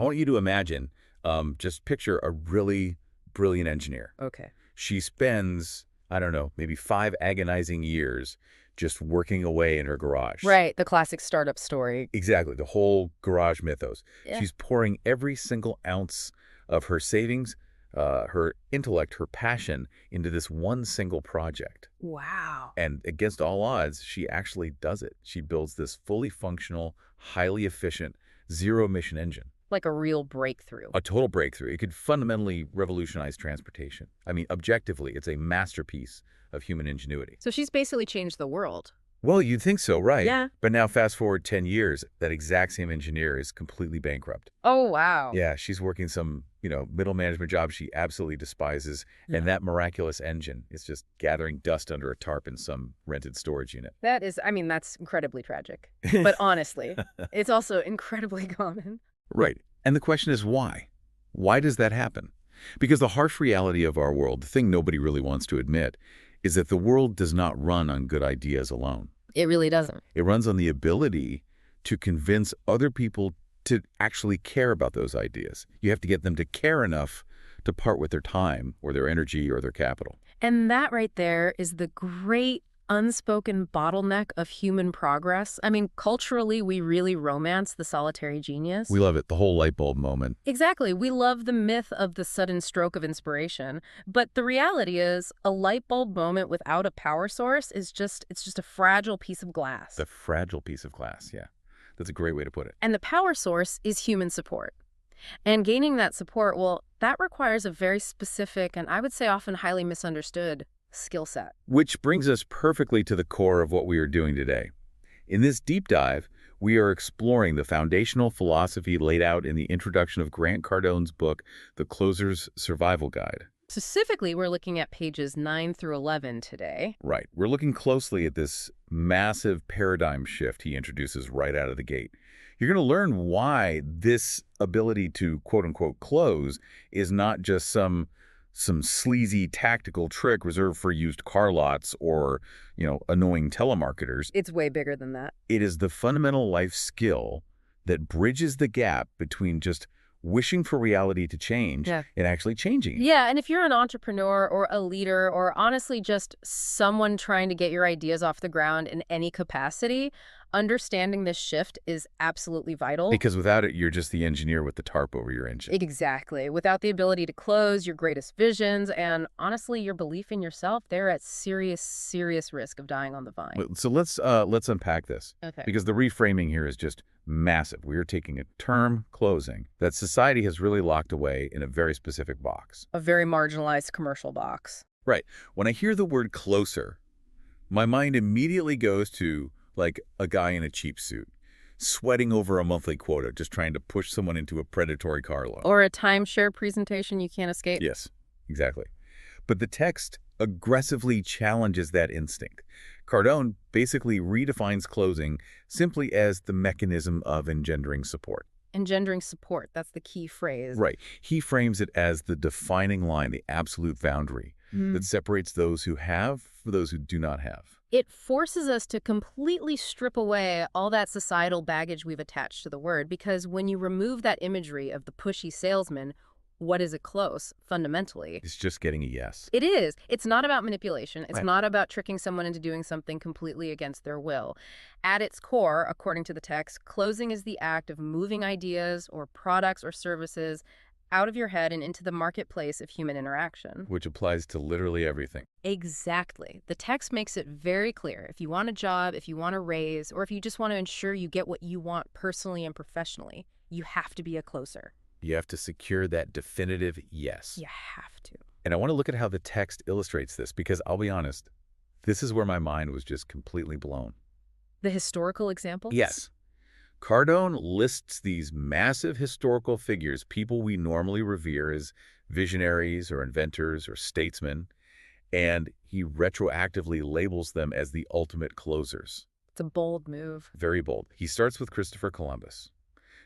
I want you to imagine, just picture a really brilliant engineer. Okay. She spends, I don't know, maybe 5 agonizing years just working away in her garage. Right, the classic startup story. Exactly, the whole garage mythos. Yeah. She's pouring every single ounce of her savings, her intellect, her passion into this one single project. Wow. And against all odds, she actually does it. She builds this fully functional, highly efficient, zero-emission engine. Like a real breakthrough. A total breakthrough. It could fundamentally revolutionize transportation. I mean, objectively, it's a masterpiece of human ingenuity. So she's basically changed the world. Well, you'd think so, right? Yeah. But now fast forward 10 years, that exact same engineer is completely bankrupt. Oh, wow. Yeah, she's working some, middle management job she absolutely despises, and that miraculous engine is just gathering dust under a tarp in some rented storage unit. That's incredibly tragic. But honestly, it's also incredibly common. Right. And the question is why? Why does that happen? Because the harsh reality of our world, the thing nobody really wants to admit, is that the world does not run on good ideas alone. It really doesn't. It runs on the ability to convince other people to actually care about those ideas. You have to get them to care enough to part with their time or their energy or their capital. And that right there is the great unspoken bottleneck of human progress. I mean, culturally, we really romance the solitary genius. We love it, the whole light bulb moment. Exactly. We love the myth of the sudden stroke of inspiration. But the reality is a light bulb moment without a power source is just a fragile piece of glass. The fragile piece of glass, yeah. That's a great way to put it. And the power source is human support. And gaining that support, well, that requires a very specific and I would say often highly misunderstood skill set. Which brings us perfectly to the core of what we are doing today. In this deep dive, we are exploring the foundational philosophy laid out in the introduction of Grant Cardone's book, The Closer's Survival Guide. Specifically, we're looking at pages 9 through 11 today. Right. We're looking closely at this massive paradigm shift he introduces right out of the gate. You're going to learn why this ability to quote-unquote close is not just some sleazy tactical trick reserved for used car lots or, annoying telemarketers. It's way bigger than that. It is the fundamental life skill that bridges the gap between just wishing for reality to change and actually changing it. Yeah, and if you're an entrepreneur or a leader or honestly just someone trying to get your ideas off the ground in any capacity, understanding this shift is absolutely vital. Because without it, you're just the engineer with the tarp over your engine. Exactly. Without the ability to close your greatest visions and honestly your belief in yourself, they're at serious, serious risk of dying on the vine. So let's unpack this. Okay. Because the reframing here is just massive. We are taking a term, closing, that society has really locked away in a very specific box. A very marginalized commercial box. Right. When I hear the word closer, my mind immediately goes to like a guy in a cheap suit, sweating over a monthly quota, just trying to push someone into a predatory car loan. Or a timeshare presentation you can't escape. Yes, exactly. But the text aggressively challenges that instinct. Cardone basically redefines closing simply as the mechanism of engendering support. Engendering support, that's the key phrase. Right. He frames it as the defining line, the absolute boundary that separates those who have from those who do not have. It forces us to completely strip away all that societal baggage we've attached to the word, because when you remove that imagery of the pushy salesman, what is it close, fundamentally? It's just getting a yes. It is. It's not about manipulation. It's Right. not about tricking someone into doing something completely against their will. At its core, according to the text, closing is the act of moving ideas or products or services out of your head and into the marketplace of human interaction. Which applies to literally everything. Exactly. The text makes it very clear. If you want a job, if you want a raise, or if you just want to ensure you get what you want personally and professionally, you have to be a closer. You have to secure that definitive yes. You have to. And I want to look at how the text illustrates this, because I'll be honest, this is where my mind was just completely blown. The historical examples? Yes. Cardone lists these massive historical figures, people we normally revere as visionaries or inventors or statesmen, and he retroactively labels them as the ultimate closers. It's a bold move. Very bold. He starts with Christopher Columbus.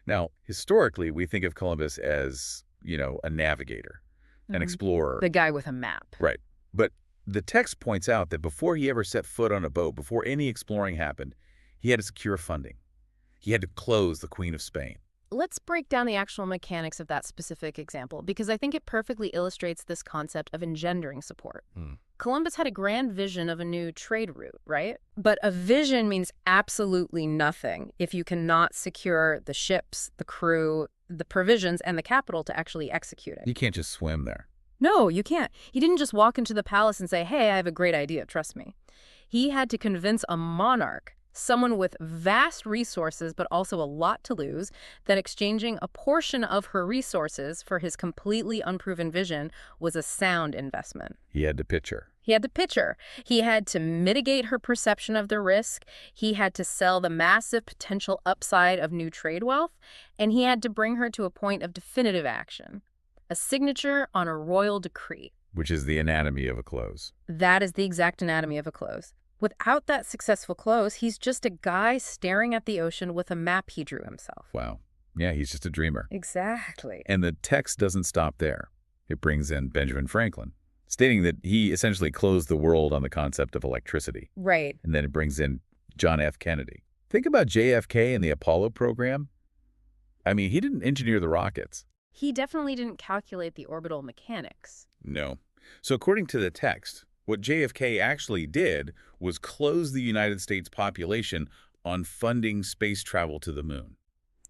Now, historically, we think of Columbus as, a navigator, an explorer. The guy with a map. Right. But the text points out that before he ever set foot on a boat, before any exploring happened, he had to secure funding. He had to close the Queen of Spain. let's break down the actual mechanics of that specific example, because I think it perfectly illustrates this concept of engendering support. Columbus had a grand vision of a new trade route, right? But a vision means absolutely nothing if you cannot secure the ships, the crew, the provisions, and the capital to actually execute it. You can't just swim there. No, you can't. He didn't just walk into the palace and say, hey, I have a great idea, trust me. He had to convince a monarch, someone with vast resources but also a lot to lose, that exchanging a portion of her resources for his completely unproven vision was a sound investment. He had to pitch her. He had to pitch her. He had to mitigate her perception of the risk. He had to sell the massive potential upside of new trade wealth. And he had to bring her to a point of definitive action, a signature on a royal decree. Which is the anatomy of a close. That is the exact anatomy of a close. Without that successful close, he's just a guy staring at the ocean with a map he drew himself. Wow. Yeah, he's just a dreamer. Exactly. And the text doesn't stop there. It brings in Benjamin Franklin, stating that he essentially closed the world on the concept of electricity. Right. And then it brings in John F. Kennedy. Think about JFK and the Apollo program. I mean, he didn't engineer the rockets. He definitely didn't calculate the orbital mechanics. No. So according to the text, what JFK actually did was close the United States population on funding space travel to the moon.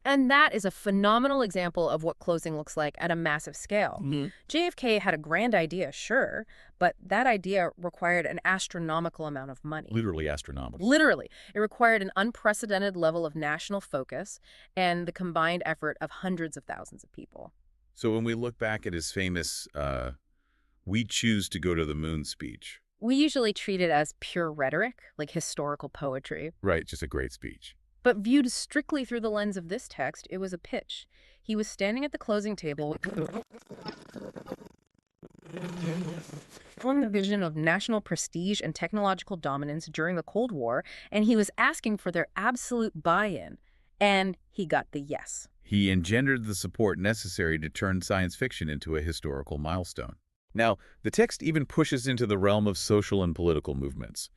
And that is a phenomenal example of what closing looks like at a massive scale. JFK had a grand idea, sure, but that idea required an astronomical amount of money. Literally astronomical. Literally. It required an unprecedented level of national focus and the combined effort of hundreds of thousands of people. So when we look back at his famous "We choose to go to the moon" speech. We usually treat it as pure rhetoric, like historical poetry. Right, just a great speech. But viewed strictly through the lens of this text, it was a pitch. He was standing at the closing table on the vision of national prestige and technological dominance during the Cold War, and he was asking for their absolute buy-in. And he got the yes. He engendered the support necessary to turn science fiction into a historical milestone. Now, the text even pushes into the realm of social and political movements.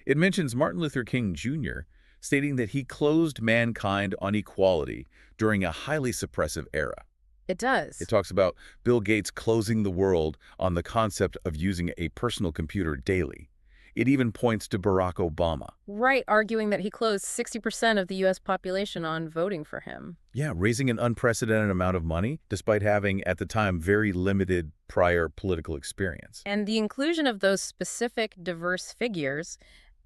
It mentions Martin Luther King Jr., stating that he closed mankind on equality during a highly suppressive era. It does. It talks about Bill Gates closing the world on the concept of using a personal computer daily. It even points to Barack Obama. Right, arguing that he closed 60% of the U.S. population on voting for him. Yeah, raising an unprecedented amount of money, despite having, at the time, very limited prior political experience. And the inclusion of those specific, diverse figures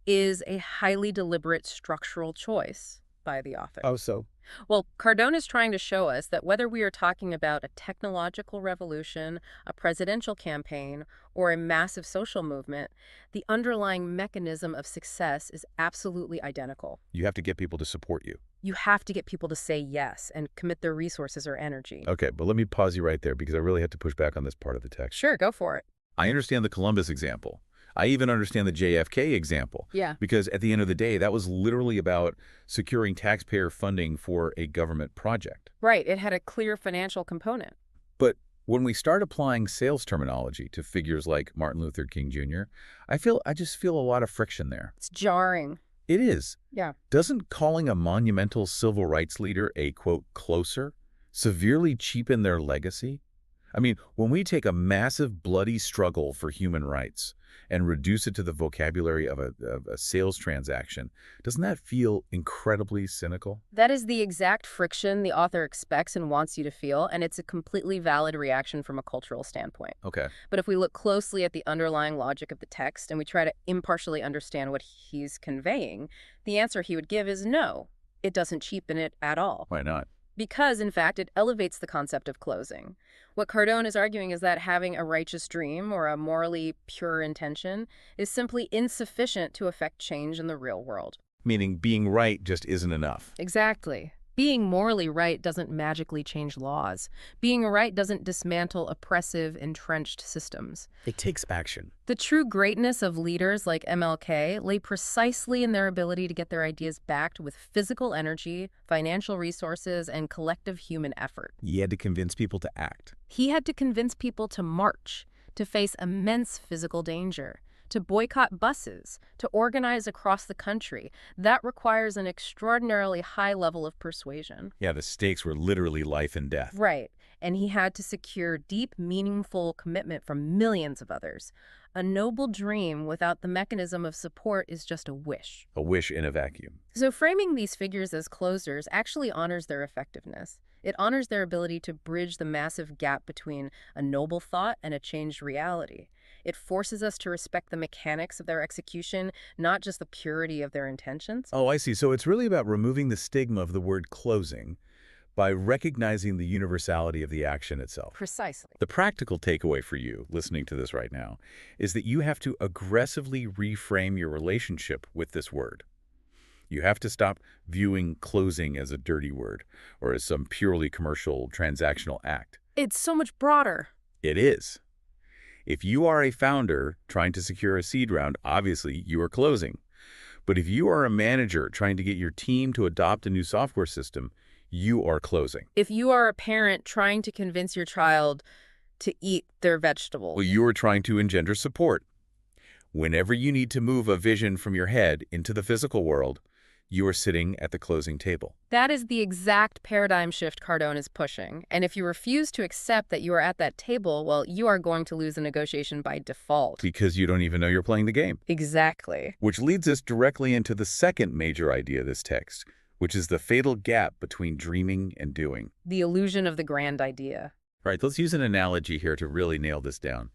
is a highly deliberate structural choice by the author. Oh, so? Well, Cardone is trying to show us that whether we are talking about a technological revolution, a presidential campaign, or a massive social movement, the underlying mechanism of success is absolutely identical. You have to get people to support you. You have to get people to say yes and commit their resources or energy. Okay, but let me pause you right there because I really had to push back on this part of the text. Sure, go for it. I understand the Columbus example. I even understand the JFK example. Yeah. Because at the end of the day, that was literally about securing taxpayer funding for a government project. Right, it had a clear financial component. But when we start applying sales terminology to figures like Martin Luther King Jr., I just feel a lot of friction there. It's jarring. It is. Yeah. Doesn't calling a monumental civil rights leader a, quote, closer severely cheapen their legacy? I mean, when we take a massive bloody struggle for human rights and reduce it to the vocabulary of a sales transaction, doesn't that feel incredibly cynical? That is the exact friction the author expects and wants you to feel, and it's a completely valid reaction from a cultural standpoint. Okay. But if we look closely at the underlying logic of the text and we try to impartially understand what he's conveying, the answer he would give is no. It doesn't cheapen it at all. Why not? Because, in fact, it elevates the concept of closing. What Cardone is arguing is that having a righteous dream or a morally pure intention is simply insufficient to affect change in the real world. Meaning being right just isn't enough. Exactly. Being morally right doesn't magically change laws. Being right doesn't dismantle oppressive, entrenched systems. It takes action. The true greatness of leaders like MLK lay precisely in their ability to get their ideas backed with physical energy, financial resources, and collective human effort. He had to convince people to act. He had to convince people to march, to face immense physical danger, to boycott buses, to organize across the country. That requires an extraordinarily high level of persuasion. Yeah, the stakes were literally life and death. Right. And he had to secure deep, meaningful commitment from millions of others. A noble dream without the mechanism of support is just a wish. A wish in a vacuum. So framing these figures as closers actually honors their effectiveness. It honors their ability to bridge the massive gap between a noble thought and a changed reality. It forces us to respect the mechanics of their execution, not just the purity of their intentions. Oh, I see. So it's really about removing the stigma of the word closing by recognizing the universality of the action itself. Precisely. The practical takeaway for you, listening to this right now, is that you have to aggressively reframe your relationship with this word. You have to stop viewing closing as a dirty word or as some purely commercial transactional act. It's so much broader. It is. If you are a founder trying to secure a seed round, obviously you are closing. But if you are a manager trying to get your team to adopt a new software system, you are closing. If you are a parent trying to convince your child to eat their vegetables. Well, you are trying to engender support. Whenever you need to move a vision from your head into the physical world, you are sitting at the closing table. That is the exact paradigm shift Cardone is pushing. And if you refuse to accept that you are at that table, well, you are going to lose the negotiation by default. Because you don't even know you're playing the game. Exactly. Which leads us directly into the second major idea of this text, which is the fatal gap between dreaming and doing. The illusion of the grand idea. All right, let's use an analogy here to really nail this down.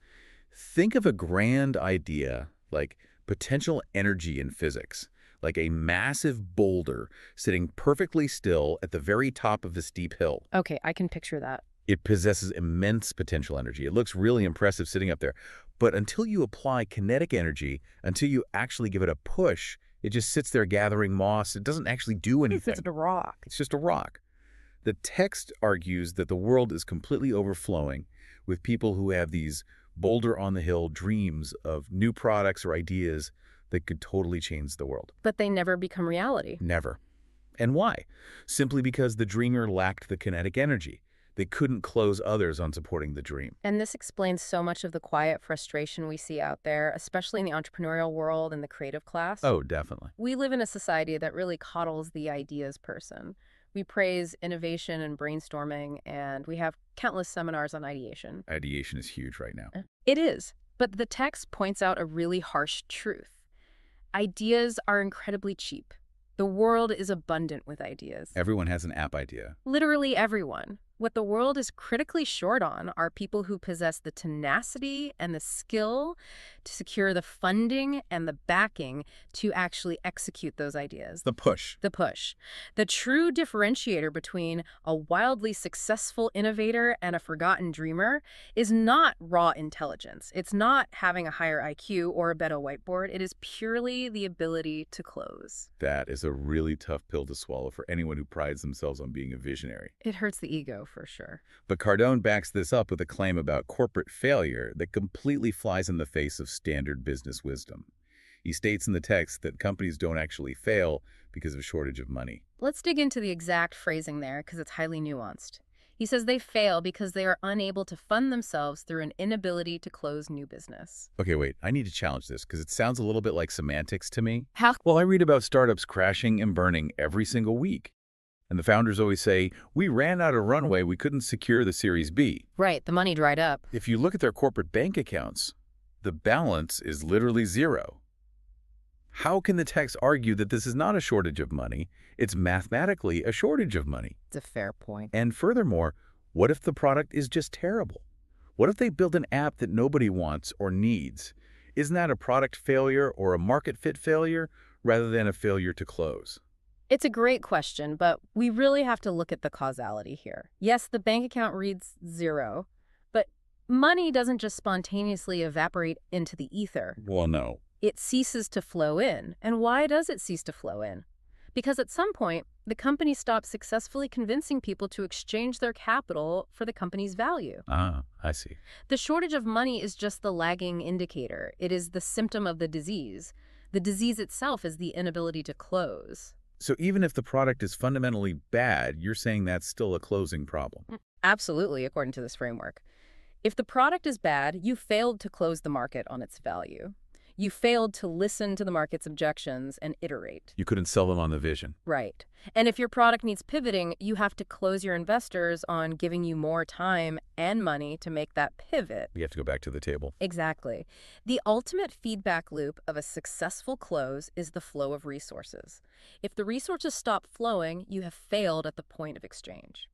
Think of a grand idea like potential energy in physics, like a massive boulder sitting perfectly still at the very top of a steep hill. Okay, I can picture that. It possesses immense potential energy. It looks really impressive sitting up there. But until you apply kinetic energy, until you actually give it a push, it just sits there gathering moss. It doesn't actually do anything. It's just a rock. It's just a rock. The text argues that the world is completely overflowing with people who have these boulder-on-the-hill dreams of new products or ideas that could totally change the world. But they never become reality. Never. And why? Simply because the dreamer lacked the kinetic energy. They couldn't close others on supporting the dream. And this explains so much of the quiet frustration we see out there, especially in the entrepreneurial world and the creative class. Oh, definitely. We live in a society that really coddles the ideas person. We praise innovation and brainstorming, and we have countless seminars on ideation. Ideation is huge right now. It is, but the text points out a really harsh truth. Ideas are incredibly cheap. The world is abundant with ideas. Everyone has an app idea. Literally everyone. What the world is critically short on are people who possess the tenacity and the skill to secure the funding and the backing to actually execute those ideas. The push. The push. The true differentiator between a wildly successful innovator and a forgotten dreamer is not raw intelligence. It's not having a higher IQ or a better whiteboard. It is purely the ability to close. That is a really tough pill to swallow for anyone who prides themselves on being a visionary. It hurts the ego, for sure. But Cardone backs this up with a claim about corporate failure that completely flies in the face of standard business wisdom. He states in the text that companies don't actually fail because of a shortage of money. Let's dig into the exact phrasing there because it's highly nuanced. He says they fail because they are unable to fund themselves through an inability to close new business. Okay, wait, I need to challenge this because it sounds a little bit like semantics to me. How? Well, I read about startups crashing and burning every single week. And the founders always say, we ran out of runway, we couldn't secure the Series B. Right, the money dried up. If you look at their corporate bank accounts, the balance is literally zero. How can the text argue that this is not a shortage of money? It's mathematically a shortage of money. It's a fair point. And furthermore, what if the product is just terrible? What if they build an app that nobody wants or needs? Isn't that a product failure or a market fit failure rather than a failure to close? It's a great question, but we really have to look at the causality here. Yes, the bank account reads zero, but money doesn't just spontaneously evaporate into the ether. Well, no. It ceases to flow in. And why does it cease to flow in? Because at some point, the company stops successfully convincing people to exchange their capital for the company's value. Ah, I see. The shortage of money is just the lagging indicator. It is the symptom of the disease. The disease itself is the inability to close. So even if the product is fundamentally bad, you're saying that's still a closing problem. Absolutely, according to this framework. If the product is bad, you failed to close the market on its value. You failed to listen to the market's objections and iterate. You couldn't sell them on the vision. Right. And if your product needs pivoting, you have to close your investors on giving you more time and money to make that pivot. You have to go back to the table. Exactly. The ultimate feedback loop of a successful close is the flow of resources. If the resources stop flowing, you have failed at the point of exchange.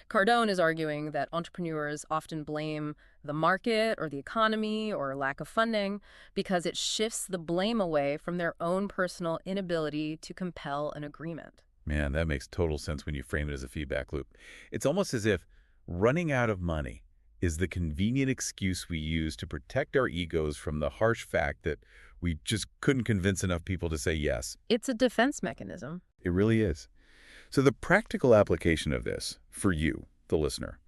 Cardone is arguing that entrepreneurs often blame the market or the economy or lack of funding because it shifts the blame away from their own personal inability to compel an agreement. Man, that makes total sense when you frame it as a feedback loop. It's almost as if running out of money is the convenient excuse we use to protect our egos from the harsh fact that we just couldn't convince enough people to say yes. It's a defense mechanism. It really is. So the practical application of this, for you, the listener,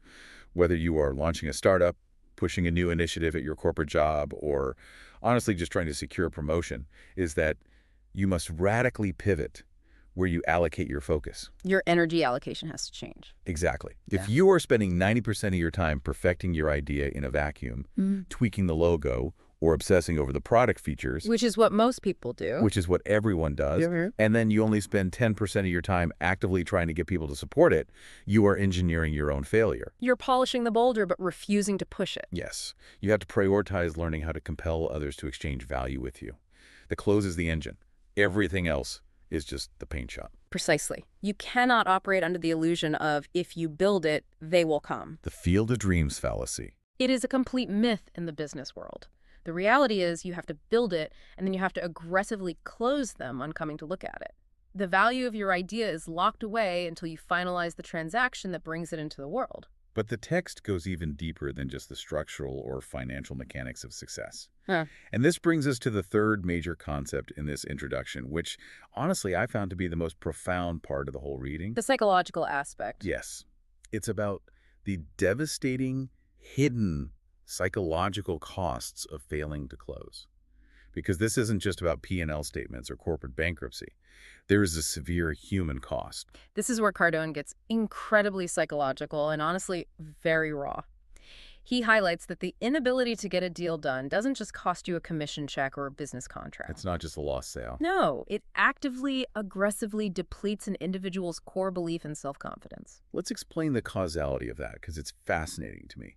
whether you are launching a startup, pushing a new initiative at your corporate job, or honestly just trying to secure a promotion, is that you must radically pivot where you allocate your focus. Your energy allocation has to change. Exactly. Yeah. If you are spending 90% of your time perfecting your idea in a vacuum, tweaking the logo, or obsessing over the product features, Which is what most people do. which is what everyone does, and then you only spend 10% of your time actively trying to get people to support it, you are engineering your own failure. You're polishing the boulder but refusing to push it. Yes, you have to prioritize learning how to compel others to exchange value with you. The close is the engine. Everything else is just the paint shop. Precisely. You cannot operate under the illusion of if you build it, they will come. The field of dreams fallacy. It is a complete myth in the business world. The reality is you have to build it, and then you have to aggressively close them on coming to look at it. The value of your idea is locked away until you finalize the transaction that brings it into the world. But the text goes even deeper than just the structural or financial mechanics of success. Huh. And this brings us to the third major concept in this introduction, which honestly I found to be the most profound part of the whole reading. The psychological aspect. Yes. It's about the devastating, hidden psychological costs of failing to close. Because this isn't just about P&L statements or corporate bankruptcy. There is a severe human cost. This is where Cardone gets incredibly psychological and honestly very raw. He highlights that the inability to get a deal done doesn't just cost you a commission check or a business contract. It's not just a lost sale. No, it actively, aggressively depletes an individual's core belief and self-confidence. Let's explain the causality of that, because it's fascinating to me.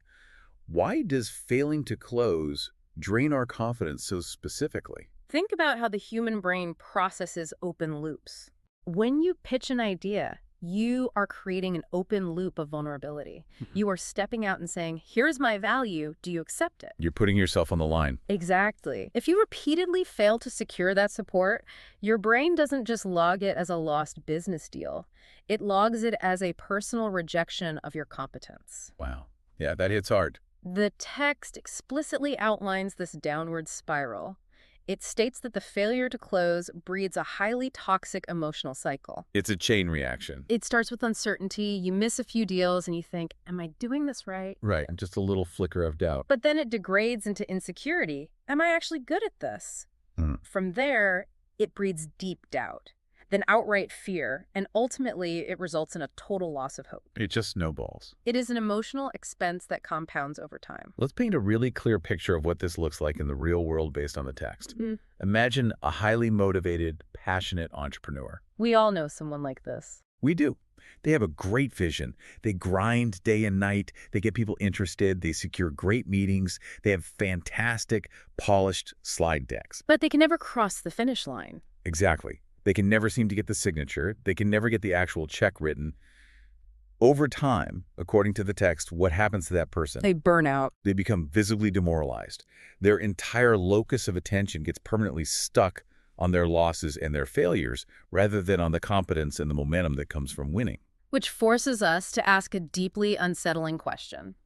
Why does failing to close drain our confidence so specifically? Think about how the human brain processes open loops. When you pitch an idea, you are creating an open loop of vulnerability. You are stepping out and saying, here's my value, do you accept it? You're putting yourself on the line. Exactly. If you repeatedly fail to secure that support, your brain doesn't just log it as a lost business deal. It logs it as a personal rejection of your competence. Wow. Yeah, that hits hard. The text explicitly outlines this downward spiral. It states that the failure to close breeds a highly toxic emotional cycle. It's a chain reaction. It starts with uncertainty. You miss a few deals and you think, am I doing this right? Right, and just a little flicker of doubt. But then it degrades into insecurity. Am I actually good at this? From there, it breeds deep doubt, then outright fear, and ultimately it results in a total loss of hope. It just snowballs. It is an emotional expense that compounds over time. Let's paint a really clear picture of what this looks like in the real world based on the text. Imagine a highly motivated, passionate entrepreneur. We all know someone like this. We do. They have a great vision. They grind day and night. They get people interested. They secure great meetings. They have fantastic, polished slide decks. But they can never cross the finish line. Exactly. They can never seem to get the signature. They can never get the actual check written. Over time, according to the text, what happens to that person? They burn out. They become visibly demoralized. Their entire locus of attention gets permanently stuck on their losses and their failures rather than on the competence and the momentum that comes from winning. Which forces us to ask a deeply unsettling question.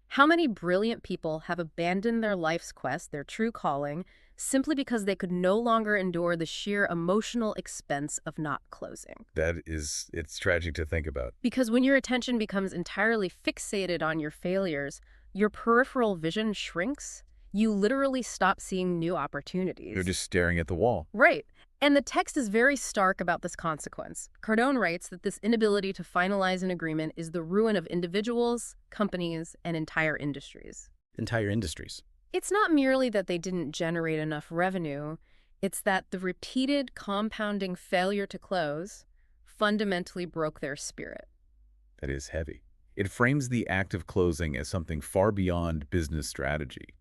How many brilliant people have abandoned their life's quest, their true calling, simply because they could no longer endure the sheer emotional expense of not closing? It's tragic to think about. Because when your attention becomes entirely fixated on your failures, your peripheral vision shrinks. You literally stop seeing new opportunities. You're just staring at the wall. Right. And the text is very stark about this consequence. Cardone writes that this inability to finalize an agreement is the ruin of individuals, companies, and entire industries. Entire industries. It's not merely that they didn't generate enough revenue, it's that the repeated compounding failure to close fundamentally broke their spirit. That is heavy. It frames the act of closing as something far beyond business strategy.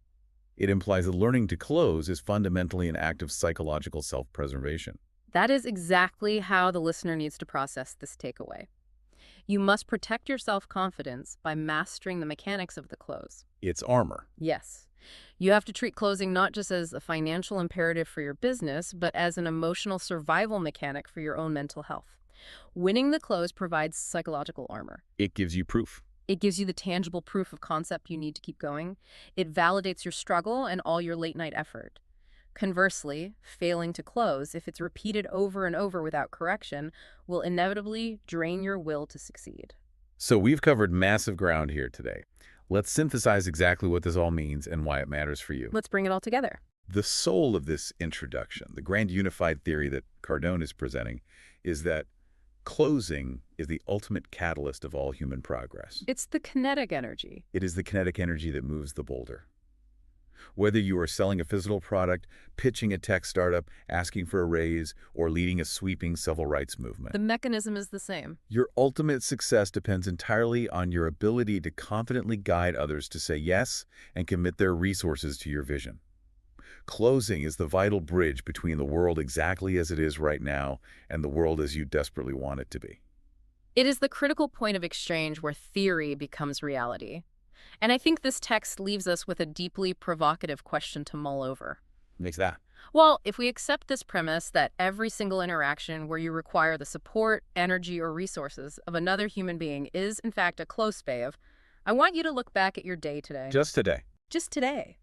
It implies that learning to close is fundamentally an act of psychological self-preservation. That is exactly how the listener needs to process this takeaway. You must protect your self-confidence by mastering the mechanics of the close. It's armor. Yes. You have to treat closing not just as a financial imperative for your business, but as an emotional survival mechanic for your own mental health. Winning the close provides psychological armor. It gives you proof. It gives you the tangible proof of concept you need to keep going. It validates your struggle and all your late-night effort. Conversely, failing to close, if it's repeated over and over without correction, will inevitably drain your will to succeed. So we've covered massive ground here today. Let's synthesize exactly what this all means and why it matters for you. Let's bring it all together. The soul of this introduction, the grand unified theory that Cardone is presenting, is that closing is the ultimate catalyst of all human progress. It's the kinetic energy. It is the kinetic energy that moves the boulder. Whether you are selling a physical product, pitching a tech startup, asking for a raise, or leading a sweeping civil rights movement, The mechanism is the same. your ultimate success depends entirely on your ability to confidently guide others to say yes and commit their resources to your vision. Closing is the vital bridge between the world exactly as it is right now and the world as you desperately want it to be. It is the critical point of exchange where theory becomes reality. And I think this text leaves us with a deeply provocative question to mull over. Makes that. Well, if we accept this premise that every single interaction where you require the support, energy, or resources of another human being is, in fact, a close fave, I want you to look back at your day today. Just today. Just today.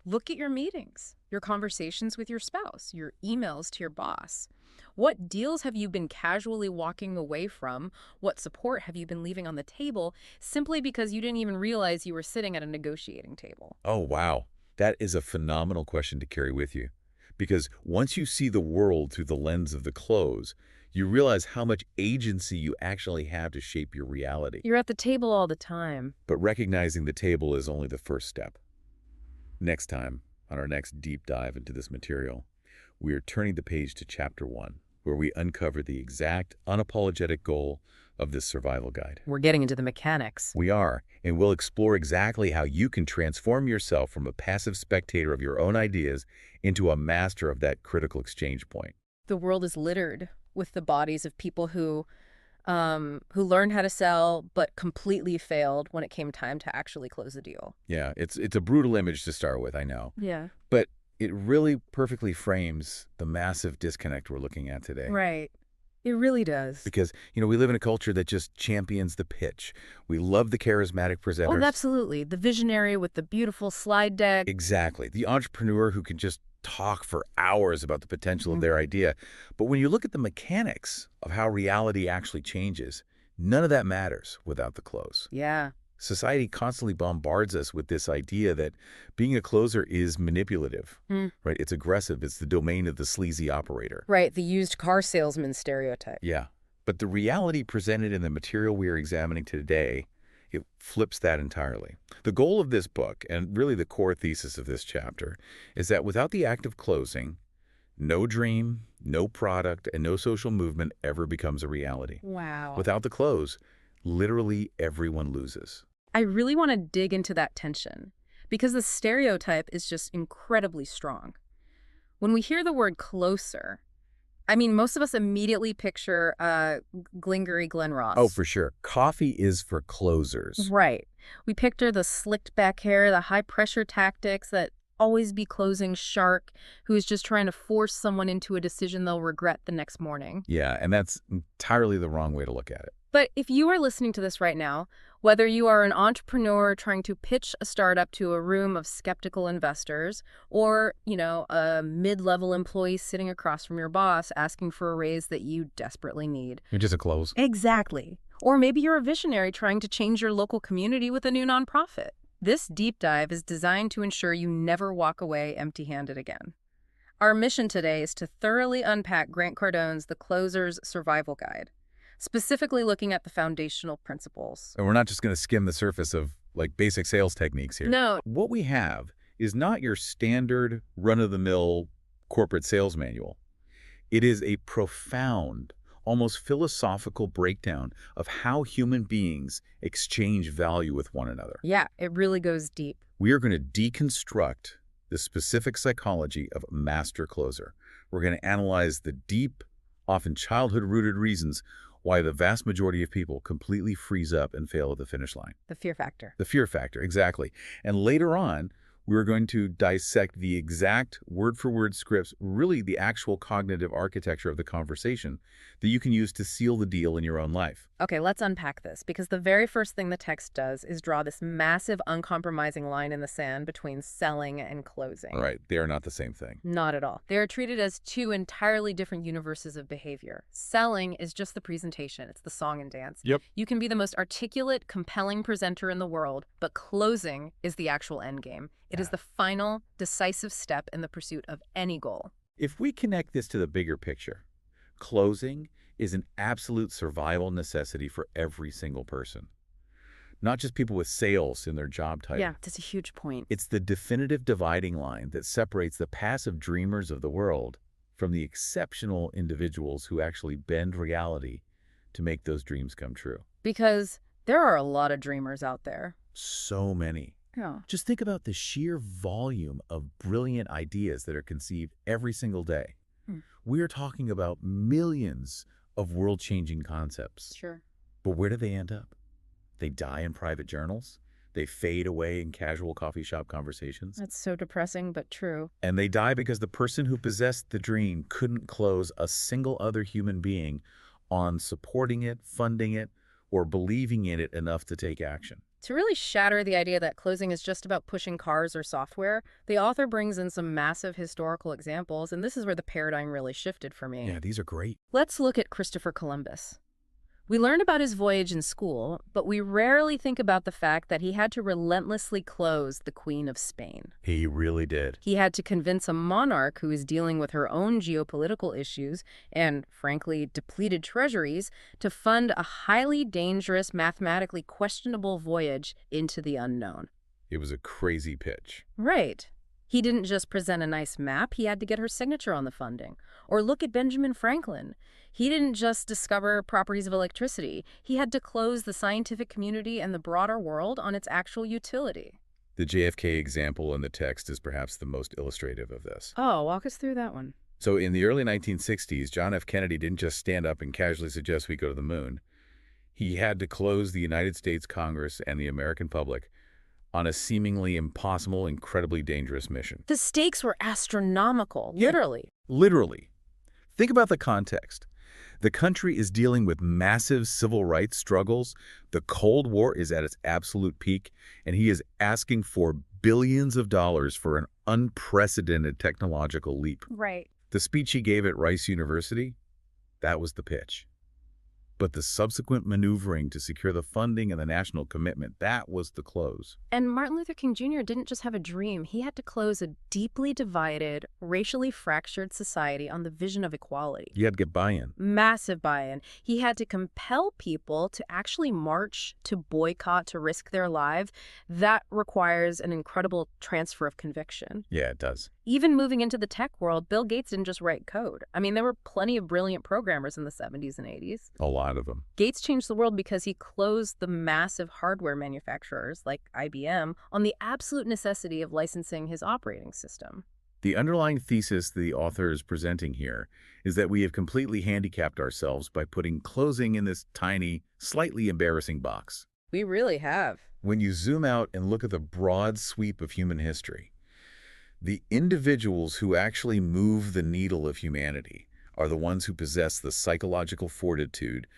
Look at your meetings, your conversations with your spouse, your emails to your boss. What deals have you been casually walking away from? What support have you been leaving on the table simply because you didn't even realize you were sitting at a negotiating table? Oh, wow. That is a phenomenal question to carry with you. Because once you see the world through the lens of the close, you realize how much agency you actually have to shape your reality. You're at the table all the time. But recognizing the table is only the first step. Next time, on our next deep dive into this material, we are turning the page to Chapter 1, where we uncover the exact, unapologetic goal of this survival guide. We're getting into the mechanics. We are, and we'll explore exactly how you can transform yourself from a passive spectator of your own ideas into a master of that critical exchange point. The world is littered with the bodies of people who learned how to sell but completely failed when it came time to actually close the deal. Yeah, it's a brutal image to start with, I know. Yeah. But it really perfectly frames the massive disconnect we're looking at today. Right. It really does. Because, we live in a culture that just champions the pitch. We love the charismatic presenters. Oh, absolutely. The visionary with the beautiful slide deck. Exactly. The entrepreneur who can just talk for hours about the potential of their idea. But when you look at the mechanics of how reality actually changes, none of that matters without the close. Yeah. Society constantly bombards us with this idea that being a closer is manipulative, right? It's aggressive. It's the domain of the sleazy operator. Right, the used car salesman stereotype. Yeah. But the reality presented in the material we are examining today, it flips that entirely. The goal of this book, and really the core thesis of this chapter, is that without the act of closing, no dream, no product, and no social movement ever becomes a reality. Wow. Without the close, literally everyone loses. I really want to dig into that tension because the stereotype is just incredibly strong. When we hear the word closer, I mean, most of us immediately picture Glengarry Glen Ross. Oh, for sure. Coffee is for closers. Right. We picture the slicked back hair, the high pressure tactics, that always be closing shark who is just trying to force someone into a decision they'll regret the next morning. Yeah, and that's entirely the wrong way to look at it. But if you are listening to this right now, whether you are an entrepreneur trying to pitch a startup to a room of skeptical investors, or, a mid-level employee sitting across from your boss asking for a raise that you desperately need. You're just a close. Exactly. Or maybe you're a visionary trying to change your local community with a new nonprofit. This deep dive is designed to ensure you never walk away empty-handed again. Our mission today is to thoroughly unpack Grant Cardone's The Closer's Survival Guide, specifically looking at the foundational principles. And we're not just going to skim the surface of basic sales techniques here. No. What we have is not your standard run-of-the-mill corporate sales manual. It is a profound, almost philosophical breakdown of how human beings exchange value with one another. Yeah, it really goes deep. We are going to deconstruct the specific psychology of a master closer. We're going to analyze the deep, often childhood-rooted reasons why the vast majority of people completely freeze up and fail at the finish line. The fear factor. The fear factor, exactly. And later on, we're going to dissect the exact word-for-word scripts, really the actual cognitive architecture of the conversation that you can use to seal the deal in your own life. Okay, let's unpack this, because the very first thing the text does is draw this massive, uncompromising line in the sand between selling and closing. Right, they are not the same thing. Not at all. They are treated as two entirely different universes of behavior. Selling is just the presentation. It's the song and dance. Yep. You can be the most articulate, compelling presenter in the world, but closing is the actual end game. It is the final, decisive step in the pursuit of any goal. If we connect this to the bigger picture, closing is an absolute survival necessity for every single person. Not just people with sales in their job title. Yeah, that's a huge point. It's the definitive dividing line that separates the passive dreamers of the world from the exceptional individuals who actually bend reality to make those dreams come true. Because there are a lot of dreamers out there. So many. Yeah. Just think about the sheer volume of brilliant ideas that are conceived every single day. We're talking about millions of world-changing concepts. Sure. But where do they end up? They die in private journals. They fade away in casual coffee shop conversations. That's so depressing, but true. And they die because the person who possessed the dream couldn't close a single other human being on supporting it, funding it, or believing in it enough to take action. To really shatter the idea that closing is just about pushing cars or software, the author brings in some massive historical examples, and this is where the paradigm really shifted for me. Yeah, these are great. Let's look at Christopher Columbus. We learn about his voyage in school, but we rarely think about the fact that he had to relentlessly close the Queen of Spain. He really did. He had to convince a monarch who is dealing with her own geopolitical issues and, frankly, depleted treasuries to fund a highly dangerous, mathematically questionable voyage into the unknown. It was a crazy pitch. Right. He didn't just present a nice map, he had to get her signature on the funding. Or look at Benjamin Franklin. He didn't just discover properties of electricity. He had to close the scientific community and the broader world on its actual utility. The JFK example in the text is perhaps the most illustrative of this. Oh, walk us through that one. So in the early 1960s, John F. Kennedy didn't just stand up and casually suggest we go to the moon. He had to close the United States Congress and the American public on a seemingly impossible, incredibly dangerous mission. The stakes were astronomical, literally. Literally. Think about the context. The country is dealing with massive civil rights struggles. The Cold War is at its absolute peak, and he is asking for billions of dollars for an unprecedented technological leap. Right. The speech he gave at Rice University, that was the pitch. But the subsequent maneuvering to secure the funding and the national commitment, that was the close. And Martin Luther King Jr. didn't just have a dream. He had to close a deeply divided, racially fractured society on the vision of equality. You had to get buy-in. Massive buy-in. He had to compel people to actually march, to boycott, to risk their lives. That requires an incredible transfer of conviction. Yeah, it does. Even moving into the tech world, Bill Gates didn't just write code. I mean, there were plenty of brilliant programmers in the 70s and 80s. A lot of them. Gates changed the world because he closed the massive hardware manufacturers, like IBM, on the absolute necessity of licensing his operating system. The underlying thesis the author is presenting here is that we have completely handicapped ourselves by putting closing in this tiny, slightly embarrassing box. We really have. When you zoom out and look at the broad sweep of human history, the individuals who actually move the needle of humanity are the ones who possess the psychological fortitude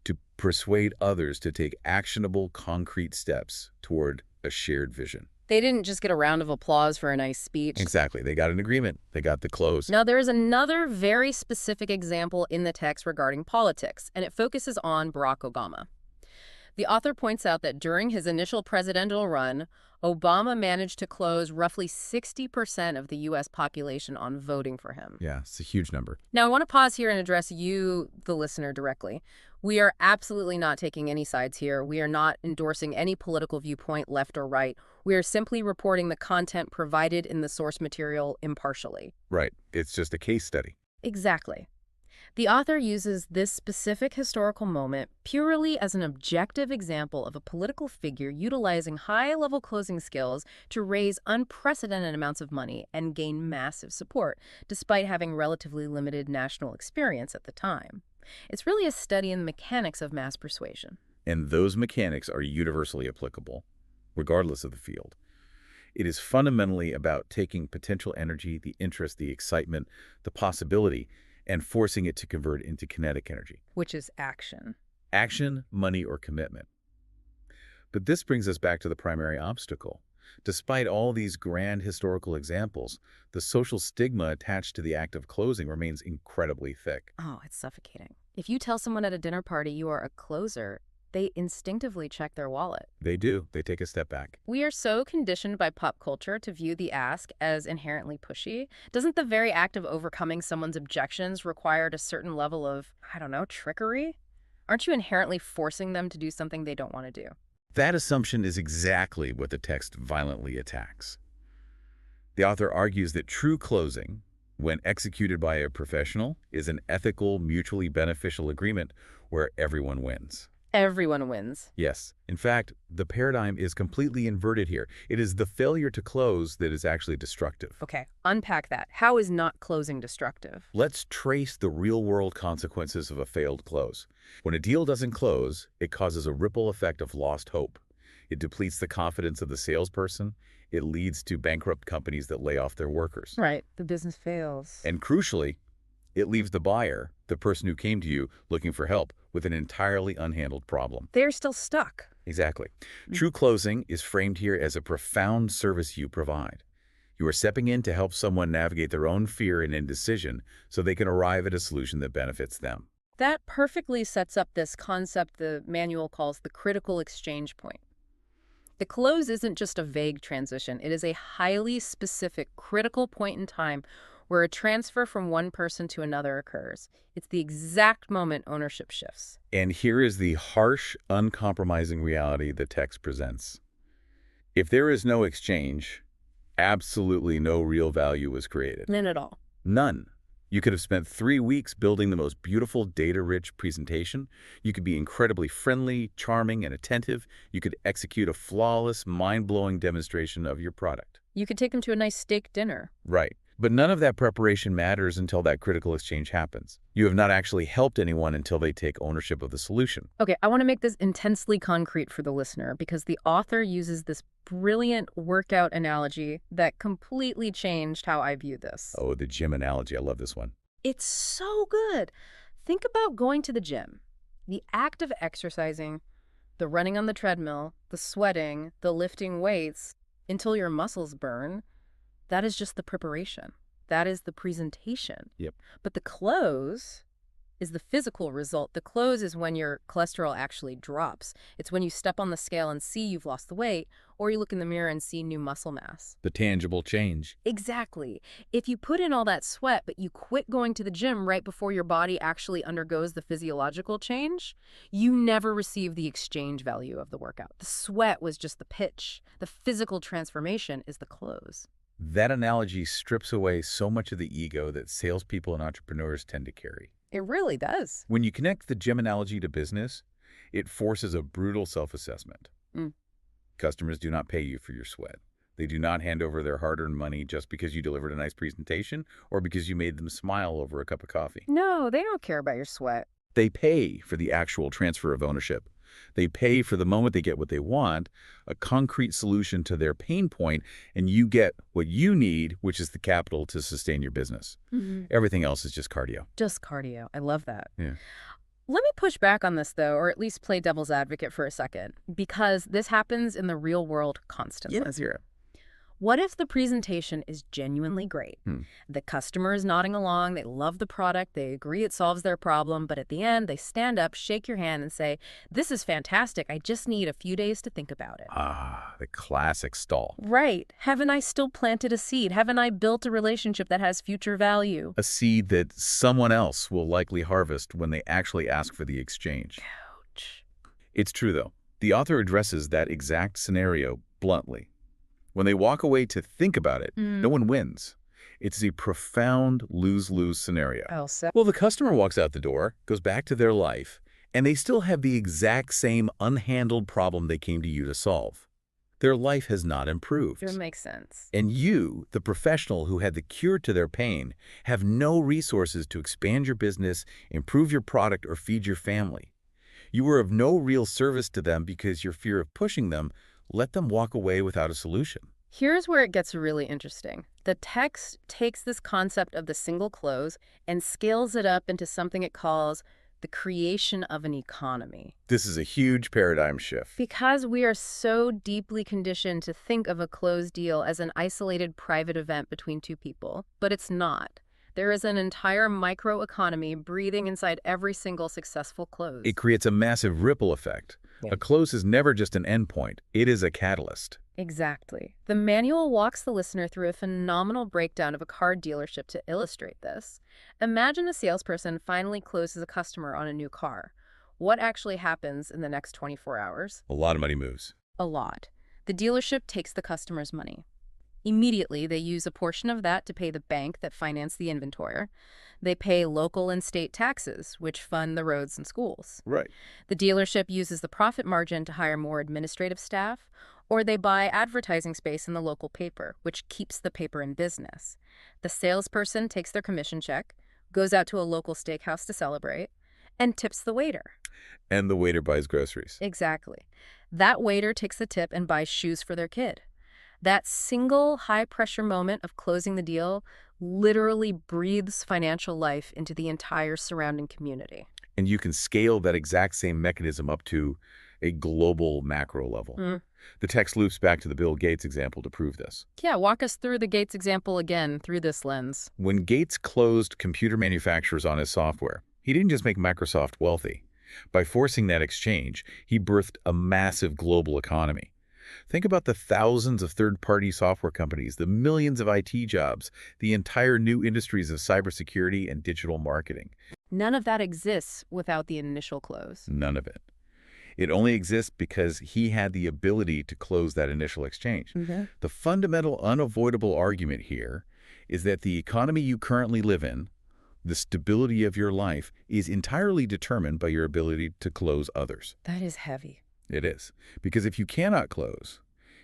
to persuade others to take actionable, concrete steps toward a shared vision. They didn't just get a round of applause for a nice speech. Exactly. They got an agreement. They got the close. Now, there is another very specific example in the text regarding politics, and it focuses on Barack Obama. The author points out that during his initial presidential run, Obama managed to close roughly 60% of the U.S. population on voting for him. Yeah, it's a huge number. Now, I want to pause here and address you, the listener, directly. We are absolutely not taking any sides here. We are not endorsing any political viewpoint, left or right. We are simply reporting the content provided in the source material impartially. Right. It's just a case study. Exactly. The author uses this specific historical moment purely as an objective example of a political figure utilizing high-level closing skills to raise unprecedented amounts of money and gain massive support, despite having relatively limited national experience at the time. It's really a study in the mechanics of mass persuasion. And those mechanics are universally applicable, regardless of the field. It is fundamentally about taking potential energy, the interest, the excitement, the possibility, and forcing it to convert into kinetic energy. Which is action. Action, money, or commitment. But this brings us back to the primary obstacle. Despite all these grand historical examples, the social stigma attached to the act of closing remains incredibly thick. Oh, it's suffocating. If you tell someone at a dinner party you are a closer, they instinctively check their wallet. They do. They take a step back. We are so conditioned by pop culture to view the ask as inherently pushy. Doesn't the very act of overcoming someone's objections require a certain level of, I don't know, trickery? Aren't you inherently forcing them to do something they don't want to do? That assumption is exactly what the text violently attacks. The author argues that true closing, when executed by a professional, is an ethical, mutually beneficial agreement where everyone wins. Everyone wins. Yes. In fact, the paradigm is completely inverted here. It is the failure to close that is actually destructive. Okay, unpack that. How is not closing destructive? Let's trace the real-world consequences of a failed close. When a deal doesn't close, it causes a ripple effect of lost hope. It depletes the confidence of the salesperson. It leads to bankrupt companies that lay off their workers. Right, the business fails. And crucially, it leaves the buyer, the person who came to you looking for help, with an entirely unhandled problem. They're still stuck. Exactly. True closing is framed here as a profound service you provide. You are stepping in to help someone navigate their own fear and indecision so they can arrive at a solution that benefits them. That perfectly sets up this concept the manual calls the critical exchange point. The close isn't just a vague transition. It is a highly specific, critical point in time where a transfer from one person to another occurs. It's the exact moment ownership shifts. And here is the harsh, uncompromising reality the text presents. If there is no exchange, absolutely no real value is created. None at all. None. You could have spent 3 weeks building the most beautiful, data-rich presentation. You could be incredibly friendly, charming, and attentive. You could execute a flawless, mind-blowing demonstration of your product. You could take them to a nice steak dinner. Right. But none of that preparation matters until that critical exchange happens. You have not actually helped anyone until they take ownership of the solution. Okay, I want to make this intensely concrete for the listener because the author uses this brilliant workout analogy that completely changed how I view this. Oh, the gym analogy. I love this one. It's so good. Think about going to the gym. The act of exercising, the running on the treadmill, the sweating, the lifting weights until your muscles burn. That is just the preparation. That is the presentation. Yep. But the close is the physical result. The close is when your cholesterol actually drops. It's when you step on the scale and see you've lost the weight, or you look in the mirror and see new muscle mass. The tangible change. Exactly. If you put in all that sweat, but you quit going to the gym right before your body actually undergoes the physiological change, you never receive the exchange value of the workout. The sweat was just the pitch. The physical transformation is the close. That analogy strips away so much of the ego that salespeople and entrepreneurs tend to carry. It really does. When you connect the gym analogy to business, it forces a brutal self-assessment. Customers do not pay you for your sweat. They do not hand over their hard-earned money just because you delivered a nice presentation or because you made them smile over a cup of coffee. No, they don't care about your sweat. They pay for the actual transfer of ownership. They pay for the moment they get what they want, a concrete solution to their pain point, and you get what you need, which is the capital to sustain your business. Everything else is just cardio. Just cardio. I love that. Yeah. Let me push back on this, though, or at least play devil's advocate for a second, because this happens in the real world constantly. Zero. What if the presentation is genuinely great? Hmm. The customer is nodding along, they love the product, they agree it solves their problem, but at the end, they stand up, shake your hand, and say, "This is fantastic, I just need a few days to think about it." Ah, the classic stall. Right. Haven't I still planted a seed? Haven't I built a relationship that has future value? A seed that someone else will likely harvest when they actually ask for the exchange. Ouch. It's true, though. The author addresses that exact scenario bluntly. When they walk away to think about it, no one wins. It's a profound lose-lose scenario. Oh, so Well, the customer walks out the door, goes back to their life, and they still have the exact same unhandled problem they came to you to solve. Their life has not improved. it makes sense. And you, the professional who had the cure to their pain, have no resources to expand your business, improve your product, or feed your family. You were of no real service to them because your fear of pushing them let them walk away without a solution. Here's where it gets really interesting. The text takes this concept of the single close and scales it up into something it calls the creation of an economy. This is a huge paradigm shift. Because we are so deeply conditioned to think of a closed deal as an isolated private event between two people, but it's not. There is an entire microeconomy breathing inside every single successful close. It creates a massive ripple effect. Yeah. A close is never just an endpoint. It is a catalyst. Exactly. The manual walks the listener through a phenomenal breakdown of a car dealership to illustrate this. Imagine a salesperson finally closes a customer on a new car. What actually happens in the next 24 hours? A lot of money moves. A lot. The dealership takes the customer's money. Immediately, they use a portion of that to pay the bank that financed the inventory. They pay local and state taxes, which fund the roads and schools. Right. The dealership uses the profit margin to hire more administrative staff, or they buy advertising space in the local paper, which keeps the paper in business. The salesperson takes their commission check, goes out to a local steakhouse to celebrate, and tips the waiter. And the waiter buys groceries. Exactly. That waiter takes the tip and buys shoes for their kid. That single high-pressure moment of closing the deal literally breathes financial life into the entire surrounding community. And you can scale that exact same mechanism up to a global macro level. The text loops back to the Bill Gates example to prove this. Yeah, walk us through the Gates example again through this lens. When Gates closed computer manufacturers on his software, he didn't just make Microsoft wealthy. By forcing that exchange, he birthed a massive global economy. Think about the thousands of third-party software companies, the millions of IT jobs, the entire new industries of cybersecurity and digital marketing. None of that exists without the initial close. None of it. It only exists because he had the ability to close that initial exchange. The fundamental, unavoidable argument here is that the economy you currently live in, the stability of your life, is entirely determined by your ability to close others. That is heavy. It is. Because if you cannot close,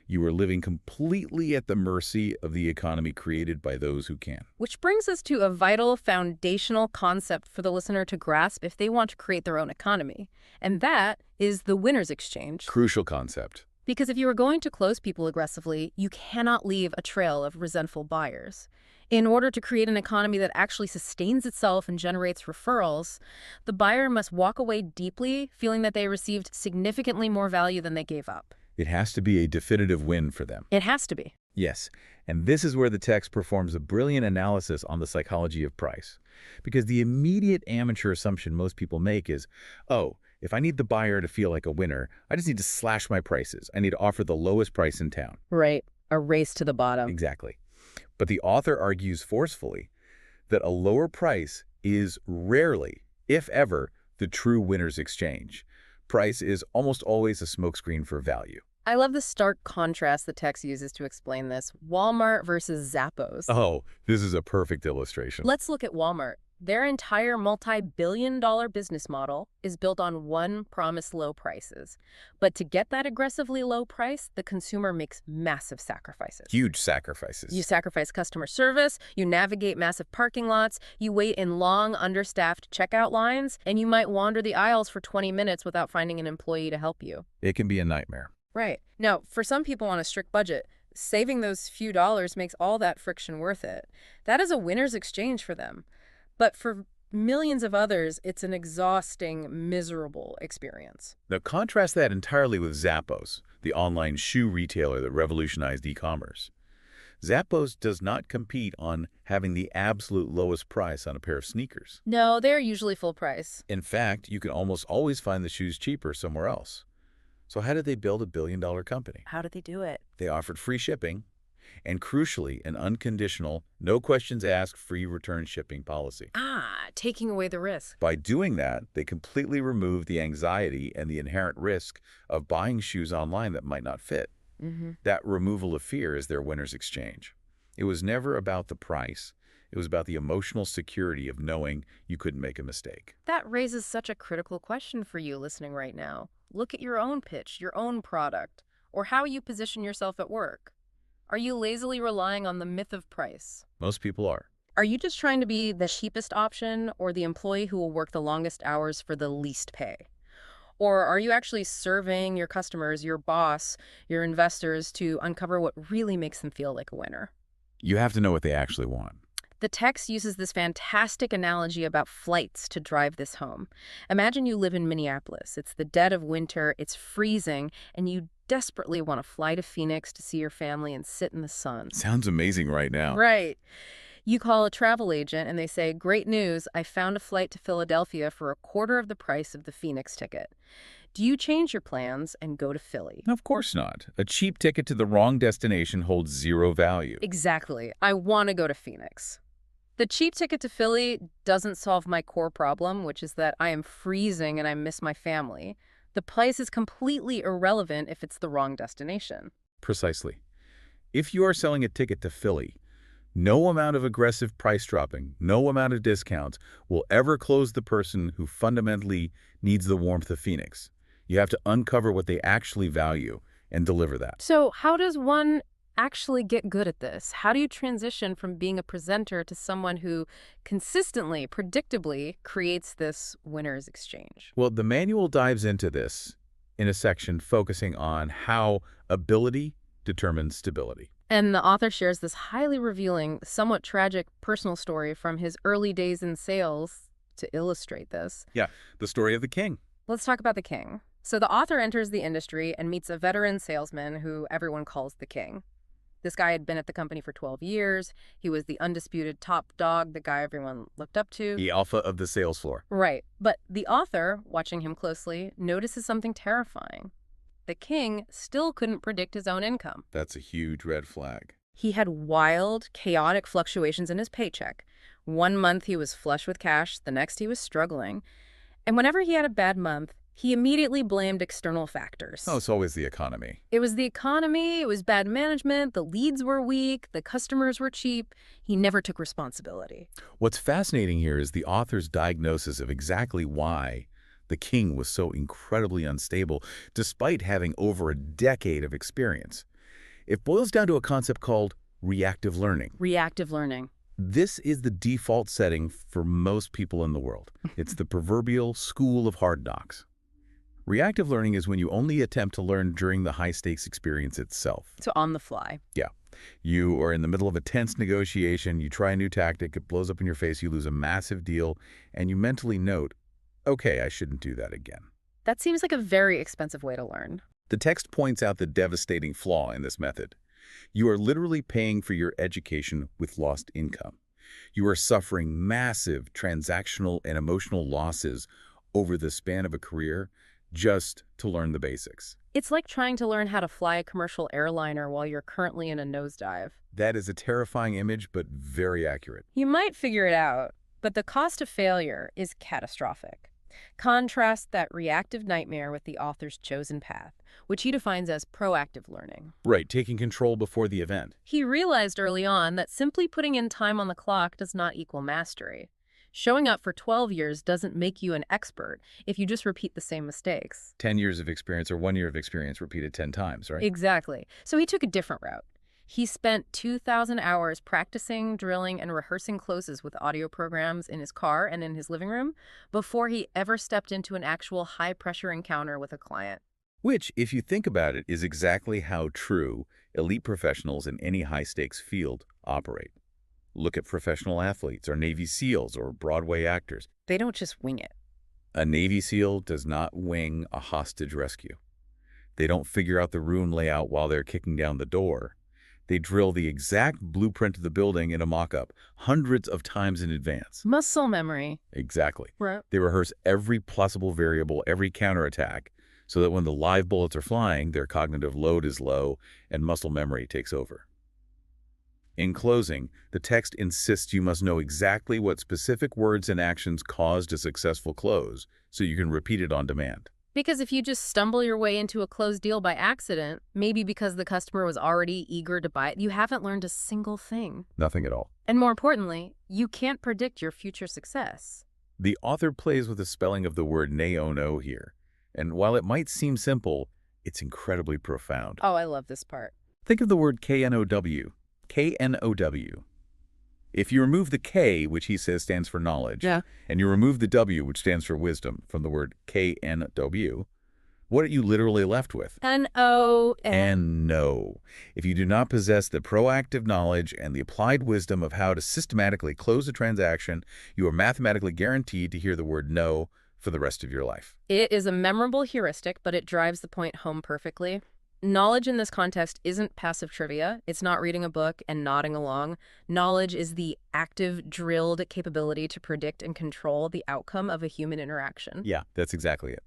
you are living completely at the mercy of the economy created by those who can. Which brings us to a vital foundational concept for the listener to grasp if they want to create their own economy. And that is the winner's exchange. Crucial concept. Because if you are going to close people aggressively, you cannot leave a trail of resentful buyers. In order to create an economy that actually sustains itself and generates referrals, the buyer must walk away deeply, feeling that they received significantly more value than they gave up. It has to be a definitive win for them. It has to be. Yes, and this is where the text performs a brilliant analysis on the psychology of price. Because the immediate amateur assumption most people make is, oh, if I need the buyer to feel like a winner, I just need to slash my prices. I need to offer the lowest price in town. Right. A race to the bottom. Exactly. But the author argues forcefully that a lower price is rarely, if ever, the true winner's exchange. Price is almost always a smokescreen for value. I love the stark contrast the text uses to explain this. Walmart versus Zappos. Oh, this is a perfect illustration. Let's look at Walmart. Their entire multi-billion-dollar business model is built on one promise: low prices. But to get that aggressively low price, the consumer makes massive sacrifices. Huge sacrifices. You sacrifice customer service, you navigate massive parking lots, you wait in long, understaffed checkout lines, and you might wander the aisles for 20 minutes without finding an employee to help you. It can be a nightmare. Right. Now, for some people on a strict budget, saving those few dollars makes all that friction worth it. That is a winner's exchange for them. But for millions of others, it's an exhausting, miserable experience. Now contrast that entirely with Zappos, the online shoe retailer that revolutionized e-commerce. Zappos does not compete on having the absolute lowest price on a pair of sneakers. No, they're usually full price. In fact, you can almost always find the shoes cheaper somewhere else. So how did they build a billion-dollar company? How did they do it? They offered free shipping and, crucially, an unconditional, no questions asked, free return shipping policy. Taking away the risk. By doing that, they completely removed the anxiety and the inherent risk of buying shoes online that might not fit. That removal of fear is their winner's exchange. It was never about the price. It was about the emotional security of knowing you couldn't make a mistake. That raises such a critical question for you listening right now. Look at your own pitch, your own product, or how you position yourself at work. Are you lazily relying on the myth of price? Most people are. Are you just trying to be the cheapest option or the employee who will work the longest hours for the least pay? Or are you actually serving your customers, your boss, your investors to uncover what really makes them feel like a winner? You have to know what they actually want. The text uses this fantastic analogy about flights to drive this home. Imagine you live in Minneapolis. It's the dead of winter, it's freezing, and you desperately want to fly to Phoenix to see your family and sit in the sun. Sounds amazing right now. Right. You call a travel agent and they say, "Great news, I found a flight to Philadelphia for a quarter of the price of the Phoenix ticket." Do you change your plans and go to Philly? Of course not. A cheap ticket to the wrong destination holds zero value. Exactly. I want to go to Phoenix. The cheap ticket to Philly doesn't solve my core problem, which is that I am freezing and I miss my family. The price is completely irrelevant if it's the wrong destination. Precisely. If you are selling a ticket to Philly, no amount of aggressive price dropping, no amount of discounts will ever close the person who fundamentally needs the warmth of Phoenix. You have to uncover what they actually value and deliver that. So how does one actually get good at this? How do you transition from being a presenter to someone who consistently, predictably creates this winner's exchange? Well, the manual dives into this in a section focusing on how ability determines stability. And the author shares this highly revealing, somewhat tragic personal story from his early days in sales to illustrate this. Yeah, the story of the king. Let's talk about the king. So the author enters the industry and meets a veteran salesman who everyone calls the king. This guy had been at the company for 12 years. He was the undisputed top dog, the guy everyone looked up to. The alpha of the sales floor. Right. But the author, watching him closely, notices something terrifying. The king still couldn't predict his own income. That's a huge red flag. He had wild, chaotic fluctuations in his paycheck. One month he was flush with cash, the next he was struggling. And whenever he had a bad month, he immediately blamed external factors. Oh, it's always the economy. It was the economy, it was bad management, the leads were weak, the customers were cheap. He never took responsibility. What's fascinating here is the author's diagnosis of exactly why the king was so incredibly unstable, despite having over a decade of experience. It boils down to a concept called reactive learning. Reactive learning. This is the default setting for most people in the world. It's the proverbial school of hard knocks. Reactive learning is when you only attempt to learn during the high-stakes experience itself. So on the fly. Yeah. You are in the middle of a tense negotiation, you try a new tactic, it blows up in your face, you lose a massive deal, and you mentally note, okay, I shouldn't do that again. That seems like a very expensive way to learn. The text points out the devastating flaw in this method. You are literally paying for your education with lost income. You are suffering massive transactional and emotional losses over the span of a career just to learn the basics. It's like trying to learn how to fly a commercial airliner while you're currently in a nosedive. That is a terrifying image, but very accurate. You might figure it out, but the cost of failure is catastrophic. Contrast that reactive nightmare with the author's chosen path, which he defines as proactive learning. Right, taking control before the event. He realized early on that simply putting in time on the clock does not equal mastery. Showing up for 12 years doesn't make you an expert if you just repeat the same mistakes. 10 years of experience or 1 year of experience repeated 10 times, right? Exactly. So he took a different route. He spent 2,000 hours practicing, drilling, and rehearsing closes with audio programs in his car and in his living room before he ever stepped into an actual high-pressure encounter with a client. Which, if you think about it, is exactly how true elite professionals in any high-stakes field operate. Look at professional athletes or Navy SEALs or Broadway actors. They don't just wing it. A Navy SEAL does not wing a hostage rescue. They don't figure out the room layout while they're kicking down the door. They drill the exact blueprint of the building in a mock-up hundreds of times in advance. Muscle memory. Exactly. Right. They rehearse every possible variable, every counterattack, so that when the live bullets are flying, their cognitive load is low and muscle memory takes over. In closing, the text insists you must know exactly what specific words and actions caused a successful close, so you can repeat it on demand. Because if you just stumble your way into a closed deal by accident, maybe because the customer was already eager to buy it, you haven't learned a single thing. Nothing at all. And more importantly, you can't predict your future success. The author plays with the spelling of the word no here, and while it might seem simple, it's incredibly profound. Oh, I love this part. Think of the word K-N-O-W. K-N-O-W. If you remove the K, which he says stands for knowledge, Yeah. and you remove the W, which stands for wisdom, from the word K-N-W, what are you literally left with? N-O-N. And no. If you do not possess the proactive knowledge and the applied wisdom of how to systematically close a transaction, you are mathematically guaranteed to hear the word no for the rest of your life. It is a memorable heuristic, but it drives the point home perfectly. Knowledge in this context isn't passive trivia. It's not reading a book and nodding along. Knowledge is the active, drilled capability to predict and control the outcome of a human interaction. Yeah, that's exactly it.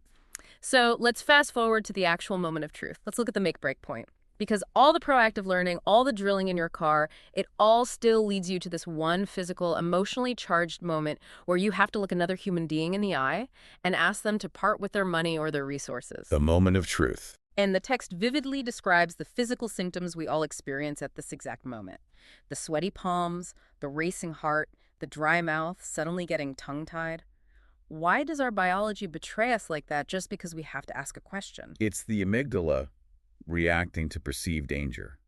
So let's fast forward to the actual moment of truth. Let's look at the make-break point. Because all the proactive learning, all the drilling in your car, it all still leads you to this one physical, emotionally charged moment where you have to look another human being in the eye and ask them to part with their money or their resources. The moment of truth. And the text vividly describes the physical symptoms we all experience at this exact moment. The sweaty palms, the racing heart, the dry mouth, suddenly getting tongue-tied. Why does our biology betray us like that just because we have to ask a question? It's the amygdala reacting to perceived danger.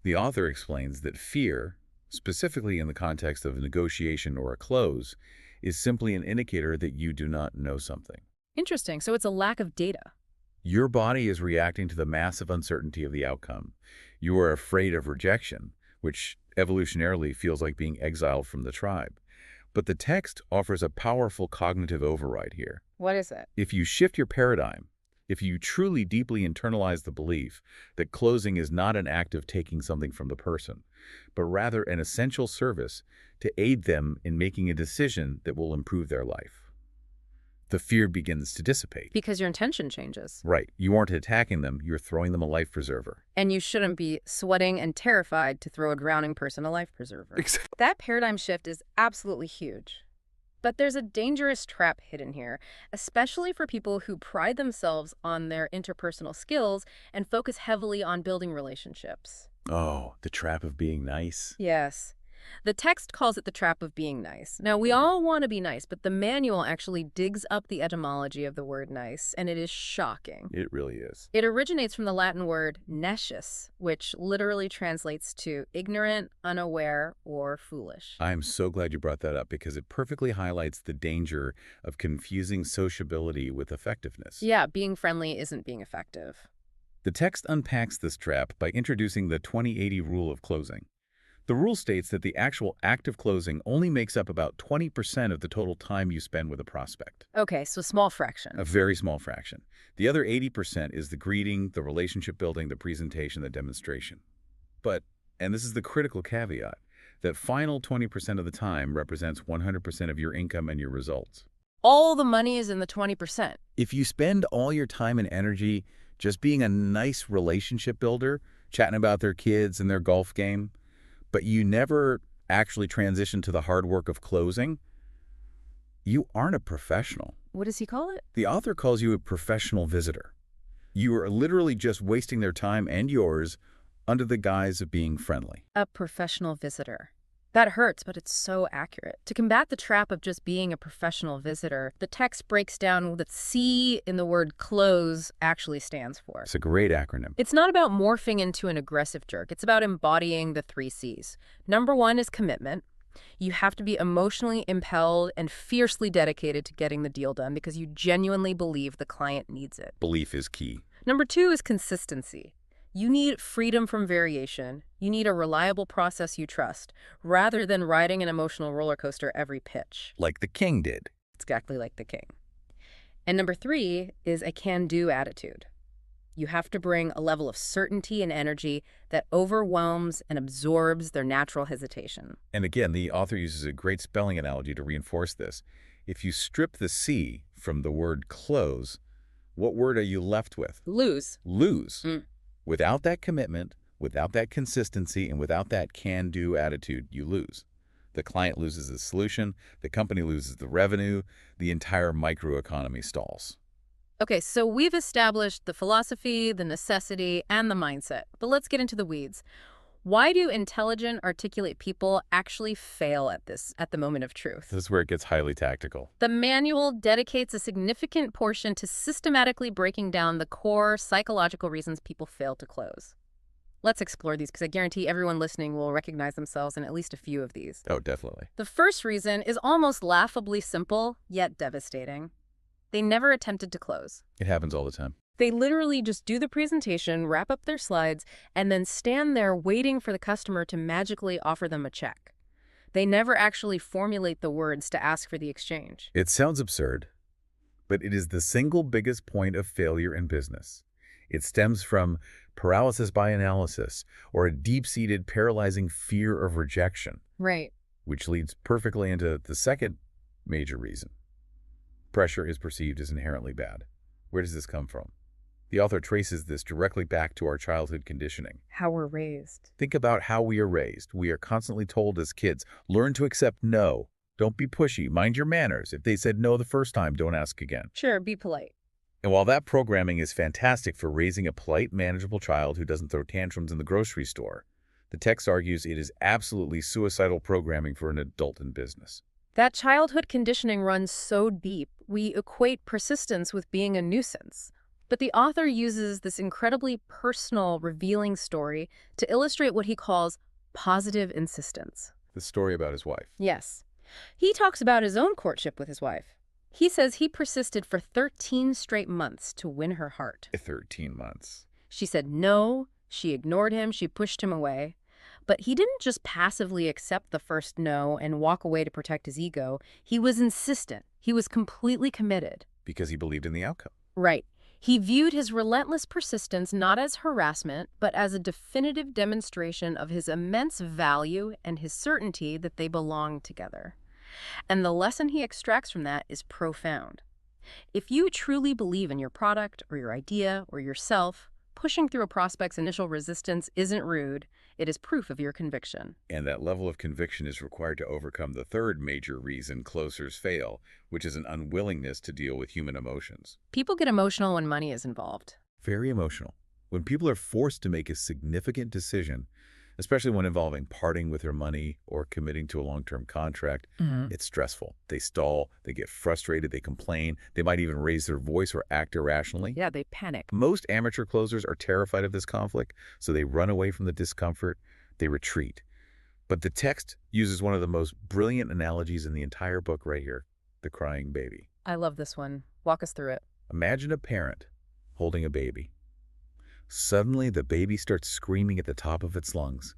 The author explains that fear, specifically in the context of a negotiation or a close, is simply an indicator that you do not know something. Interesting. So it's a lack of data. Your body is reacting to the massive uncertainty of the outcome. You are afraid of rejection, which evolutionarily feels like being exiled from the tribe. But the text offers a powerful cognitive override here. What is it? If you shift your paradigm, if you truly deeply internalize the belief that closing is not an act of taking something from the person, but rather an essential service to aid them in making a decision that will improve their life, the fear begins to dissipate. Because your intention changes. Right. You aren't attacking them, you're throwing them a life preserver. And you shouldn't be sweating and terrified to throw a drowning person a life preserver. Exactly. That paradigm shift is absolutely huge. But there's a dangerous trap hidden here, especially for people who pride themselves on their interpersonal skills and focus heavily on building relationships. Oh, the trap of being nice. Yes. The text calls it the trap of being nice. Now, we all want to be nice, but the manual actually digs up the etymology of the word nice, and it is shocking. It really is. It originates from the Latin word nescius, which literally translates to ignorant, unaware, or foolish. I'm so glad you brought that up because it perfectly highlights the danger of confusing sociability with effectiveness. Yeah, being friendly isn't being effective. The text unpacks this trap by introducing the 20-80 rule of closing. The rule states that the actual act of closing only makes up about 20% of the total time you spend with a prospect. Okay, so small fraction. A very small fraction. The other 80% is the greeting, the relationship building, the presentation, the demonstration. But, and this is the critical caveat, that final 20% of the time represents 100% of your income and your results. All the money is in the 20%. If you spend all your time and energy just being a nice relationship builder, chatting about their kids and their golf game, but you never actually transition to the hard work of closing, you aren't a professional. What does he call it? The author calls you a professional visitor. You are literally just wasting their time and yours under the guise of being friendly. A professional visitor. That hurts, but it's so accurate. To combat the trap of just being a professional visitor, the text breaks down what the C in the word close actually stands for. It's a great acronym. It's not about morphing into an aggressive jerk. It's about embodying the 3 C's. Number 1 is commitment. You have to be emotionally impelled and fiercely dedicated to getting the deal done because you genuinely believe the client needs it. Belief is key. Number 2 is consistency. You need freedom from variation. You need a reliable process you trust, rather than riding an emotional roller coaster every pitch. Like the king did. Exactly like the king. And number 3 is a can-do attitude. You have to bring a level of certainty and energy that overwhelms and absorbs their natural hesitation. And again, the author uses a great spelling analogy to reinforce this. If you strip the C from the word close, what word are you left with? Lose. Lose. Mm. Without that commitment, without that consistency, and without that can-do attitude, you lose. The client loses the solution, the company loses the revenue, the entire microeconomy stalls. Okay, so we've established the philosophy, the necessity, and the mindset. But let's get into the weeds. Why do intelligent, articulate people actually fail at the moment of truth? This is where it gets highly tactical. The manual dedicates a significant portion to systematically breaking down the core psychological reasons people fail to close. Let's explore these because I guarantee everyone listening will recognize themselves in at least a few of these. Oh, definitely. The first reason is almost laughably simple, yet devastating. They never attempted to close. It happens all the time. They literally just do the presentation, wrap up their slides, and then stand there waiting for the customer to magically offer them a check. They never actually formulate the words to ask for the exchange. It sounds absurd, but it is the single biggest point of failure in business. It stems from paralysis by analysis or a deep-seated paralyzing fear of rejection, Right. which leads perfectly into the second major reason. Pressure is perceived as inherently bad. Where does this come from? The author traces this directly back to our childhood conditioning. How we're raised. Think about how we are raised. We are constantly told as kids, learn to accept no. Don't be pushy. Mind your manners. If they said no the first time, don't ask again. Sure, be polite. And while that programming is fantastic for raising a polite, manageable child who doesn't throw tantrums in the grocery store, the text argues it is absolutely suicidal programming for an adult in business. That childhood conditioning runs so deep, we equate persistence with being a nuisance. But the author uses this incredibly personal, revealing story to illustrate what he calls positive insistence. The story about his wife. Yes. He talks about his own courtship with his wife. He says he persisted for 13 straight months to win her heart. 13 months. She said no, she ignored him, she pushed him away. But he didn't just passively accept the first no and walk away to protect his ego. He was insistent. He was completely committed. Because he believed in the outcome. Right. He viewed his relentless persistence not as harassment, but as a definitive demonstration of his immense value and his certainty that they belong together. And the lesson he extracts from that is profound. If you truly believe in your product or your idea or yourself, pushing through a prospect's initial resistance isn't rude. It is proof of your conviction. And that level of conviction is required to overcome the third major reason closers fail, which is an unwillingness to deal with human emotions. People get emotional when money is involved. Very emotional. When people are forced to make a significant decision, especially when involving parting with their money or committing to a long-term contract, it's stressful. They stall, they get frustrated, they complain, they might even raise their voice or act irrationally. Yeah, they panic. Most amateur closers are terrified of this conflict, so they run away from the discomfort, they retreat. But the text uses one of the most brilliant analogies in the entire book right here, the crying baby. I love this one. Walk us through it. Imagine a parent holding a baby. Suddenly, the baby starts screaming at the top of its lungs.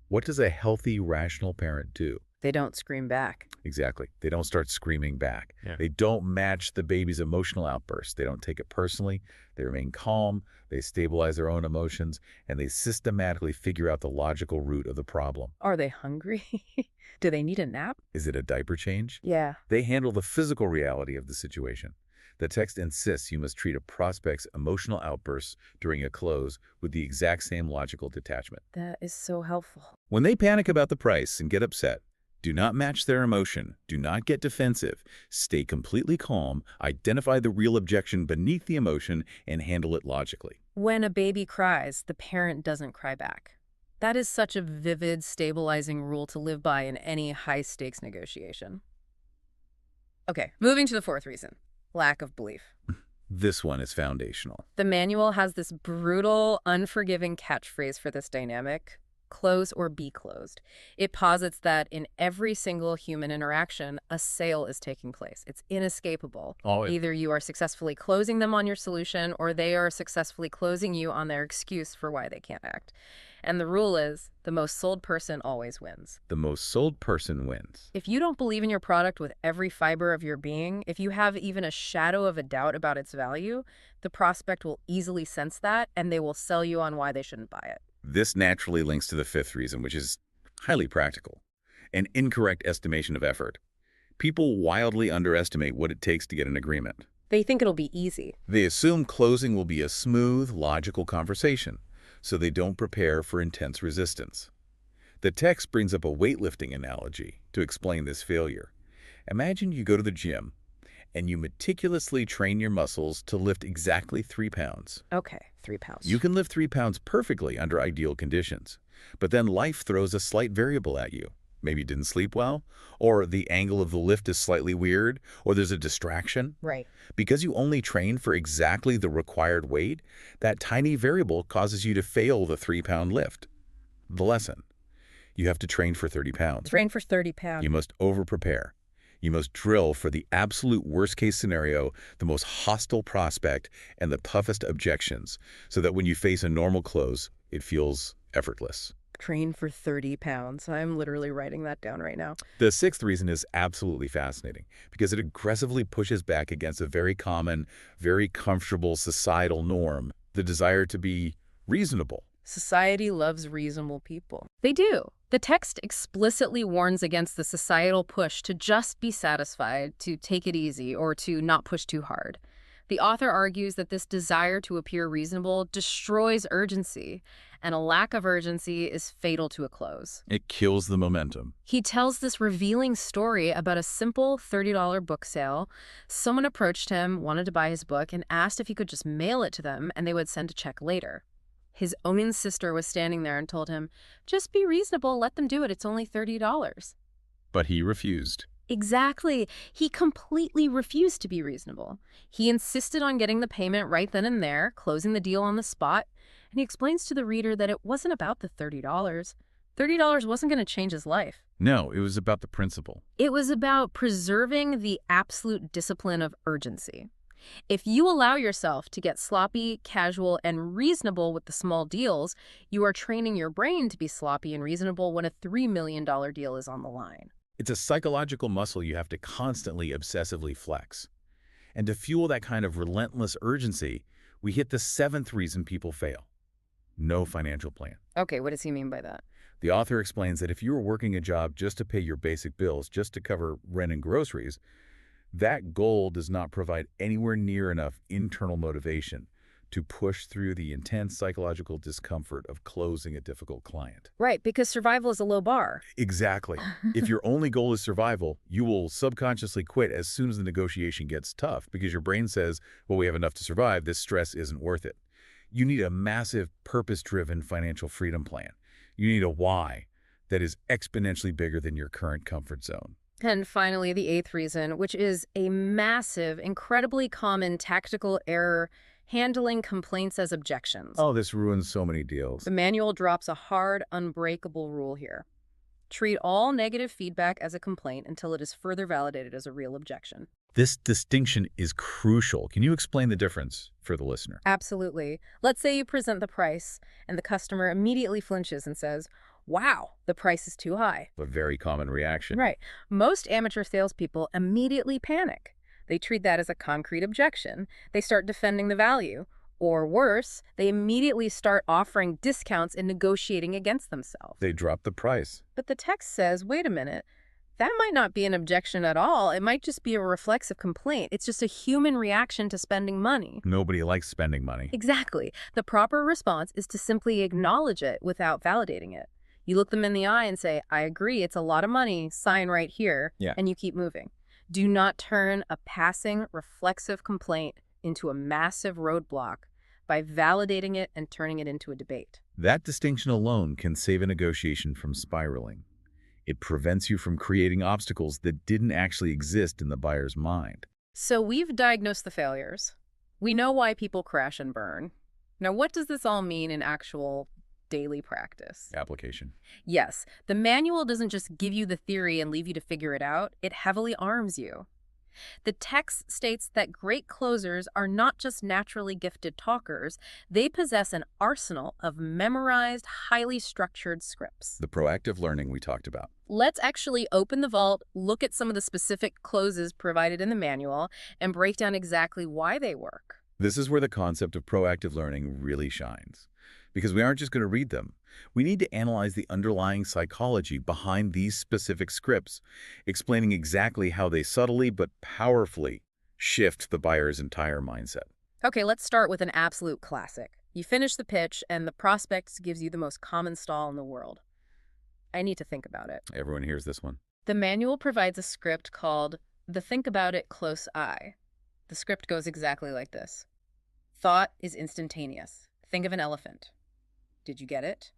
What does a healthy, rational parent do? They don't scream back. Exactly. They don't start screaming back. Yeah. They don't match the baby's emotional outbursts. They don't take it personally. They remain calm. They stabilize their own emotions, and they systematically figure out the logical root of the problem. Are they hungry? Do they need a nap? Is it a diaper change? Yeah. They handle the physical reality of the situation. The text insists you must treat a prospect's emotional outbursts during a close with the exact same logical detachment. That is so helpful. When they panic about the price and get upset, do not match their emotion. Do not get defensive. Stay completely calm, identify the real objection beneath the emotion, and handle it logically. When a baby cries, the parent doesn't cry back. That is such a vivid, stabilizing rule to live by in any high-stakes negotiation. Okay, moving to the fourth reason. Lack of belief. This one is foundational. The manual has this brutal, unforgiving catchphrase for this dynamic: close or be closed. It posits that in every single human interaction, a sale is taking place. It's inescapable. Either you are successfully closing them on your solution, or they are successfully closing you on their excuse for why they can't act. And the rule is, the most sold person always wins. The most sold person wins. If you don't believe in your product with every fiber of your being, if you have even a shadow of a doubt about its value, the prospect will easily sense that, and they will sell you on why they shouldn't buy it. This naturally links to the fifth reason, which is highly practical. An incorrect estimation of effort. People wildly underestimate what it takes to get an agreement. They think it'll be easy. They assume closing will be a smooth, logical conversation, so they don't prepare for intense resistance. The text brings up a weightlifting analogy to explain this failure. Imagine you go to the gym and you meticulously train your muscles to lift exactly 3 pounds. Okay, 3 pounds. You can lift 3 pounds perfectly under ideal conditions, but then life throws a slight variable at you. Maybe you didn't sleep well, or the angle of the lift is slightly weird, or there's a distraction. Right. Because you only train for exactly the required weight, that tiny variable causes you to fail the 3-pound lift. The lesson: you have to train for 30 pounds. Train for 30 pounds. You must over-prepare. You must drill for the absolute worst-case scenario, the most hostile prospect, and the toughest objections, so that when you face a normal close, it feels effortless. Train for 30 pounds. I'm literally writing that down right now. The sixth reason is absolutely fascinating because it aggressively pushes back against a very common, very comfortable societal norm, the desire to be reasonable. Society loves reasonable people. They do. The text explicitly warns against the societal push to just be satisfied, to take it easy, or to not push too hard. The author argues that this desire to appear reasonable destroys urgency, and a lack of urgency is fatal to a close. It kills the momentum. He tells this revealing story about a simple $30 book sale. Someone approached him, wanted to buy his book, and asked if he could just mail it to them and they would send a check later. His own sister was standing there and told him, "Just be reasonable, let them do it, it's only $30. But he refused. Exactly. He completely refused to be reasonable. He insisted on getting the payment right then and there, closing the deal on the spot, and he explains to the reader that it wasn't about the $30. $30 wasn't going to change his life. No, it was about the principle. It was about preserving the absolute discipline of urgency. If you allow yourself to get sloppy, casual, and reasonable with the small deals, you are training your brain to be sloppy and reasonable when a $3 million deal is on the line. It's a psychological muscle you have to constantly obsessively flex. And to fuel that kind of relentless urgency, we hit the seventh reason people fail: no financial plan. Okay, what does he mean by that? The author explains that if you are working a job just to pay your basic bills, just to cover rent and groceries, that goal does not provide anywhere near enough internal motivation to push through the intense psychological discomfort of closing a difficult client. Right, because survival is a low bar. Exactly. If your only goal is survival, you will subconsciously quit as soon as the negotiation gets tough because your brain says, well, we have enough to survive, this stress isn't worth it. You need a massive, purpose-driven financial freedom plan. You need a why that is exponentially bigger than your current comfort zone. And finally, the eighth reason, which is a massive, incredibly common tactical error: handling complaints as objections. Oh, this ruins so many deals. The manual drops a hard, unbreakable rule here. Treat all negative feedback as a complaint until it is further validated as a real objection. This distinction is crucial. Can you explain the difference for the listener? Absolutely. Let's say you present the price, and the customer immediately flinches and says, "Wow, the price is too high." A very common reaction. Right. Most amateur salespeople immediately panic. They treat that as a concrete objection. They start defending the value. Or worse, they immediately start offering discounts and negotiating against themselves. They drop the price. But the text says, wait a minute, that might not be an objection at all. It might just be a reflexive complaint. It's just a human reaction to spending money. Nobody likes spending money. Exactly. The proper response is to simply acknowledge it without validating it. You look them in the eye and say, I agree, it's a lot of money, sign right here, and you keep moving. Do not turn a passing, reflexive complaint into a massive roadblock by validating it and turning it into a debate. That distinction alone can save a negotiation from spiraling. It prevents you from creating obstacles that didn't actually exist in the buyer's mind. So we've diagnosed the failures. We know why people crash and burn. Now, what does this all mean in actual daily practice? Application. Yes, the manual doesn't just give you the theory and leave you to figure it out. It heavily arms you. The text states that great closers are not just naturally gifted talkers, they possess an arsenal of memorized, highly structured scripts. The proactive learning we talked about. Let's actually open the vault, look at some of the specific closes provided in the manual, and break down exactly why they work. This is where the concept of proactive learning really shines. Because we aren't just going to read them. We need to analyze the underlying psychology behind these specific scripts, explaining exactly how they subtly but powerfully shift the buyer's entire mindset. Okay, let's start with an absolute classic. You finish the pitch, and the prospect gives you the most common stall in the world. I need to think about it. Everyone hears this one. The manual provides a script called the Think About It Close Eye. The script goes exactly like this. Thought is instantaneous. Think of an elephant. Did you get it?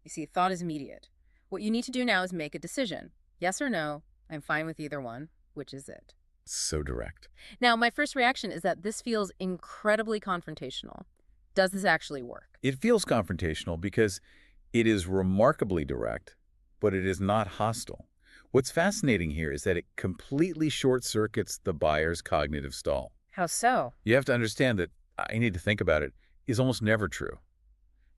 You see, thought is immediate. What you need to do now is make a decision. Yes or no, I'm fine with either one. Which is it? So direct. Now, my first reaction is that this feels incredibly confrontational. Does this actually work? It feels confrontational because it is remarkably direct, but it is not hostile. What's fascinating here is that it completely short-circuits the buyer's cognitive stall. How so? You have to understand that I need to think about it is almost never true.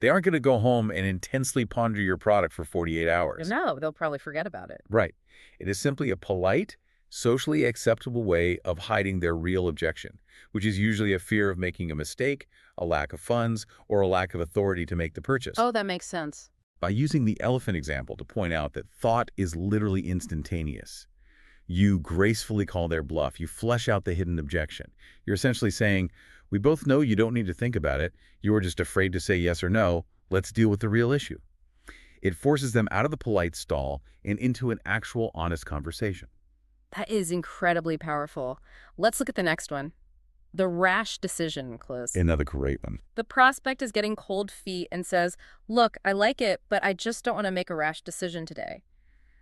They aren't going to go home and intensely ponder your product for 48 hours. No, they'll probably forget about it. Right. It is simply a polite, socially acceptable way of hiding their real objection, which is usually a fear of making a mistake, a lack of funds, or a lack of authority to make the purchase. Oh, that makes sense. By using the elephant example to point out that thought is literally instantaneous, you gracefully call their bluff. You flesh out the hidden objection. You're essentially saying, we both know you don't need to think about it. You are just afraid to say yes or no. Let's deal with the real issue. It forces them out of the polite stall and into an actual honest conversation. That is incredibly powerful. Let's look at the next one. The rash decision close. Another great one. The prospect is getting cold feet and says, look, I like it, but I just don't want to make a rash decision today.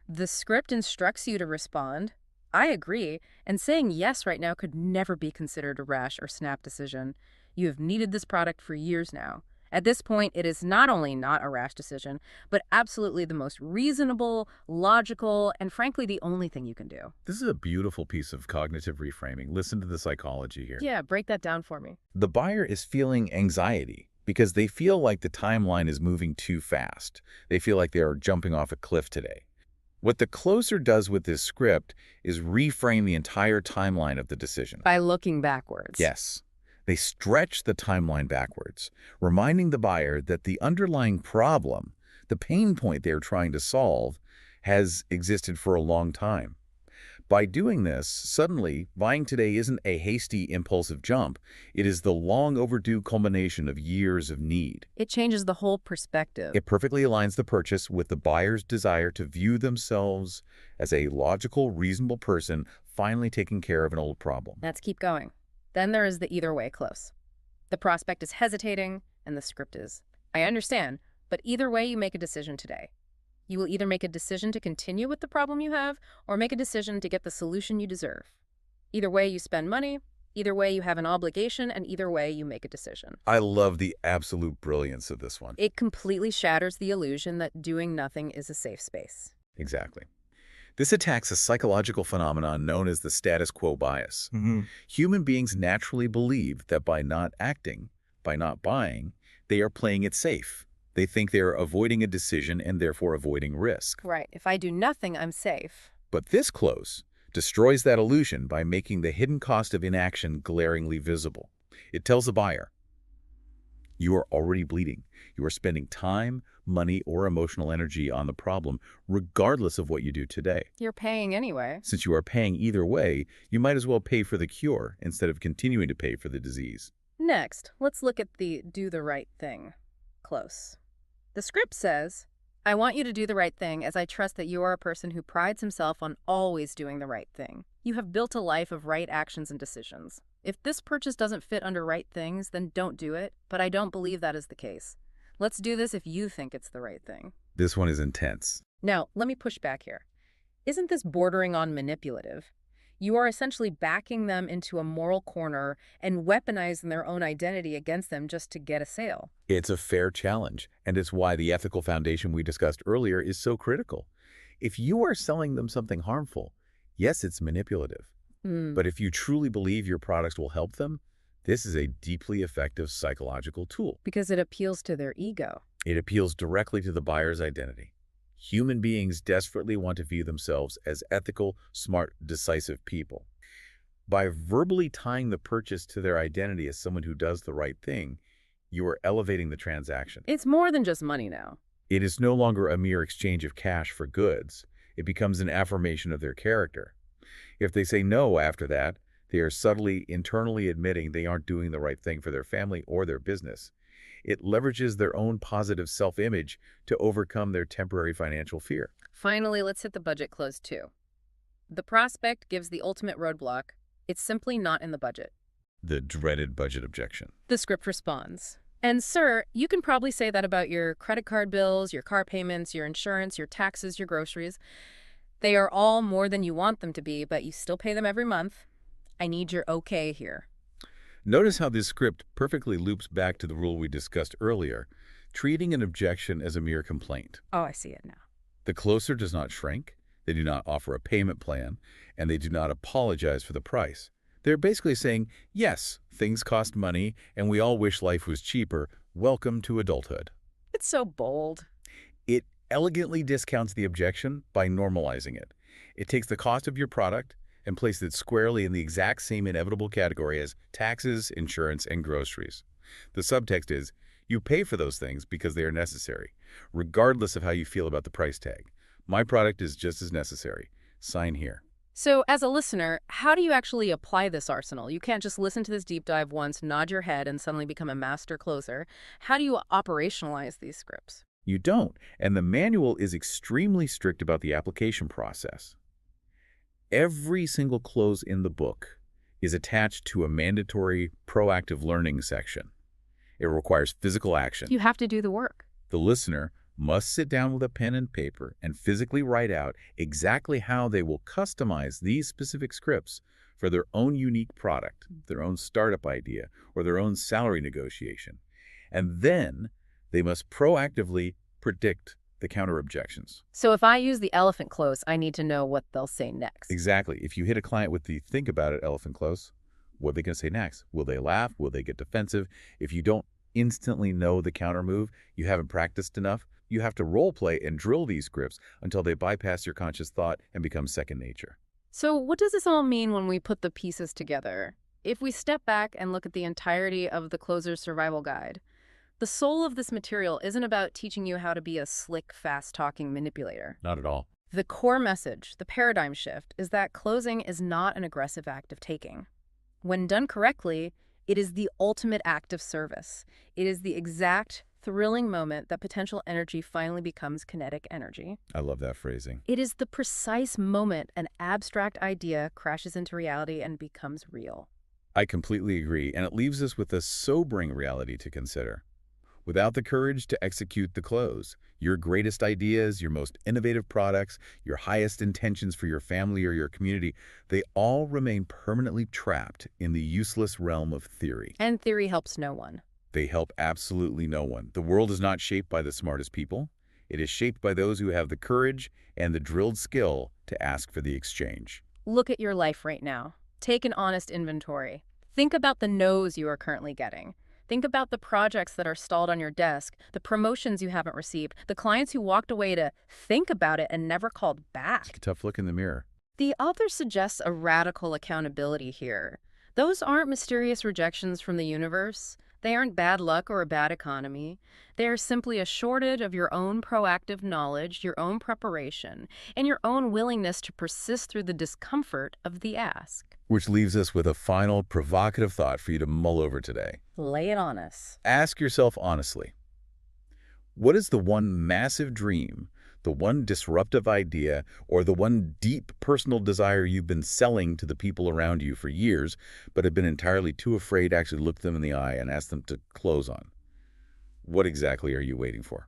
The script instructs you to respond, I agree, and saying yes right now could never be considered a rash or snap decision. You have needed this product for years now. At this point, it is not only not a rash decision, but absolutely the most reasonable, logical, and frankly, the only thing you can do. This is a beautiful piece of cognitive reframing. Listen to the psychology here. Yeah, break that down for me. The buyer is feeling anxiety because they feel like the timeline is moving too fast. They feel like they are jumping off a cliff today. What the closer does with this script is reframe the entire timeline of the decision. By looking backwards. Yes. They stretch the timeline backwards, reminding the buyer that the underlying problem, the pain point they are trying to solve, has existed for a long time. By doing this, suddenly, buying today isn't a hasty, impulsive jump. It is the long overdue culmination of years of need. It changes the whole perspective. It perfectly aligns the purchase with the buyer's desire to view themselves as a logical, reasonable person finally taking care of an old problem. Let's keep going. Then there is the either way close. The prospect is hesitating, and the script is, I understand, but either way you make a decision today. You will either make a decision to continue with the problem you have, or make a decision to get the solution you deserve. Either way you spend money, either way you have an obligation, and either way you make a decision. I love the absolute brilliance of this one. It completely shatters the illusion that doing nothing is a safe space. Exactly. This attacks a psychological phenomenon known as the status quo bias. Human beings naturally believe that by not acting, by not buying, they are playing it safe. They think they are avoiding a decision and therefore avoiding risk. Right. If I do nothing, I'm safe. But this close destroys that illusion by making the hidden cost of inaction glaringly visible. It tells the buyer, you are already bleeding. You are spending time, money, or emotional energy on the problem, regardless of what you do today. You're paying anyway. Since you are paying either way, you might as well pay for the cure instead of continuing to pay for the disease. Next, let's look at the do the right thing close. The script says, I want you to do the right thing as I trust that you are a person who prides himself on always doing the right thing. You have built a life of right actions and decisions. If this purchase doesn't fit under right things, then don't do it, but I don't believe that is the case. Let's do this if you think it's the right thing. This one is intense. Now, let me push back here. Isn't this bordering on manipulative? You are essentially backing them into a moral corner and weaponizing their own identity against them just to get a sale. It's a fair challenge, and it's why the ethical foundation we discussed earlier is so critical. If you are selling them something harmful, yes, it's manipulative, Mm, But if you truly believe your products will help them, this is a deeply effective psychological tool. because it appeals to their ego. It appeals directly to the buyer's identity. Human beings desperately want to view themselves as ethical, smart, decisive people. By verbally tying the purchase to their identity as someone who does the right thing, you are elevating the transaction. It's more than just money now. It is no longer a mere exchange of cash for goods. It becomes an affirmation of their character. If they say no after that, they are subtly, internally admitting they aren't doing the right thing for their family or their business. It leverages their own positive self-image to overcome their temporary financial fear. Finally, let's hit the budget close too. The prospect gives the ultimate roadblock. It's simply not in the budget. The dreaded budget objection. The script responds. And sir, you can probably say that about your credit card bills, your car payments, your insurance, your taxes, your groceries. They are all more than you want them to be, but you still pay them every month. I need your okay here. Notice how this script perfectly loops back to the rule we discussed earlier, treating an objection as a mere complaint. Oh, I see it now. The closer does not shrink, they do not offer a payment plan, and they do not apologize for the price. They're basically saying, yes, things cost money, and we all wish life was cheaper. Welcome to adulthood. It's so bold. It elegantly discounts the objection by normalizing it. It takes the cost of your product and places it squarely in the exact same inevitable category as taxes, insurance, and groceries. The subtext is, you pay for those things because they are necessary, regardless of how you feel about the price tag. My product is just as necessary. Sign here. So, as a listener, how do you actually apply this arsenal? You can't just listen to this deep dive once, nod your head, and suddenly become a master closer. How do you operationalize these scripts? You don't, and the manual is extremely strict about the application process. Every single close in the book is attached to a mandatory proactive learning section. It requires physical action. You have to do the work. The listener must sit down with a pen and paper and physically write out exactly how they will customize these specific scripts for their own unique product, their own startup idea, or their own salary negotiation. And then they must proactively predict the counter objections. So if I use the elephant close, I need to know what they'll say next. Exactly. If you hit a client with the think about it elephant close, what are they going to say next? Will they laugh? Will they get defensive? If you don't instantly know the counter move, you haven't practiced enough. You have to role play and drill these scripts until they bypass your conscious thought and become second nature. So what does this all mean when we put the pieces together? If we step back and look at the entirety of the closer's survival guide, the soul of this material isn't about teaching you how to be a slick, fast-talking manipulator. Not at all. The core message, the paradigm shift, is that closing is not an aggressive act of taking. When done correctly, it is the ultimate act of service. It is the exact, thrilling moment that potential energy finally becomes kinetic energy. I love that phrasing. It is the precise moment an abstract idea crashes into reality and becomes real. I completely agree, and it leaves us with a sobering reality to consider. Without the courage to execute the close, your greatest ideas, your most innovative products, your highest intentions for your family or your community, they all remain permanently trapped in the useless realm of theory. And theory helps no one. They help absolutely no one. The world is not shaped by the smartest people. It is shaped by those who have the courage and the drilled skill to ask for the exchange. Look at your life right now. Take an honest inventory. Think about the no's you are currently getting. Think about the projects that are stalled on your desk, the promotions you haven't received, the clients who walked away to think about it and never called back. Take a tough look in the mirror. The author suggests a radical accountability here. Those aren't mysterious rejections from the universe. They aren't bad luck or a bad economy. They are simply a shortage of your own proactive knowledge, your own preparation, and your own willingness to persist through the discomfort of the ask. Which leaves us with a final provocative thought for you to mull over today. Lay it on us. Ask yourself honestly, what is the one massive dream, the one disruptive idea, or the one deep personal desire you've been selling to the people around you for years, but have been entirely too afraid to actually look them in the eye and ask them to close on? What exactly are you waiting for?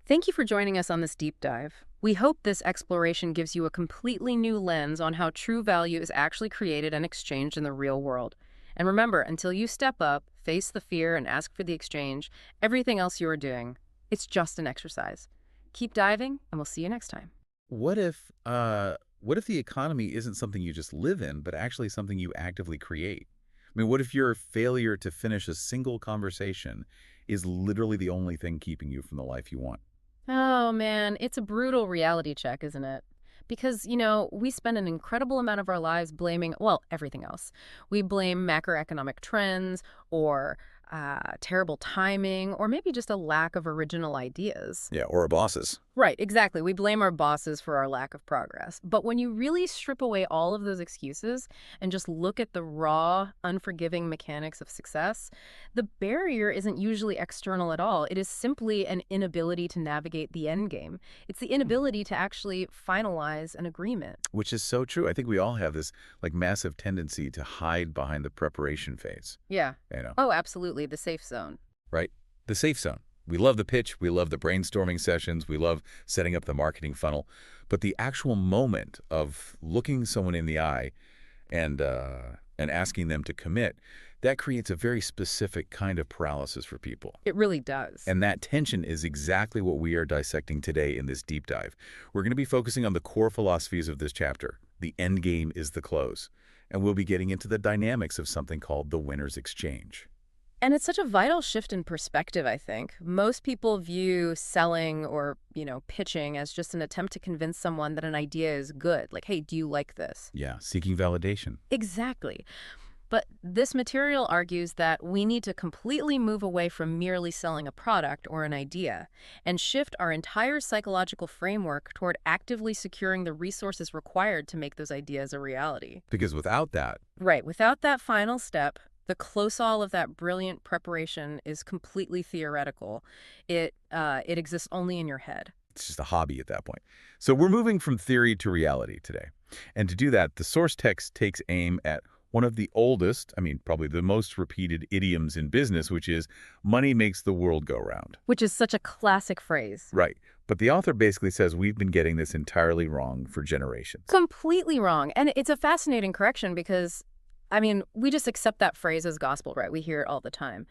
Thank you for joining us on this deep dive. We hope this exploration gives you a completely new lens on how true value is actually created and exchanged in the real world. And remember, until you step up, face the fear, and ask for the exchange, everything else you are doing, it's just an exercise. Keep diving, and we'll see you next time. What if what if the economy isn't something you just live in, but actually something you actively create? I mean, what if your failure to finish a single conversation is literally the only thing keeping you from the life you want? Oh man, it's a brutal reality check, isn't it? Because, we spend an incredible amount of our lives blaming, well, everything else. We blame macroeconomic trends or terrible timing or maybe just a lack of original ideas. Yeah, or our bosses. Right, exactly. We blame our bosses for our lack of progress. But when you really strip away all of those excuses and just look at the raw, unforgiving mechanics of success, the barrier isn't usually external at all. It is simply an inability to navigate the end game. It's the inability to actually finalize an agreement. Which is so true. I think we all have this like massive tendency to hide behind the preparation phase, Yeah. you know, Oh, absolutely. The safe zone. right? The safe zone. We love the pitch. We love the brainstorming sessions. We love setting up the marketing funnel. But the actual moment of looking someone in the eye and asking them to commit, that creates a very specific kind of paralysis for people. It really does. And that tension is exactly what we are dissecting today in this deep dive. We're going to be focusing on the core philosophies of this chapter. The end game is the close. And we'll be getting into the dynamics of something called the winner's exchange. And it's such a vital shift in perspective, I think. Most people view selling or, pitching as just an attempt to convince someone that an idea is good. Like, hey, do you like this? Yeah, seeking validation. Exactly. But this material argues that we need to completely move away from merely selling a product or an idea and shift our entire psychological framework toward actively securing the resources required to make those ideas a reality. Because without that, Right. Without that final step, the close-all of that brilliant preparation is completely theoretical. It exists only in your head. it's just a hobby at that point. So we're moving from theory to reality today. And to do that, the source text takes aim at one of the oldest, I mean, probably the most repeated idioms in business, which is money makes the world go round. Which is such a classic phrase. Right. But the author basically says we've been getting this entirely wrong for generations. Completely wrong. And it's a fascinating correction because, we just accept that phrase as gospel, right? We hear it all the time.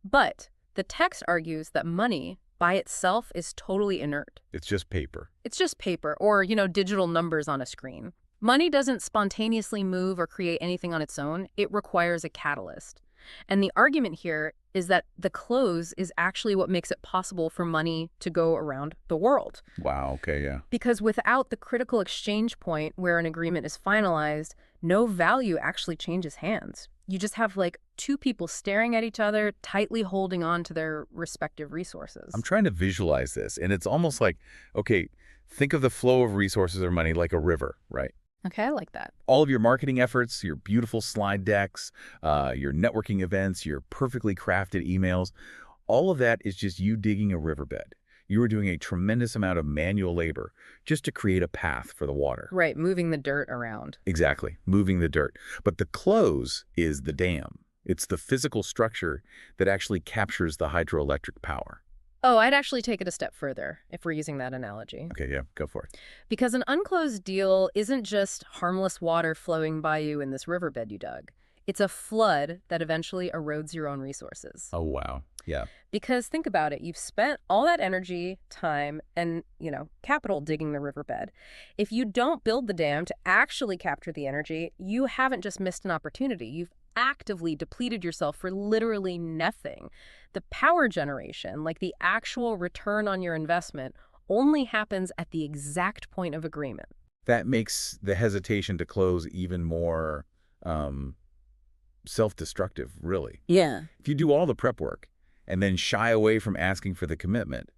But the text argues that money by itself is totally inert. It's just paper. It's just paper or, digital numbers on a screen. Money doesn't spontaneously move or create anything on its own. It requires a catalyst. And the argument here is that the close is actually what makes it possible for money to go around the world. Wow, okay, yeah. Because without the critical exchange point where an agreement is finalized, no value actually changes hands. You just have like two people staring at each other, tightly holding on to their respective resources. I'm trying to visualize this, and it's almost like, okay, think of the flow of resources or money like a river, right? Okay, I like that. All of your marketing efforts, your beautiful slide decks, your networking events, your perfectly crafted emails, all of that is just you digging a riverbed. You are doing a tremendous amount of manual labor just to create a path for the water. Right, moving the dirt around. Exactly, moving the dirt. But the close is the dam. It's the physical structure that actually captures the hydroelectric power. Oh, I'd actually take it a step further if we're using that analogy. Okay, yeah, go for it. Because an unclosed deal isn't just harmless water flowing by you in this riverbed you dug. It's a flood that eventually erodes your own resources. Oh, wow. Yeah. Because think about it, you've spent all that energy, time, and, capital digging the riverbed. If you don't build the dam to actually capture the energy, you haven't just missed an opportunity. You've actively depleted yourself for literally nothing. The power generation, like the actual return on your investment, only happens at the exact point of agreement. That makes the hesitation to close even more self-destructive, really. Yeah. If you do all the prep work and then shy away from asking for the commitment,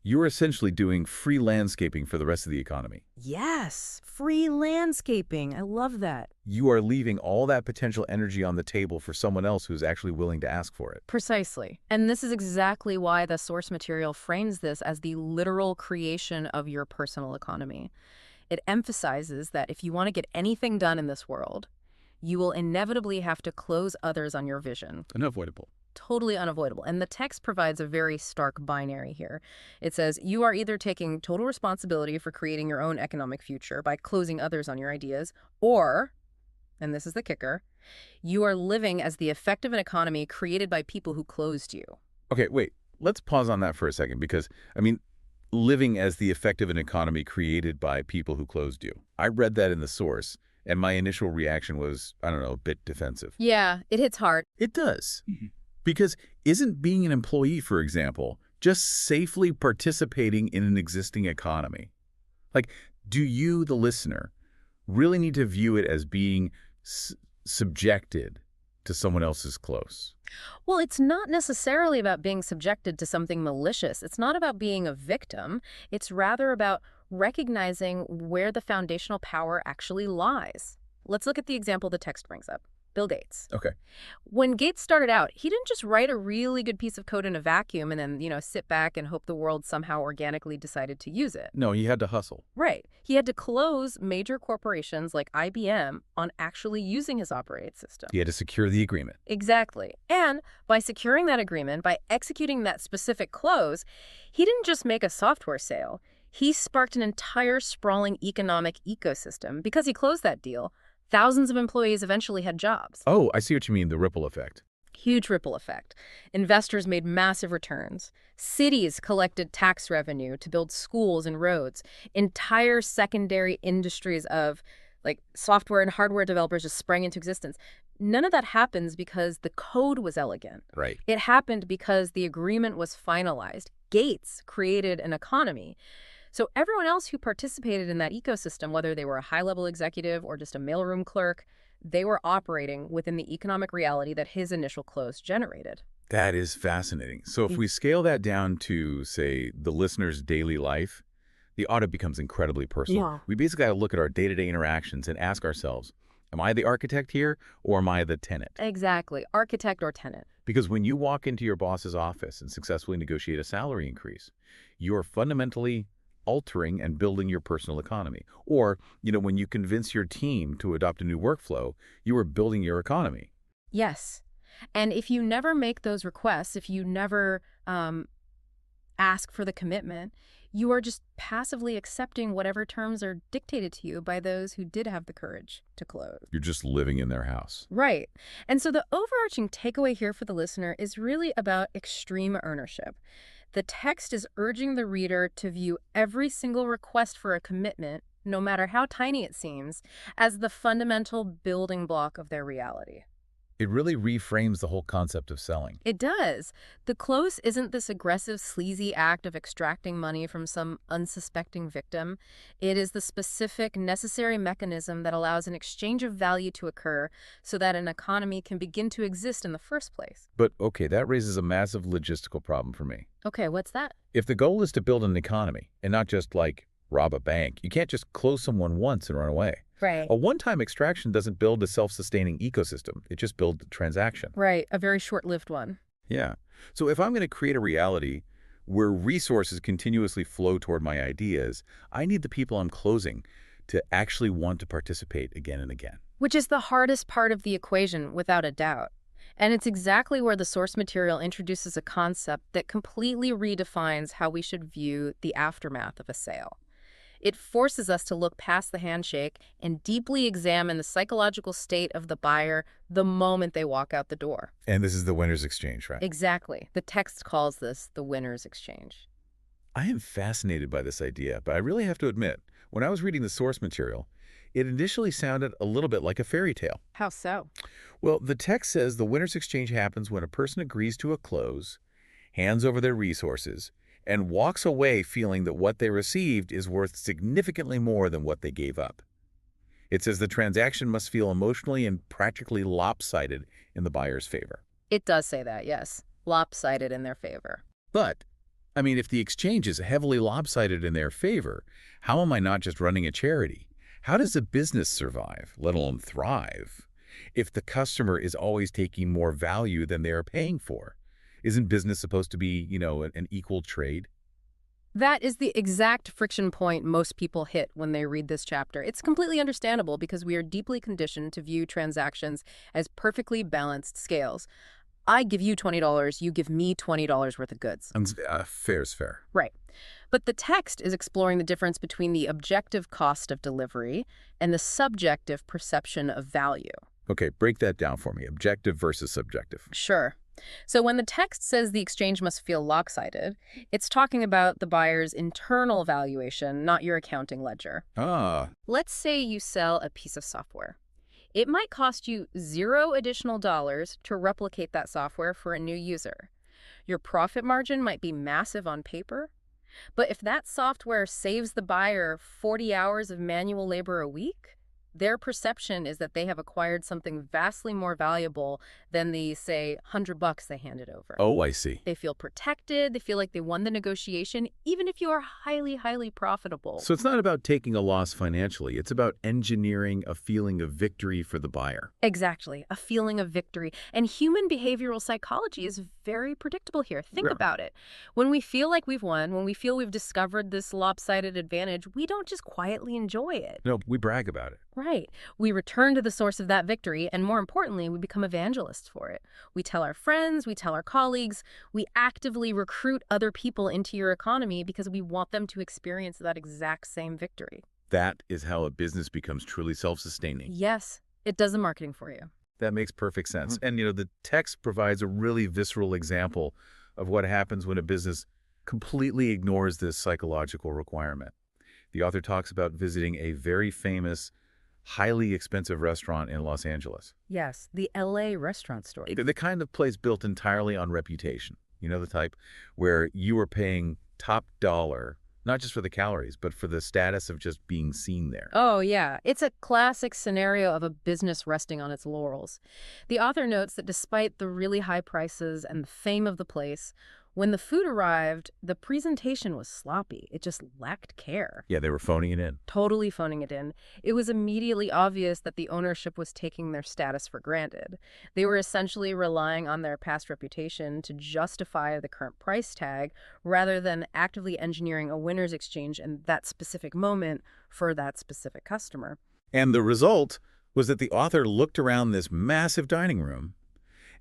you're essentially doing free landscaping for the rest of the economy. Yes, free landscaping. I love that. You are leaving all that potential energy on the table for someone else who's actually willing to ask for it. Precisely. And this is exactly why the source material frames this as the literal creation of your personal economy. It emphasizes that if you want to get anything done in this world, you will inevitably have to close others on your vision. Unavoidable. Totally unavoidable. And the text provides a very stark binary here. It says, you are either taking total responsibility for creating your own economic future by closing others on your ideas, or, and this is the kicker, you are living as the effect of an economy created by people who closed you. Okay, wait. Let's pause on that for a second because, living as the effect of an economy created by people who closed you. I read that in the source, and my initial reaction was, I don't know, a bit defensive. Yeah, it hits hard. It does. Because isn't being an employee, for example, just safely participating in an existing economy? Like, do you, the listener, really need to view it as being subjected to someone else's close? Well, it's not necessarily about being subjected to something malicious. It's not about being a victim. It's rather about recognizing where the foundational power actually lies. Let's look at the example the text brings up. Bill Gates. Okay. When Gates started out, he didn't just write a really good piece of code in a vacuum and then, sit back and hope the world somehow organically decided to use it. No, he had to hustle. Right. He had to close major corporations like IBM on actually using his operating system. He had to secure the agreement. Exactly. And by securing that agreement, by executing that specific close, he didn't just make a software sale. He sparked an entire sprawling economic ecosystem. Because he closed that deal, thousands of employees eventually had jobs. Oh, I see what you mean, the ripple effect. Huge ripple effect. Investors made massive returns. Cities collected tax revenue to build schools and roads. Entire secondary industries of software and hardware developers just sprang into existence. None of that happens because the code was elegant. Right. It happened because the agreement was finalized. Gates created an economy. So everyone else who participated in that ecosystem, whether they were a high-level executive or just a mailroom clerk, they were operating within the economic reality that his initial close generated. That is fascinating. So if we scale that down to, say, the listener's daily life, the audit becomes incredibly personal. Yeah. We basically got to look at our day-to-day interactions and ask ourselves, am I the architect here or am I the tenant? Exactly. Architect or tenant. Because when you walk into your boss's office and successfully negotiate a salary increase, you're fundamentally altering and building your personal economy. Or, when you convince your team to adopt a new workflow, you are building your economy. Yes. And if you never make those requests, if you never ask for the commitment, you are just passively accepting whatever terms are dictated to you by those who did have the courage to close. You're just living in their house. Right. And so the overarching takeaway here for the listener is really about extreme ownership. The text is urging the reader to view every single request for a commitment, no matter how tiny it seems, as the fundamental building block of their reality. It really reframes the whole concept of selling. It does. The close isn't this aggressive, sleazy act of extracting money from some unsuspecting victim. It is the specific, necessary mechanism that allows an exchange of value to occur so that an economy can begin to exist in the first place. But, okay, that raises a massive logistical problem for me. Okay, what's that? If the goal is to build an economy and not just, rob a bank, you can't just close someone once and run away. Right. A one-time extraction doesn't build a self-sustaining ecosystem. It just builds a transaction. Right, a very short-lived one. Yeah. So if I'm going to create a reality where resources continuously flow toward my ideas, I need the people I'm closing to actually want to participate again and again. Which is the hardest part of the equation, without a doubt. And it's exactly where the source material introduces a concept that completely redefines how we should view the aftermath of a sale. It forces us to look past the handshake and deeply examine the psychological state of the buyer the moment they walk out the door. And this is the winner's exchange, right? Exactly. The text calls this the winner's exchange. I am fascinated by this idea, but I really have to admit, when I was reading the source material, it initially sounded a little bit like a fairy tale. How so? Well, the text says the winner's exchange happens when a person agrees to a close, hands over their resources, and walks away feeling that what they received is worth significantly more than what they gave up. It says the transaction must feel emotionally and practically lopsided in the buyer's favor. It does say that, yes. Lopsided in their favor. But, if the exchange is heavily lopsided in their favor, how am I not just running a charity? How does a business survive, let alone thrive, if the customer is always taking more value than they are paying for? Isn't business supposed to be, an equal trade? That is the exact friction point most people hit when they read this chapter. It's completely understandable because we are deeply conditioned to view transactions as perfectly balanced scales. I give you $20, you give me $20 worth of goods. And fair's fair. Right. But the text is exploring the difference between the objective cost of delivery and the subjective perception of value. Okay, break that down for me. Objective versus subjective. Sure. So when the text says the exchange must feel lopsided, it's talking about the buyer's internal valuation, not your accounting ledger. Ah, Let's say you sell a piece of software. It might cost you $0 additional dollars to replicate that software for a new user. Your profit margin might be massive on paper, but if that software saves the buyer 40 hours of manual labor a week, their perception is that they have acquired something vastly more valuable than the, say, $100 they handed over. oh, I see. They feel protected, they feel like they won the negotiation, even if you are highly, highly profitable. So it's not about taking a loss financially. It's about engineering a feeling of victory for the buyer. Exactly, a feeling of victory. And human behavioral psychology is very predictable here. Think Yeah. about it. When we feel like we've won, when we feel we've discovered this lopsided advantage, we don't just quietly enjoy it. No, we brag about it. Right. We return to the source of that victory, and more importantly, we become evangelists for it. We tell our friends, we tell our colleagues, we actively recruit other people into your economy because we want them to experience that exact same victory. That is how a business becomes truly self-sustaining. Yes, it does the marketing for you. That makes perfect sense. And, the text provides a really visceral example of what happens when a business completely ignores this psychological requirement. The author talks about visiting a very famous, highly expensive restaurant in Los Angeles. Yes, the LA restaurant story. The kind of place built entirely on reputation. You know, the type where you are paying top dollar, not just for the calories, but for the status of just being seen there. Oh, yeah. It's a classic scenario of a business resting on its laurels. The author notes that despite the really high prices and the fame of the place, when the food arrived, the presentation was sloppy. It just lacked care. Yeah, they were phoning it in. Totally phoning it in. It was immediately obvious that the ownership was taking their status for granted. They were essentially relying on their past reputation to justify the current price tag rather than actively engineering a winner's exchange in that specific moment for that specific customer. And the result was that the author looked around this massive dining room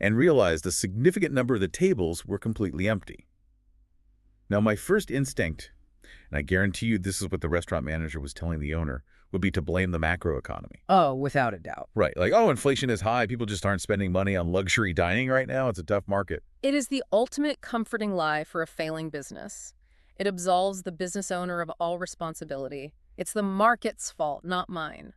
and realized a significant number of the tables were completely empty. Now, my first instinct, and I guarantee you this is what the restaurant manager was telling the owner, would be to blame the macroeconomy. Oh, without a doubt. Right, like, oh, inflation is high. People just aren't spending money on luxury dining right now. It's a tough market. It is the ultimate comforting lie for a failing business. It absolves the business owner of all responsibility. It's the market's fault, not mine.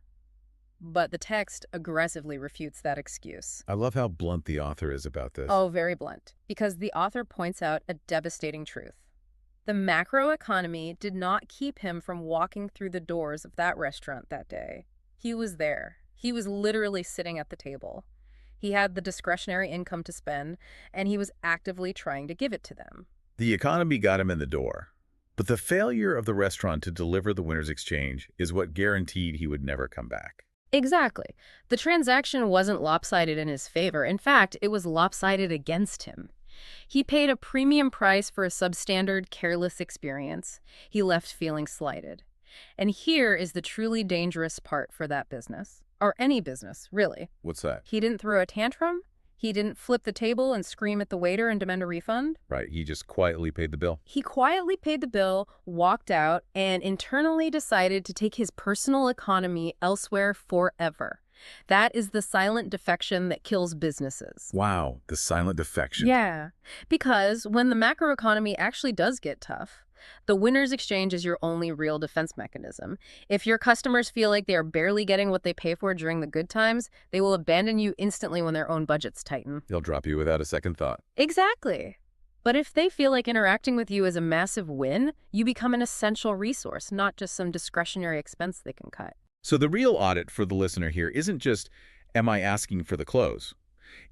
But the text aggressively refutes that excuse. I love how blunt the author is about this. Oh, very blunt. Because the author points out a devastating truth. The macroeconomy did not keep him from walking through the doors of that restaurant that day. He was there. He was literally sitting at the table. He had the discretionary income to spend, and he was actively trying to give it to them. The economy got him in the door. But the failure of the restaurant to deliver the winner's exchange is what guaranteed he would never come back. Exactly. The transaction wasn't lopsided in his favor. In fact, it was lopsided against him. He paid a premium price for a substandard, careless experience. He left feeling slighted. And here is the truly dangerous part for that business. Or any business, really. What's that? He didn't throw a tantrum. He didn't flip the table and scream at the waiter and demand a refund. Right, he just quietly paid the bill. He quietly paid the bill, walked out, and internally decided to take his personal economy elsewhere forever. That is the silent defection that kills businesses. Wow, the silent defection. Yeah, because when the macroeconomy actually does get tough, the winner's exchange is your only real defense mechanism. If your customers feel like they are barely getting what they pay for during the good times, they will abandon you instantly when their own budgets tighten. They'll drop you without a second thought. Exactly. But if they feel like interacting with you is a massive win, you become an essential resource, not just some discretionary expense they can cut. So the real audit for the listener here isn't just, am I asking for the close?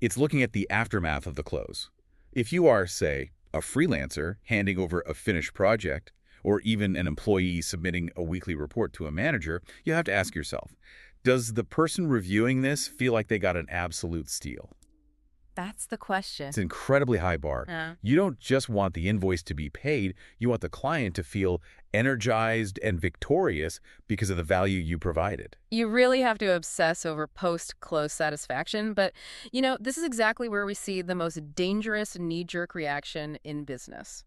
It's looking at the aftermath of the close. If you are, say, a freelancer handing over a finished project, or even an employee submitting a weekly report to a manager, you have to ask yourself, does the person reviewing this feel like they got an absolute steal? That's the question. It's an incredibly high bar. You don't just want the invoice to be paid, you want the client to feel energized and victorious because of the value you provided. You really have to obsess over post-close satisfaction, but, this is exactly where we see the most dangerous knee-jerk reaction in business.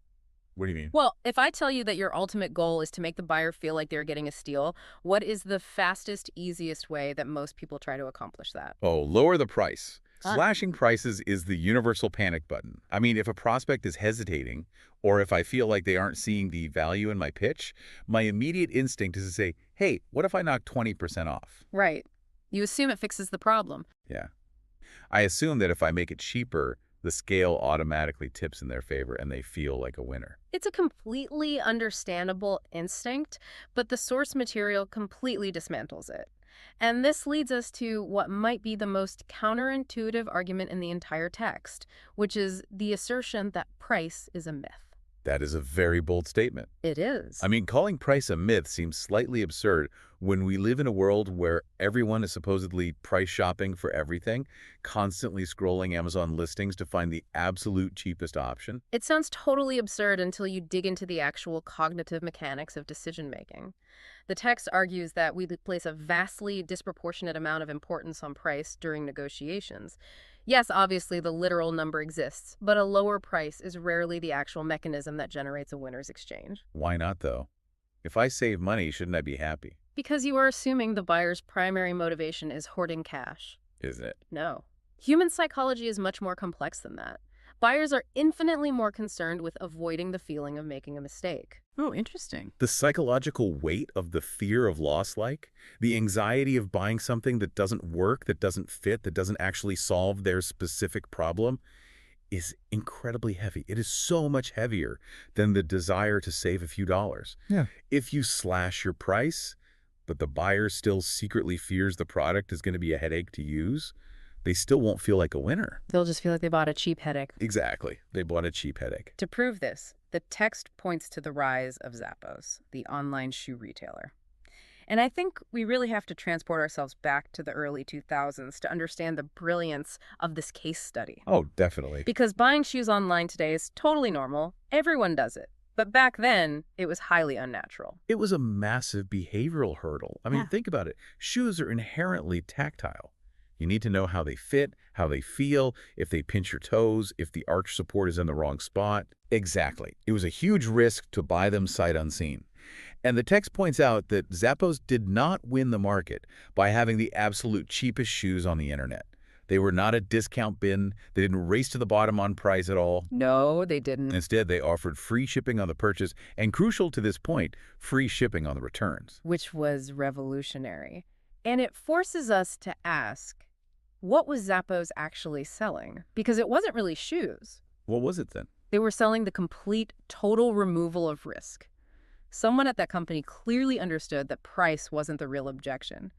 What do you mean? Well, if I tell you that your ultimate goal is to make the buyer feel like they're getting a steal, what is the fastest, easiest way that most people try to accomplish that? Oh, lower the price. Huh. Slashing prices is the universal panic button. I mean, if a prospect is hesitating, or if I feel like they aren't seeing the value in my pitch, my immediate instinct is to say, hey, what if I knock 20% off? Right. You assume it fixes the problem. Yeah. I assume that if I make it cheaper, the scale automatically tips in their favor and they feel like a winner. It's a completely understandable instinct, but the source material completely dismantles it. And this leads us to what might be the most counterintuitive argument in the entire text, which is the assertion that price is a myth. That is a very bold statement. It is. I mean, calling price a myth seems slightly absurd when we live in a world where everyone is supposedly price shopping for everything, constantly scrolling Amazon listings to find the absolute cheapest option. It sounds totally absurd until you dig into the actual cognitive mechanics of decision-making. The text argues that we place a vastly disproportionate amount of importance on price during negotiations. Yes, obviously the literal number exists, but a lower price is rarely the actual mechanism that generates a winner's exchange. Why not, though? If I save money, shouldn't I be happy? Because you are assuming the buyer's primary motivation is hoarding cash. Isn't it? No. Human psychology is much more complex than that. Buyers are infinitely more concerned with avoiding the feeling of making a mistake. Oh, interesting. The psychological weight of the fear of loss, the anxiety of buying something that doesn't work, that doesn't fit, that doesn't actually solve their specific problem, is incredibly heavy. It is so much heavier than the desire to save a few dollars. Yeah. If you slash your price, but the buyer still secretly fears the product is going to be a headache to use, they still won't feel like a winner. They'll just feel like they bought a cheap headache. Exactly. They bought a cheap headache. To prove this, the text points to the rise of Zappos, the online shoe retailer. And I think we really have to transport ourselves back to the early 2000s to understand the brilliance of this case study. Oh, definitely. Because buying shoes online today is totally normal. Everyone does it. But back then, it was highly unnatural. It was a massive behavioral hurdle. I mean, Yeah. think about it. Shoes are inherently tactile. You need to know how they fit, how they feel, if they pinch your toes, if the arch support is in the wrong spot. Exactly. It was a huge risk to buy them sight unseen. And the text points out that Zappos did not win the market by having the absolute cheapest shoes on the internet. They were not a discount bin. They didn't race to the bottom on price at all. No, they didn't. Instead, they offered free shipping on the purchase and, crucial to this point, free shipping on the returns. Which was revolutionary. And it forces us to ask, what was Zappos actually selling? Because it wasn't really shoes. What was it then? They were selling the complete, total removal of risk. Someone at that company clearly understood that price wasn't the real objection.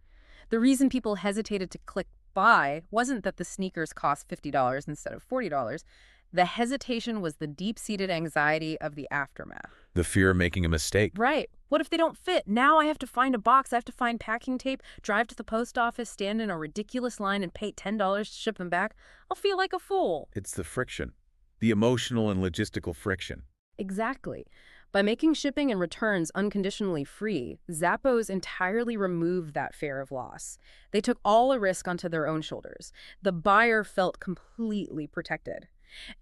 The reason people hesitated to click buy wasn't that the sneakers cost $50 instead of $40. The hesitation was the deep-seated anxiety of the aftermath. The fear of making a mistake. Right. What if they don't fit? Now I have to find a box, I have to find packing tape, drive to the post office, stand in a ridiculous line and pay $10 to ship them back. I'll feel like a fool. It's the friction, the emotional and logistical friction. Exactly. By making shipping and returns unconditionally free, Zappos entirely removed that fear of loss. They took all the risk onto their own shoulders. The buyer felt completely protected.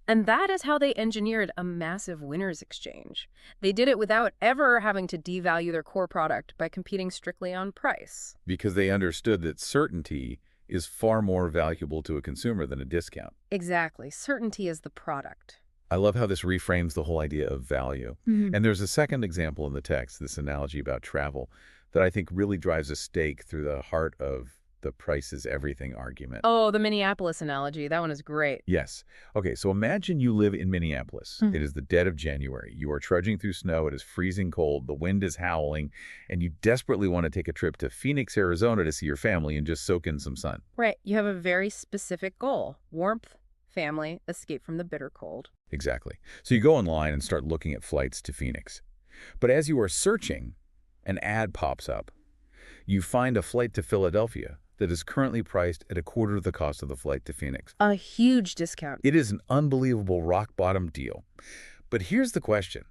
And that is how they engineered a massive winner's exchange. They did it without ever having to devalue their core product by competing strictly on price. Because they understood that certainty is far more valuable to a consumer than a discount. Exactly. Certainty is the product. I love how this reframes the whole idea of value. And there's a second example in the text, this analogy about travel, that I think really drives a stake through the heart of the price is everything argument. Oh, the Minneapolis analogy. That one is great. Yes. Okay, so imagine you live in Minneapolis. It is the dead of January. You are trudging through snow. It is freezing cold. The wind is howling. And you desperately want to take a trip to Phoenix, Arizona to see your family and just soak in some sun. Right. You have a very specific goal. Warmth, family, escape from the bitter cold. Exactly. So you go online and start looking at flights to Phoenix. But as you are searching, an ad pops up. You find a flight to Philadelphia that is currently priced at a quarter of the cost of the flight to Phoenix. A huge discount. It is an unbelievable rock-bottom deal. But here's the question.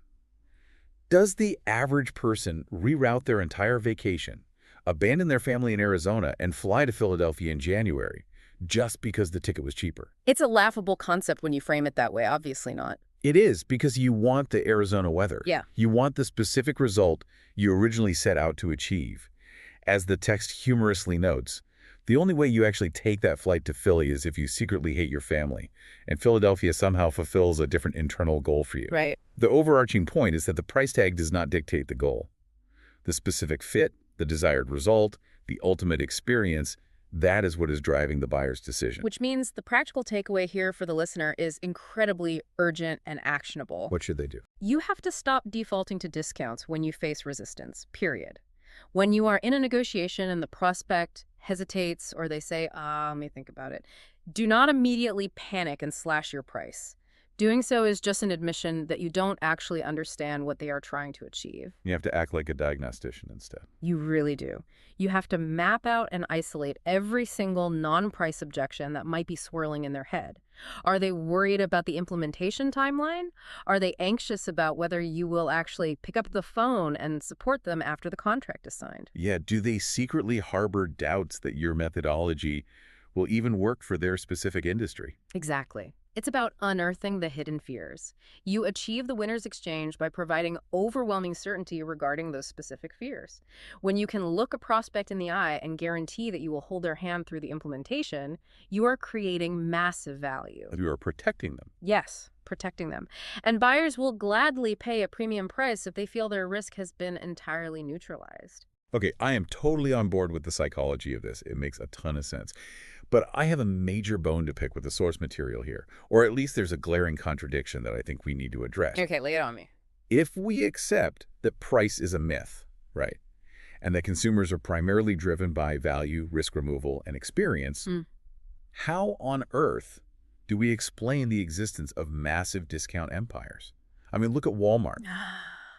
Does the average person reroute their entire vacation, abandon their family in Arizona, and fly to Philadelphia in January just because the ticket was cheaper? It's a laughable concept when you frame it that way. Obviously not. It is, because you want the Arizona weather. Yeah. You want the specific result you originally set out to achieve. As the text humorously notes, The only way you actually take that flight to Philly is if you secretly hate your family, and Philadelphia somehow fulfills a different internal goal for you. Right. The overarching point is that the price tag does not dictate the goal. The specific fit, the desired result, the ultimate experience, that is what is driving the buyer's decision. Which means the practical takeaway here for the listener is incredibly urgent and actionable. What should they do? You have to stop defaulting to discounts when you face resistance, period. When you are in a negotiation and the prospect hesitates or they say, let me think about it, do not immediately panic and slash your price. Doing so is just an admission that you don't actually understand what they are trying to achieve. You have to act like a diagnostician instead. You really do. You have to map out and isolate every single non-price objection that might be swirling in their head. Are they worried about the implementation timeline? Are they anxious about whether you will actually pick up the phone and support them after the contract is signed? Yeah, do they secretly harbor doubts that your methodology will even work for their specific industry? Exactly. It's about unearthing the hidden fears. You achieve the winner's exchange by providing overwhelming certainty regarding those specific fears. When you can look a prospect in the eye and guarantee that you will hold their hand through the implementation, you are creating massive value. You are protecting them. Yes, protecting them. And buyers will gladly pay a premium price if they feel their risk has been entirely neutralized. Okay, I am totally on board with the psychology of this. It makes a ton of sense. But I have a major bone to pick with the source material here, or at least there's a glaring contradiction that I think we need to address. Okay, lay it on me. If we accept that price is a myth, right, and that consumers are primarily driven by value, risk removal, and experience, how on earth do we explain the existence of massive discount empires? I mean, look at Walmart.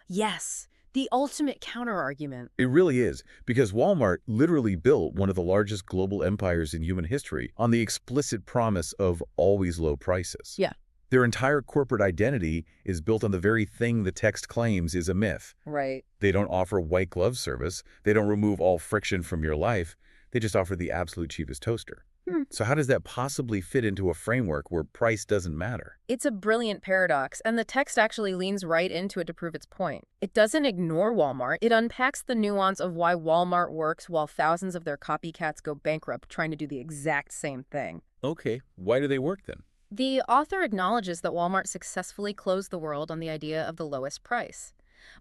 Yes, the ultimate counterargument. It really is, because Walmart literally built one of the largest global empires in human history on the explicit promise of always low prices. Yeah. Their entire corporate identity is built on the very thing the text claims is a myth. Right. They don't offer white glove service. They don't remove all friction from your life. They just offer the absolute cheapest toaster. So how does that possibly fit into a framework where price doesn't matter? It's a brilliant paradox, and the text actually leans right into it to prove its point. It doesn't ignore Walmart. It unpacks the nuance of why Walmart works while thousands of their copycats go bankrupt trying to do the exact same thing. Okay, why do they work then? The author acknowledges that Walmart successfully closed the world on the idea of the lowest price.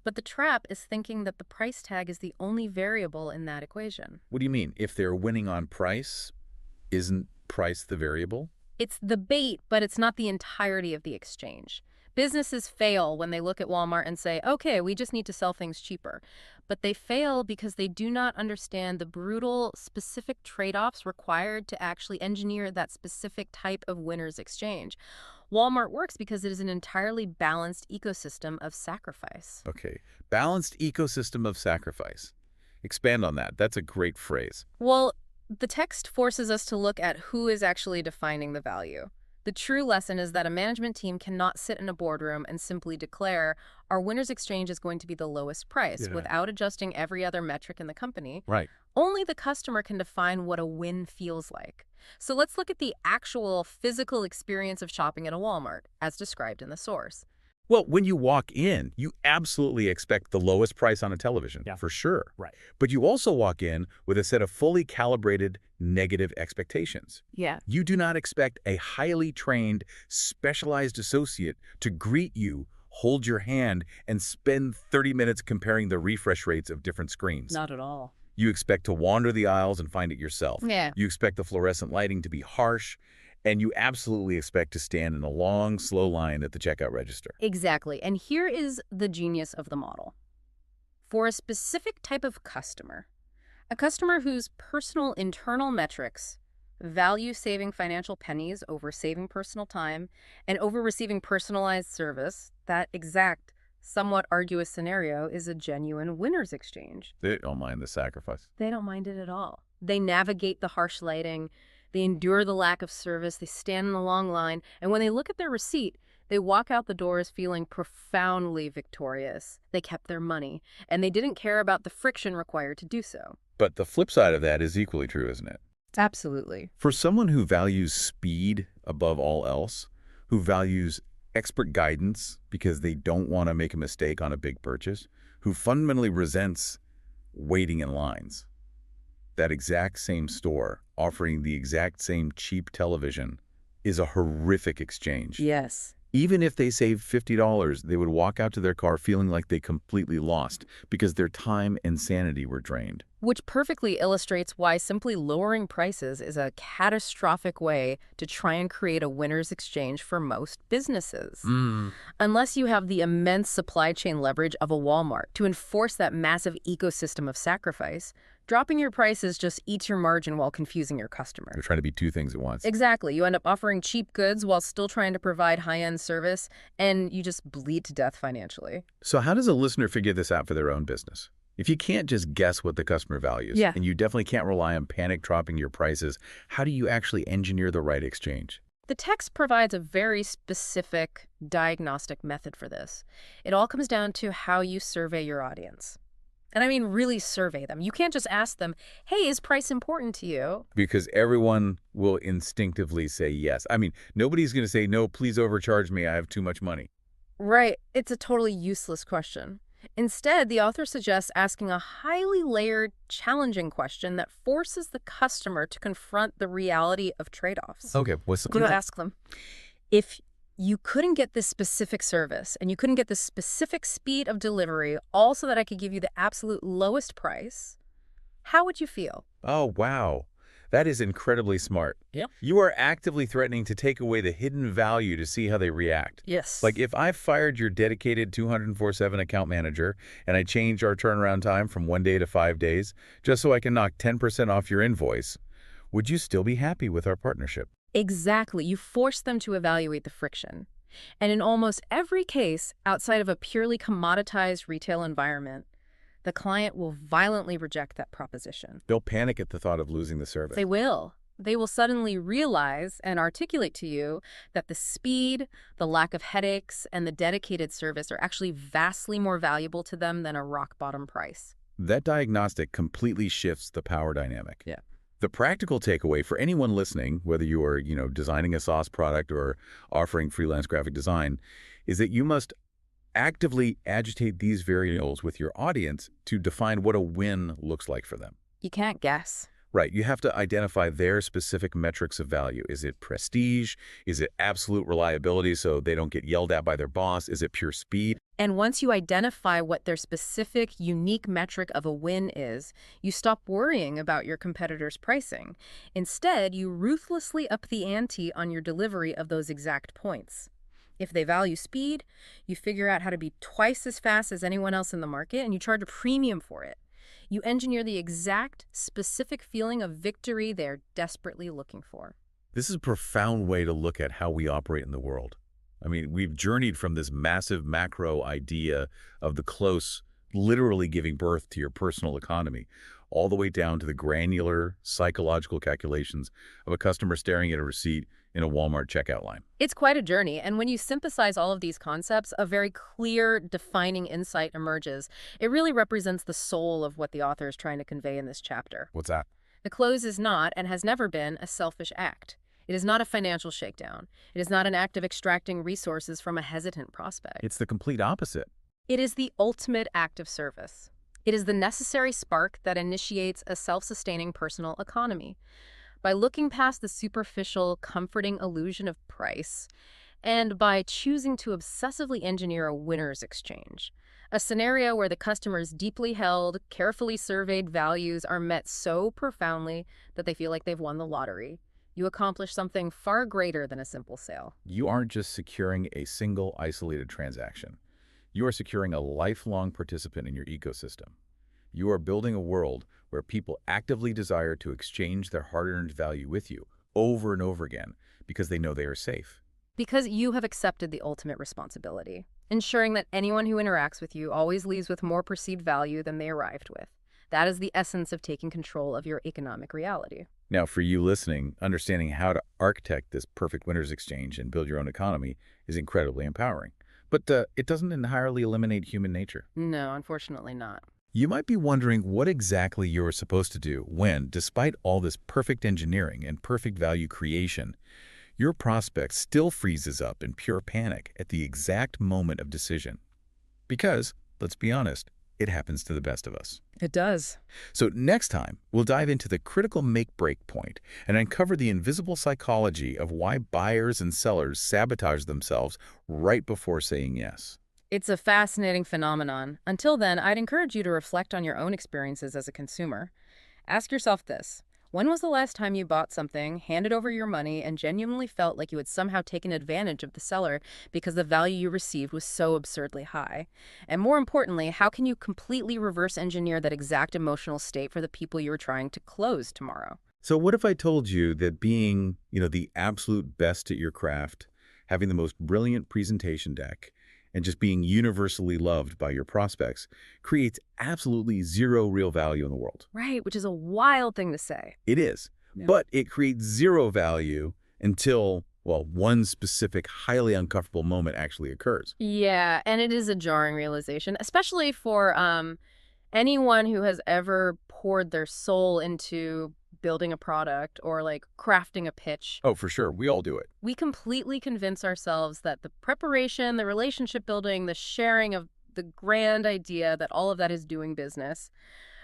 But the trap is thinking that the price tag is the only variable in that equation. What do you mean? If they're winning on price, isn't price the variable? It's the bait, but it's not the entirety of the exchange. Businesses fail when they look at Walmart and say, okay, we just need to sell things cheaper. But they fail because they do not understand the brutal, specific trade-offs required to actually engineer that specific type of winner's exchange. Walmart works because it is an entirely balanced ecosystem of sacrifice. Okay, balanced ecosystem of sacrifice. Expand on that. That's a great phrase. Well, the text forces us to look at who is actually defining the value. The true lesson is that a management team cannot sit in a boardroom and simply declare our winner's exchange is going to be the lowest price without adjusting every other metric in the company. Right. Only the customer can define what a win feels like. So let's look at the actual physical experience of shopping at a Walmart, as described in the source. Well, when you walk in, you absolutely expect the lowest price on a television, for sure. Right. But you also walk in with a set of fully calibrated negative expectations. Yeah. You do not expect a highly trained, specialized associate to greet you, hold your hand, and spend 30 minutes comparing the refresh rates of different screens. Not at all. You expect to wander the aisles and find it yourself. Yeah. You expect the fluorescent lighting to be harsh, and you absolutely expect to stand in a long, slow line at the checkout register. Exactly. And here is the genius of the model. For a specific type of customer, a customer whose personal internal metrics value saving financial pennies over saving personal time and over receiving personalized service, that exact, somewhat arduous scenario is a genuine winner's exchange. They don't mind the sacrifice. They don't mind it at all. They navigate the harsh lighting. They endure the lack of service, they stand in the long line, and when they look at their receipt, they walk out the doors feeling profoundly victorious. They kept their money, and they didn't care about the friction required to do so. But the flip side of that is equally true, isn't it? Absolutely. For someone who values speed above all else, who values expert guidance because they don't want to make a mistake on a big purchase, who fundamentally resents waiting in lines, that exact same store offering the exact same cheap television is a horrific exchange. Yes. Even if they save $50, they would walk out to their car feeling like they completely lost because their time and sanity were drained. Which perfectly illustrates why simply lowering prices is a catastrophic way to try and create a winner's exchange for most businesses. Unless you have the immense supply chain leverage of a Walmart to enforce that massive ecosystem of sacrifice, dropping your prices just eats your margin while confusing your customer. They're trying to be two things at once. Exactly. You end up offering cheap goods while still trying to provide high-end service, and you just bleed to death financially. So how does a listener figure this out for their own business? If you can't just guess what the customer values, Yeah. and you definitely can't rely on panic dropping your prices, how do you actually engineer the right exchange? The text provides a very specific diagnostic method for this. It all comes down to how you survey your audience. And I mean really survey them. You can't just ask them, hey, is price important to you? Because everyone will instinctively say yes. I mean, nobody's going to say, no, please overcharge me, I have too much money. Right. It's a totally useless question. Instead, the author suggests asking a highly layered, challenging question that forces the customer to confront the reality of trade-offs. Okay, what's the You ask them, if you couldn't get this specific service and you couldn't get this specific speed of delivery, all so that I could give you the absolute lowest price, how would you feel? Oh, wow. That is incredibly smart. Yep. You are actively threatening to take away the hidden value to see how they react. Yes. Like if I fired your dedicated 204/7 account manager and I changed our turnaround time from 1 day to 5 days just so I can knock 10% off your invoice, would you still be happy with our partnership? Exactly. You force them to evaluate the friction. And in almost every case, outside of a purely commoditized retail environment, the client will violently reject that proposition. They'll panic at the thought of losing the service. They will. They will suddenly realize and articulate to you that the speed, the lack of headaches, and the dedicated service are actually vastly more valuable to them than a rock-bottom price. That diagnostic completely shifts the power dynamic. Yeah. The practical takeaway for anyone listening, whether you are, designing a sauce product or offering freelance graphic design, is that you must actively agitate these variables with your audience to define what a win looks like for them. You can't guess. Right. You have to identify their specific metrics of value. Is it prestige? Is it absolute reliability so they don't get yelled at by their boss? Is it pure speed? And once you identify what their specific, unique metric of a win is, you stop worrying about your competitor's pricing. Instead, you ruthlessly up the ante on your delivery of those exact points. If they value speed, you figure out how to be twice as fast as anyone else in the market, and you charge a premium for it. You engineer the exact, specific feeling of victory they're desperately looking for. This is a profound way to look at how we operate in the world. I mean, we've journeyed from this massive macro idea of the close literally giving birth to your personal economy, all the way down to the granular psychological calculations of a customer staring at a receipt in a Walmart checkout line. It's quite a journey, and when you synthesize all of these concepts, a very clear, defining insight emerges. It really represents the soul of what the author is trying to convey in this chapter. What's that? The close is not, and has never been, a selfish act. It is not a financial shakedown. It is not an act of extracting resources from a hesitant prospect. It's the complete opposite. It is the ultimate act of service. It is the necessary spark that initiates a self-sustaining personal economy. By looking past the superficial, comforting illusion of price, and by choosing to obsessively engineer a winner's exchange, a scenario where the customer's deeply held, carefully surveyed values are met so profoundly that they feel like they've won the lottery, you accomplish something far greater than a simple sale. You aren't just securing a single isolated transaction. You are securing a lifelong participant in your ecosystem. You are building a world where people actively desire to exchange their hard-earned value with you over and over again because they know they are safe. Because you have accepted the ultimate responsibility, ensuring that anyone who interacts with you always leaves with more perceived value than they arrived with. That is the essence of taking control of your economic reality. Now, for you listening, understanding how to architect this perfect winner's exchange and build your own economy is incredibly empowering. But it doesn't entirely eliminate human nature. No, unfortunately not. You might be wondering what exactly you're supposed to do when, despite all this perfect engineering and perfect value creation, your prospect still freezes up in pure panic at the exact moment of decision. Because, let's be honest, It happens to the best of us. It does. So next time, we'll dive into the critical make-break point and uncover the invisible psychology of why buyers and sellers sabotage themselves right before saying yes. It's a fascinating phenomenon. Until then, I'd encourage you to reflect on your own experiences as a consumer. Ask yourself this. When was the last time you bought something, handed over your money, and genuinely felt like you had somehow taken advantage of the seller because the value you received was so absurdly high? And more importantly, how can you completely reverse engineer that exact emotional state for the people you're trying to close tomorrow? So what if I told you that being, the absolute best at your craft, having the most brilliant presentation deck, and just being universally loved by your prospects creates absolutely zero real value in the world? Right, which is a wild thing to say. It is. Yeah. But it creates zero value until, well, one specific highly uncomfortable moment actually occurs. Yeah, and it is a jarring realization, especially for anyone who has ever poured their soul into building a product or like crafting a pitch. Oh, for sure. We all do it. We completely convince ourselves that the preparation, the relationship building, the sharing of the grand idea, that all of that is doing business.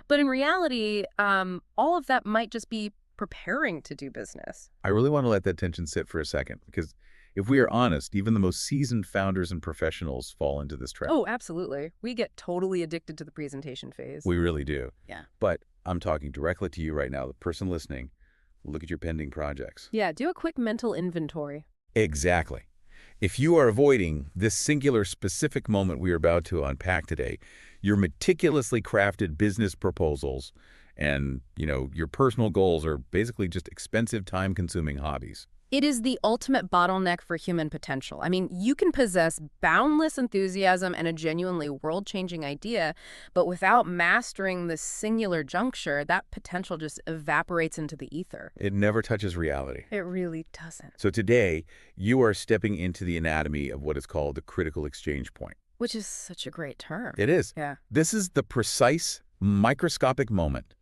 But in reality, all of that might just be preparing to do business. I really want to let that tension sit for a second, because if we are honest, even the most seasoned founders and professionals fall into this trap. Oh, absolutely. We get totally addicted to the presentation phase. We really do. Yeah. But I'm talking directly to you right now, the person listening. Look at your pending projects. Yeah, do a quick mental inventory. Exactly. If you are avoiding this singular specific moment we are about to unpack today, your meticulously crafted business proposals and, your personal goals are basically just expensive, time-consuming hobbies. It is the ultimate bottleneck for human potential. I mean, you can possess boundless enthusiasm and a genuinely world-changing idea, but without mastering the singular juncture, that potential just evaporates into the ether. It never touches reality. It really doesn't. So today, you are stepping into the anatomy of what is called the critical exchange point. Which is such a great term. It is. Yeah. This is the precise, microscopic moment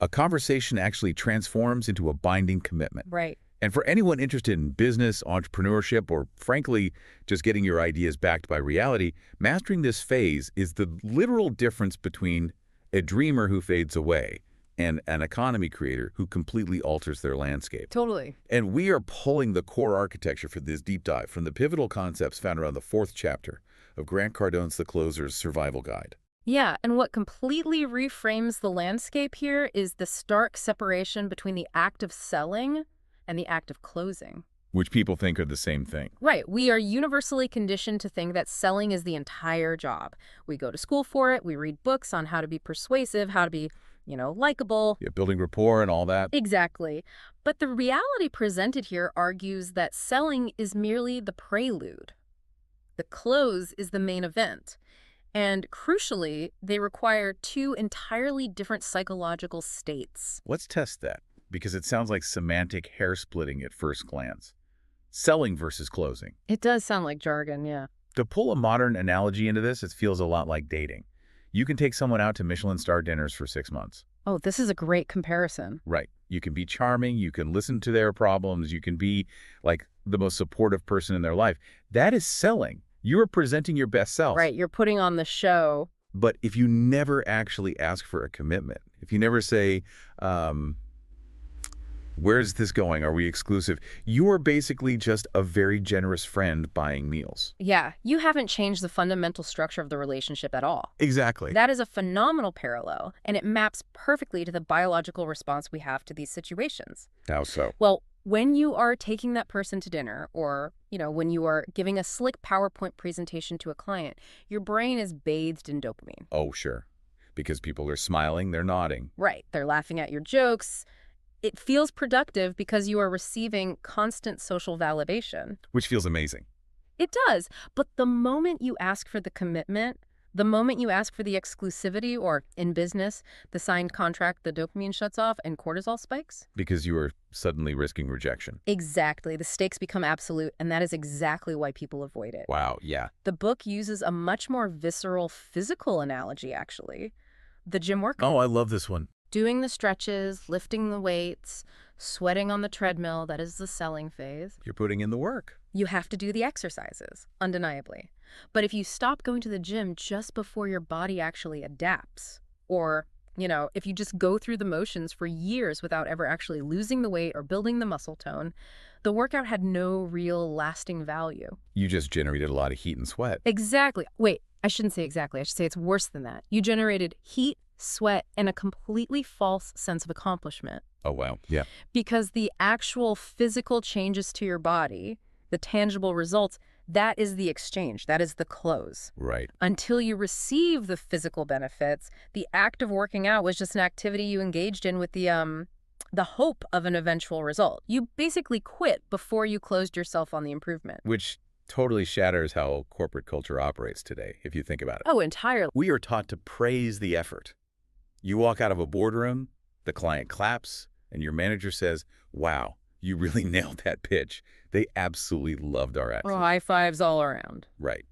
a conversation actually transforms into a binding commitment. Right. And for anyone interested in business, entrepreneurship, or frankly, just getting your ideas backed by reality, mastering this phase is the literal difference between a dreamer who fades away and an economy creator who completely alters their landscape. Totally. And we are pulling the core architecture for this deep dive from the pivotal concepts found around the 4th chapter of Grant Cardone's The Closer's Survival Guide. Yeah, and what completely reframes the landscape here is the stark separation between the act of selling and the act of closing. Which people think are the same thing. Right. We are universally conditioned to think that selling is the entire job. We go to school for it. We read books on how to be persuasive, how to be, likable. Yeah, building rapport and all that. Exactly. But the reality presented here argues that selling is merely the prelude. The close is the main event. And crucially, they require two entirely different psychological states. Let's test that, because it sounds like semantic hair-splitting at first glance. Selling versus closing. It does sound like jargon, yeah. To pull a modern analogy into this, it feels a lot like dating. You can take someone out to Michelin-star dinners for 6 months. Oh, this is a great comparison. Right. You can be charming, you can listen to their problems, you can be like the most supportive person in their life. That is selling. You are presenting your best self. Right, you're putting on the show. But if you never actually ask for a commitment, if you never say, where's this going? Are we exclusive? You are basically just a very generous friend buying meals. Yeah, you haven't changed the fundamental structure of the relationship at all. Exactly. That is a phenomenal parallel, and it maps perfectly to the biological response we have to these situations. How so? Well, when you are taking that person to dinner or, when you are giving a slick PowerPoint presentation to a client, your brain is bathed in dopamine. Oh, sure. Because people are smiling, they're nodding. Right. They're laughing at your jokes. It feels productive because you are receiving constant social validation. Which feels amazing. It does. But the moment you ask for the commitment, the moment you ask for the exclusivity, or in business, the signed contract, the dopamine shuts off and cortisol spikes. Because you are suddenly risking rejection. Exactly. The stakes become absolute, and that is exactly why people avoid it. Wow, yeah. The book uses a much more visceral physical analogy, actually. The gym workout. Oh, I love this one. Doing the stretches, lifting the weights, sweating on the treadmill, that is the selling phase. You're putting in the work. You have to do the exercises, undeniably. But if you stop going to the gym just before your body actually adapts, or, if you just go through the motions for years without ever actually losing the weight or building the muscle tone, the workout had no real lasting value. You just generated a lot of heat and sweat. Exactly. Wait, I shouldn't say exactly. I should say it's worse than that. You generated heat, sweat, and a completely false sense of accomplishment. Oh, wow. Yeah. Because the actual physical changes to your body, the tangible results, that is the exchange. That is the close. Right. Until you receive the physical benefits, the act of working out was just an activity you engaged in with the hope of an eventual result. You basically quit before you closed yourself on the improvement. Which totally shatters how corporate culture operates today, if you think about it. Oh, entirely. We are taught to praise the effort. You walk out of a boardroom, the client claps, and your manager says, wow, you really nailed that pitch. They absolutely loved our Oh, excellence. high fives all around. Right.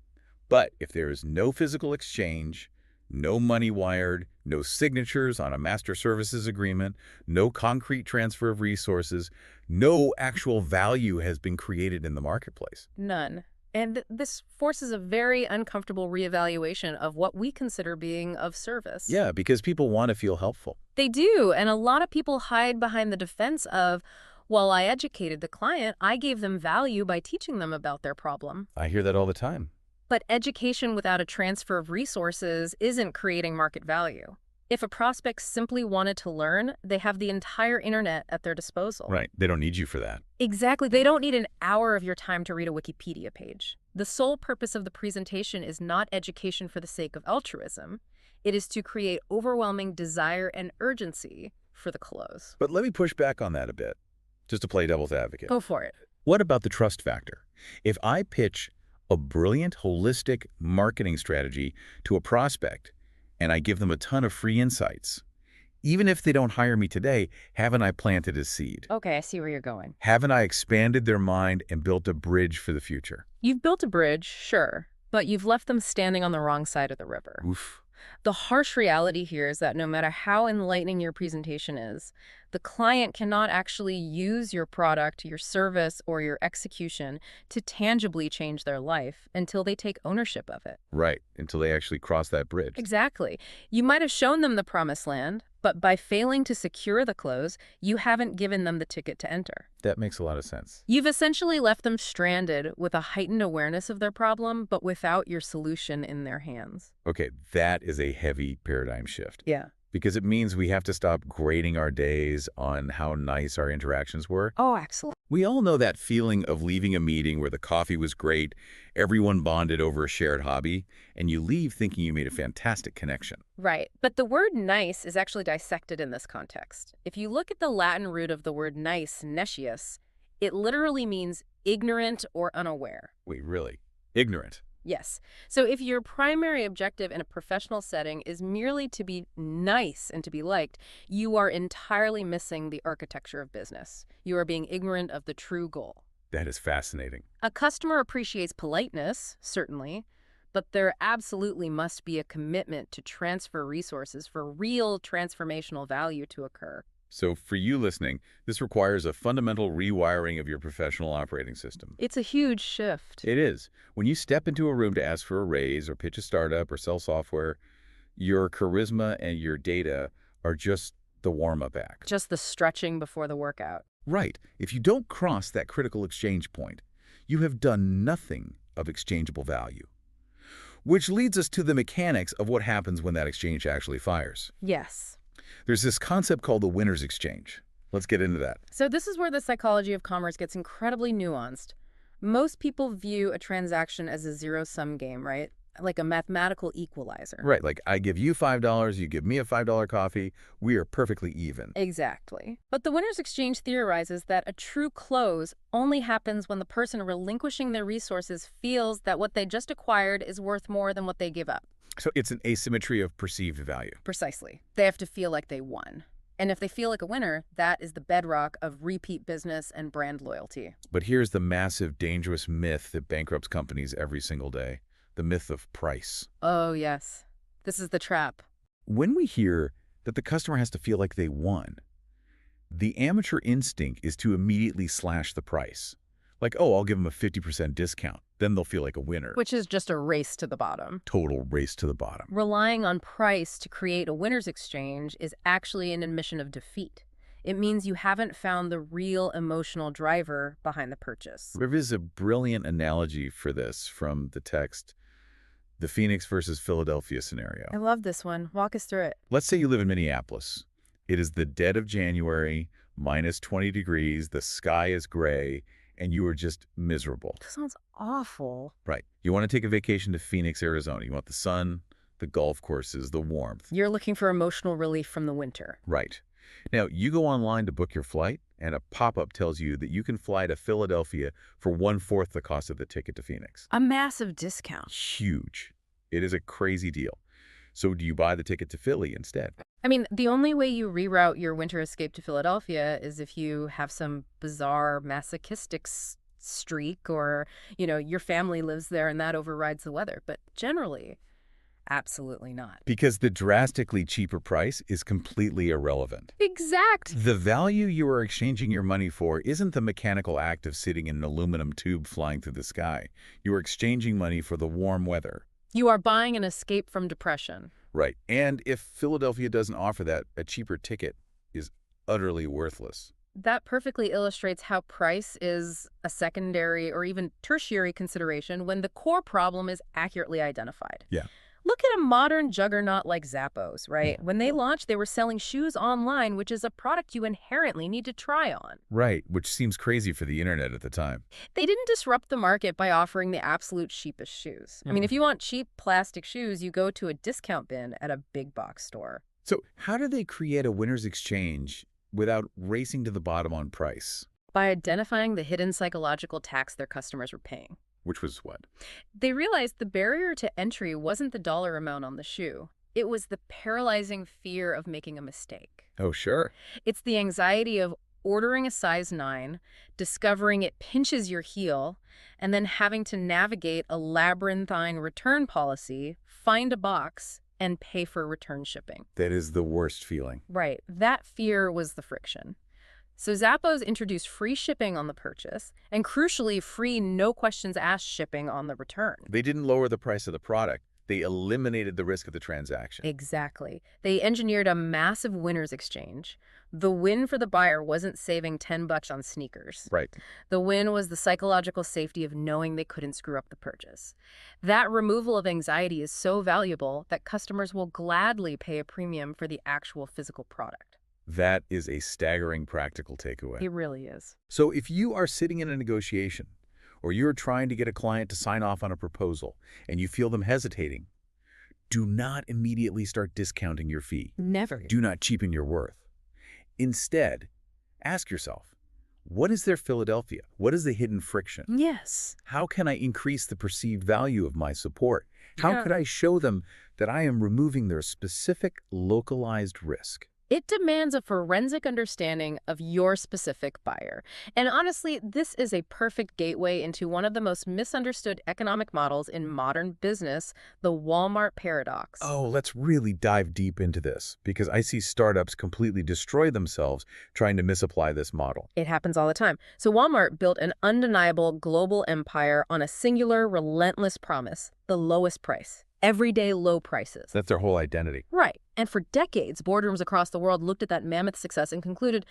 But if there is no physical exchange, no money wired, no signatures on a master services agreement, no concrete transfer of resources, no actual value has been created in the marketplace. None. And this forces a very uncomfortable reevaluation of what we consider being of service. Yeah, because people want to feel helpful. They do, and a lot of people hide behind the defense of, well, I educated the client, I gave them value by teaching them about their problem. I hear that all the time. But education without a transfer of resources isn't creating market value. If a prospect simply wanted to learn, they have the entire internet at their disposal. Right. They don't need you for that. Exactly. They don't need an hour of your time to read a Wikipedia page. The sole purpose of the presentation is not education for the sake of altruism. It is to create overwhelming desire and urgency for the close. But let me push back on that a bit, just to play devil's advocate. Go for it. What about the trust factor? If I pitch a brilliant, holistic marketing strategy to a prospect and I give them a ton of free insights, even if they don't hire me today, haven't I planted a seed? Okay, I see where you're going. Haven't I expanded their mind and built a bridge for the future? You've built a bridge, sure, but you've left them standing on the wrong side of the river. Oof. The harsh reality here is that no matter how enlightening your presentation is, the client cannot actually use your product, your service, or your execution to tangibly change their life until they take ownership of it. Right, until they actually cross that bridge. Exactly. You might have shown them the promised land, but by failing to secure the close, you haven't given them the ticket to enter. That makes a lot of sense. You've essentially left them stranded with a heightened awareness of their problem, but without your solution in their hands. Okay, that is a heavy paradigm shift. Yeah. Because it means we have to stop grading our days on how nice our interactions were. Oh, excellent. We all know that feeling of leaving a meeting where the coffee was great, everyone bonded over a shared hobby, and you leave thinking you made a fantastic connection. Right. But the word nice is actually dissected in this context. If you look at the Latin root of the word nice, nescius, it literally means ignorant or unaware. Wait, really? Ignorant? Yes. So if your primary objective in a professional setting is merely to be nice and to be liked, you are entirely missing the architecture of business. You are being ignorant of the true goal. That is fascinating. A customer appreciates politeness, certainly, but there absolutely must be a commitment to transfer resources for real transformational value to occur. So for you listening, this requires a fundamental rewiring of your professional operating system. It's a huge shift. It is. When you step into a room to ask for a raise or pitch a startup or sell software, your charisma and your data are just the warm-up act. Just the stretching before the workout. Right. If you don't cross that critical exchange point, you have done nothing of exchangeable value. Which leads us to the mechanics of what happens when that exchange actually fires. Yes. There's this concept called the winner's exchange. Let's get into that. So this is where the psychology of commerce gets incredibly nuanced. Most people view a transaction as a zero-sum game, right? Like a mathematical equalizer. Right, like I give you $5, you give me a $5 coffee, we are perfectly even. Exactly. But the winner's exchange theorizes that a true close only happens when the person relinquishing their resources feels that what they just acquired is worth more than what they give up. So it's an asymmetry of perceived value. Precisely. They have to feel like they won. And if they feel like a winner, that is the bedrock of repeat business and brand loyalty. But here's the massive, dangerous myth that bankrupts companies every single day. The myth of price. Oh, yes. This is the trap. When we hear that the customer has to feel like they won, the amateur instinct is to immediately slash the price. Like, oh, I'll give them a 50% discount. then they'll feel like a winner. Which is just a race to the bottom. Total race to the bottom. Relying on price to create a winner's exchange is actually an admission of defeat. It means you haven't found the real emotional driver behind the purchase. There is a brilliant analogy for this from the text, the Phoenix versus Philadelphia scenario. I love this one. Walk us through it. Let's say you live in Minneapolis. It is the dead of January, minus 20 degrees, the sky is gray, and you are just miserable. That sounds awful. Right. You want to take a vacation to Phoenix, Arizona. You want the sun, the golf courses, the warmth. You're looking for emotional relief from the winter. Right. Now, you go online to book your flight, and a pop-up tells you that you can fly to Philadelphia for 1/4 the cost of the ticket to Phoenix. A massive discount. Huge. It is a crazy deal. So do you buy the ticket to Philly instead? I mean, the only way you reroute your winter escape to Philadelphia is if you have some bizarre masochistic streak or, your family lives there and that overrides the weather. But generally, absolutely not. Because the drastically cheaper price is completely irrelevant. Exact. The value you are exchanging your money for isn't the mechanical act of sitting in an aluminum tube flying through the sky. You are exchanging money for the warm weather. You are buying an escape from depression. Right. And if Philadelphia doesn't offer that, a cheaper ticket is utterly worthless. That perfectly illustrates how price is a secondary or even tertiary consideration when the core problem is accurately identified. Yeah. Look at a modern juggernaut like Zappos, right? When they launched, they were selling shoes online, which is a product you inherently need to try on. Right, which seems crazy for the internet at the time. They didn't disrupt the market by offering the absolute cheapest shoes. I mean, if you want cheap plastic shoes, you go to a discount bin at a big box store. So how do they create a winner's exchange without racing to the bottom on price? By identifying the hidden psychological tax their customers were paying. Which was what? They realized the barrier to entry wasn't the dollar amount on the shoe. It was the paralyzing fear of making a mistake. Oh, sure. It's the anxiety of ordering a size 9, discovering it pinches your heel, and then having to navigate a labyrinthine return policy, find a box, and pay for return shipping. That is the worst feeling. Right. That fear was the friction. So Zappos introduced free shipping on the purchase and, crucially, free no-questions-asked shipping on the return. They didn't lower the price of the product. They eliminated the risk of the transaction. Exactly. They engineered a massive winner's exchange. The win for the buyer wasn't saving $10 on sneakers. Right. The win was the psychological safety of knowing they couldn't screw up the purchase. That removal of anxiety is so valuable that customers will gladly pay a premium for the actual physical product. That is a staggering practical takeaway. It really is. So if you are sitting in a negotiation, or you're trying to get a client to sign off on a proposal, and you feel them hesitating, do not immediately start discounting your fee. Never. Do not cheapen your worth. Instead, ask yourself, what is their Philadelphia? What is the hidden friction? Yes. How can I increase the perceived value of my support? How could I show them that I am removing their specific localized risk? It demands a forensic understanding of your specific buyer. And honestly, this is a perfect gateway into one of the most misunderstood economic models in modern business, the Walmart paradox. Oh, let's really dive deep into this, because I see startups completely destroy themselves trying to misapply this model. It happens all the time. So Walmart built an undeniable global empire on a singular, relentless promise: the lowest price. Everyday low prices. That's their whole identity. Right. And for decades, boardrooms across the world looked at that mammoth success and concluded,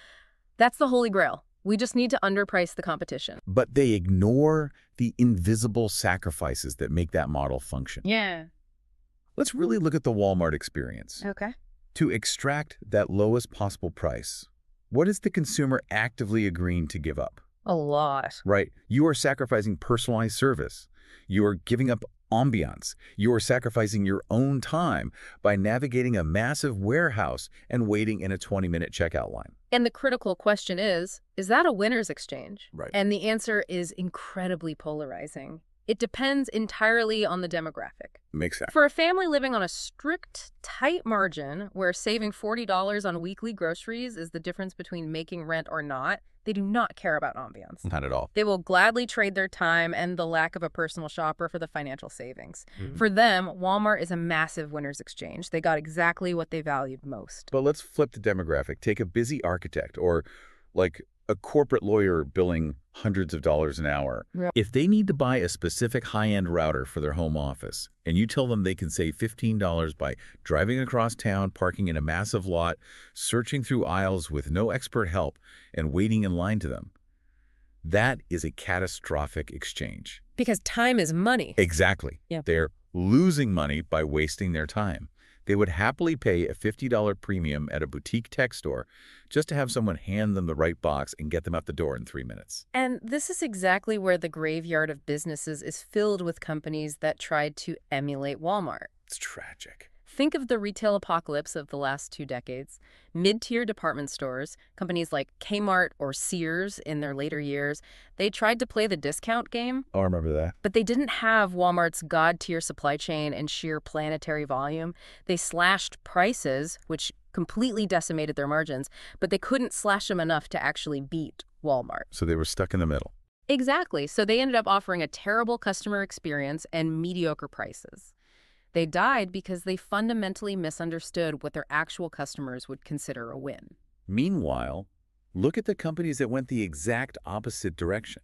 that's the holy grail. We just need to underprice the competition. But they ignore the invisible sacrifices that make that model function. Yeah. Let's really look at the Walmart experience. Okay. To extract that lowest possible price, what is the consumer actively agreeing to give up? A lot. Right. You are sacrificing personalized service. You are giving up ambiance. You are sacrificing your own time by navigating a massive warehouse and waiting in a 20-minute checkout line. And the critical question is that a winner's exchange? Right. And the answer is incredibly polarizing. It depends entirely on the demographic. Makes sense. For a family living on a strict, tight margin where saving $40 on weekly groceries is the difference between making rent or not, they do not care about ambiance. Not at all. They will gladly trade their time and the lack of a personal shopper for the financial savings. Mm-hmm. For them, Walmart is a massive winner's exchange. They got exactly what they valued most. But let's flip the demographic. Take a busy architect or like a corporate lawyer billing hundreds of dollars an hour. Right. If they need to buy a specific high-end router for their home office, and you tell them they can save $15 by driving across town, parking in a massive lot, searching through aisles with no expert help, and waiting in line to them, that is a catastrophic exchange. Because time is money. Exactly. Yeah. They're losing money by wasting their time. They would happily pay a $50 premium at a boutique tech store just to have someone hand them the right box and get them out the door in 3 minutes. And this is exactly where the graveyard of businesses is filled with companies that tried to emulate Walmart. It's tragic. Think of the retail apocalypse of the last 2 decades. Mid-tier department stores, companies like Kmart or Sears in their later years, they tried to play the discount game, Oh, I remember that. but they didn't have Walmart's god-tier supply chain and sheer planetary volume. They slashed prices, which completely decimated their margins, but they couldn't slash them enough to actually beat Walmart. So they were stuck in the middle. Exactly. So they ended up offering a terrible customer experience and mediocre prices. They died because they fundamentally misunderstood what their actual customers would consider a win. Meanwhile, look at the companies that went the exact opposite direction.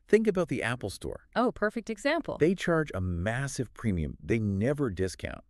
Think about the Apple Store. Oh, perfect example. They charge a massive premium. They never discount.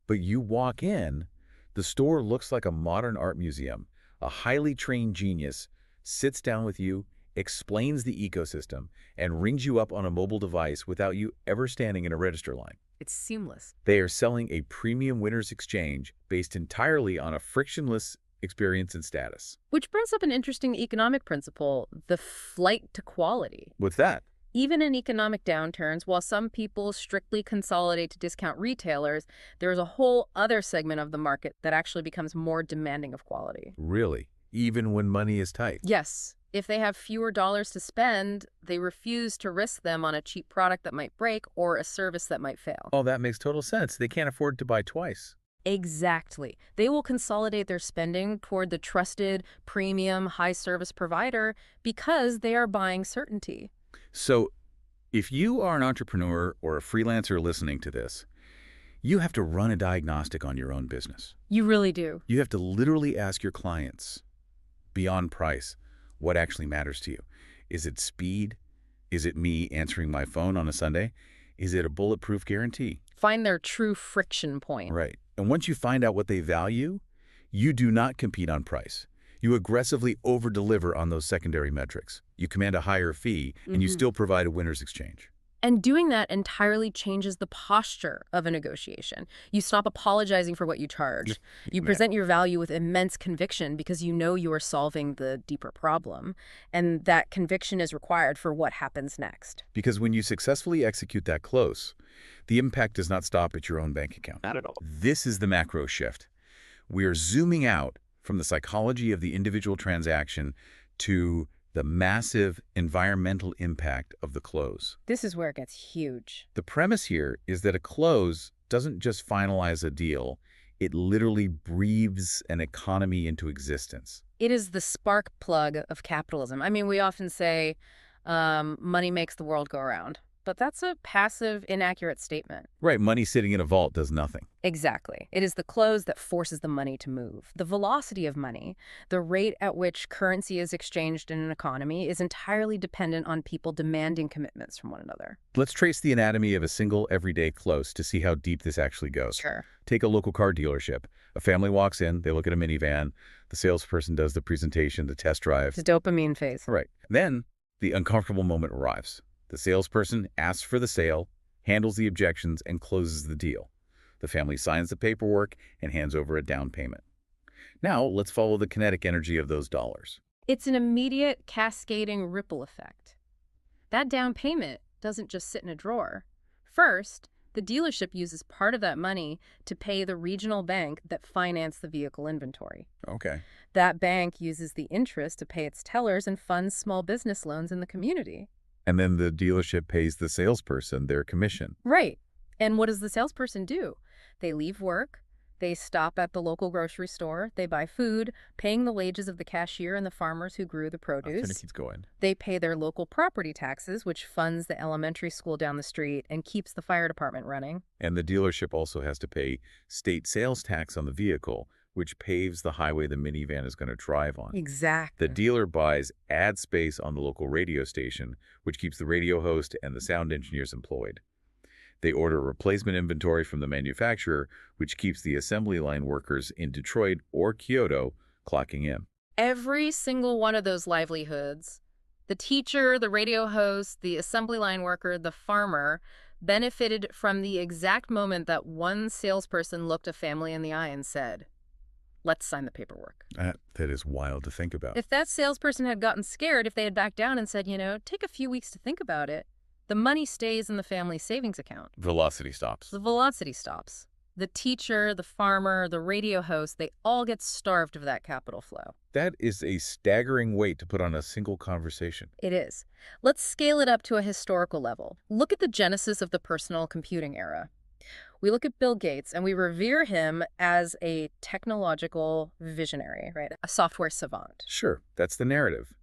But you walk in, the store looks like a modern art museum. A highly trained genius sits down with you, explains the ecosystem, and rings you up on a mobile device without you ever standing in a register line. It's seamless. They are selling a premium winner's exchange based entirely on a frictionless experience and status. Which brings up an interesting economic principle, the flight to quality. What's that? Even in economic downturns, while some people strictly consolidate to discount retailers, there's a whole other segment of the market that actually becomes more demanding of quality. Really? Even when money is tight? Yes. If they have fewer dollars to spend, they refuse to risk them on a cheap product that might break or a service that might fail. Oh, that makes total sense. They can't afford to buy twice. Exactly. They will consolidate their spending toward the trusted, premium, high-service provider because they are buying certainty. So, if you are an entrepreneur or a freelancer listening to this, you have to run a diagnostic on your own business. You really do. You have to literally ask your clients, beyond price, what actually matters to you. Is it speed? Is it me answering my phone on a Sunday? Is it a bulletproof guarantee? Find their true friction point. Right. And once you find out what they value, you do not compete on price. You aggressively over-deliver on those secondary metrics. You command a higher fee, and you still provide a winner's exchange. And doing that entirely changes the posture of a negotiation. You stop apologizing for what you charge. You present your value with immense conviction because you know you are solving the deeper problem. And that conviction is required for what happens next. Because when you successfully execute that close, the impact does not stop at your own bank account. Not at all. This is the macro shift. We are zooming out from the psychology of the individual transaction to the massive environmental impact of the close. This is where it gets huge. The premise here is that a close doesn't just finalize a deal, it literally breathes an economy into existence. It is the spark plug of capitalism. I mean, we often say money makes the world go around. But that's a passive, inaccurate statement. Right, money sitting in a vault does nothing. Exactly. It is the close that forces the money to move. The velocity of money, the rate at which currency is exchanged in an economy, is entirely dependent on people demanding commitments from one another. Let's trace the anatomy of a single everyday close to see how deep this actually goes. Sure. Take a local car dealership. A family walks in, they look at a minivan, the salesperson does the presentation, the test drive. It's a dopamine phase. Right. Then the uncomfortable moment arrives. The salesperson asks for the sale, handles the objections, and closes the deal. The family signs the paperwork and hands over a down payment. Now, let's follow the kinetic energy of those dollars. It's an immediate, cascading ripple effect. That down payment doesn't just sit in a drawer. First, the dealership uses part of that money to pay the regional bank that financed the vehicle inventory. Okay. That bank uses the interest to pay its tellers and funds small business loans in the community. And then the dealership pays the salesperson their commission. Right. And what does the salesperson do? They leave work, they stop at the local grocery store, they buy food, paying the wages of the cashier and the farmers who grew the produce. Kind of keeps going. They pay their local property taxes, which funds the elementary school down the street and keeps the fire department running. And the dealership also has to pay state sales tax on the vehicle, which paves the highway the minivan is going to drive on. The Exactly. dealer buys ad space on the local radio station, which keeps the radio host and the sound engineers employed. They order replacement inventory from the manufacturer, which keeps the assembly line workers in Detroit or Kyoto clocking in. Every single one of those livelihoods, the teacher, the radio host, the assembly line worker, the farmer, benefited from the exact moment that one salesperson looked a family in the eye and said, "Let's sign the paperwork." That is wild to think about. If that salesperson had gotten scared, if they had backed down and said, take a few weeks to think about it, the money stays in the family savings account. Velocity stops. The velocity stops. The teacher, the farmer, the radio host, they all get starved of that capital flow. That is a staggering weight to put on a single conversation. It is. Let's scale it up to a historical level. Look at the genesis of the personal computing era. We look at Bill Gates and we revere him as a technological visionary, right? A software savant. Sure, that's the narrative.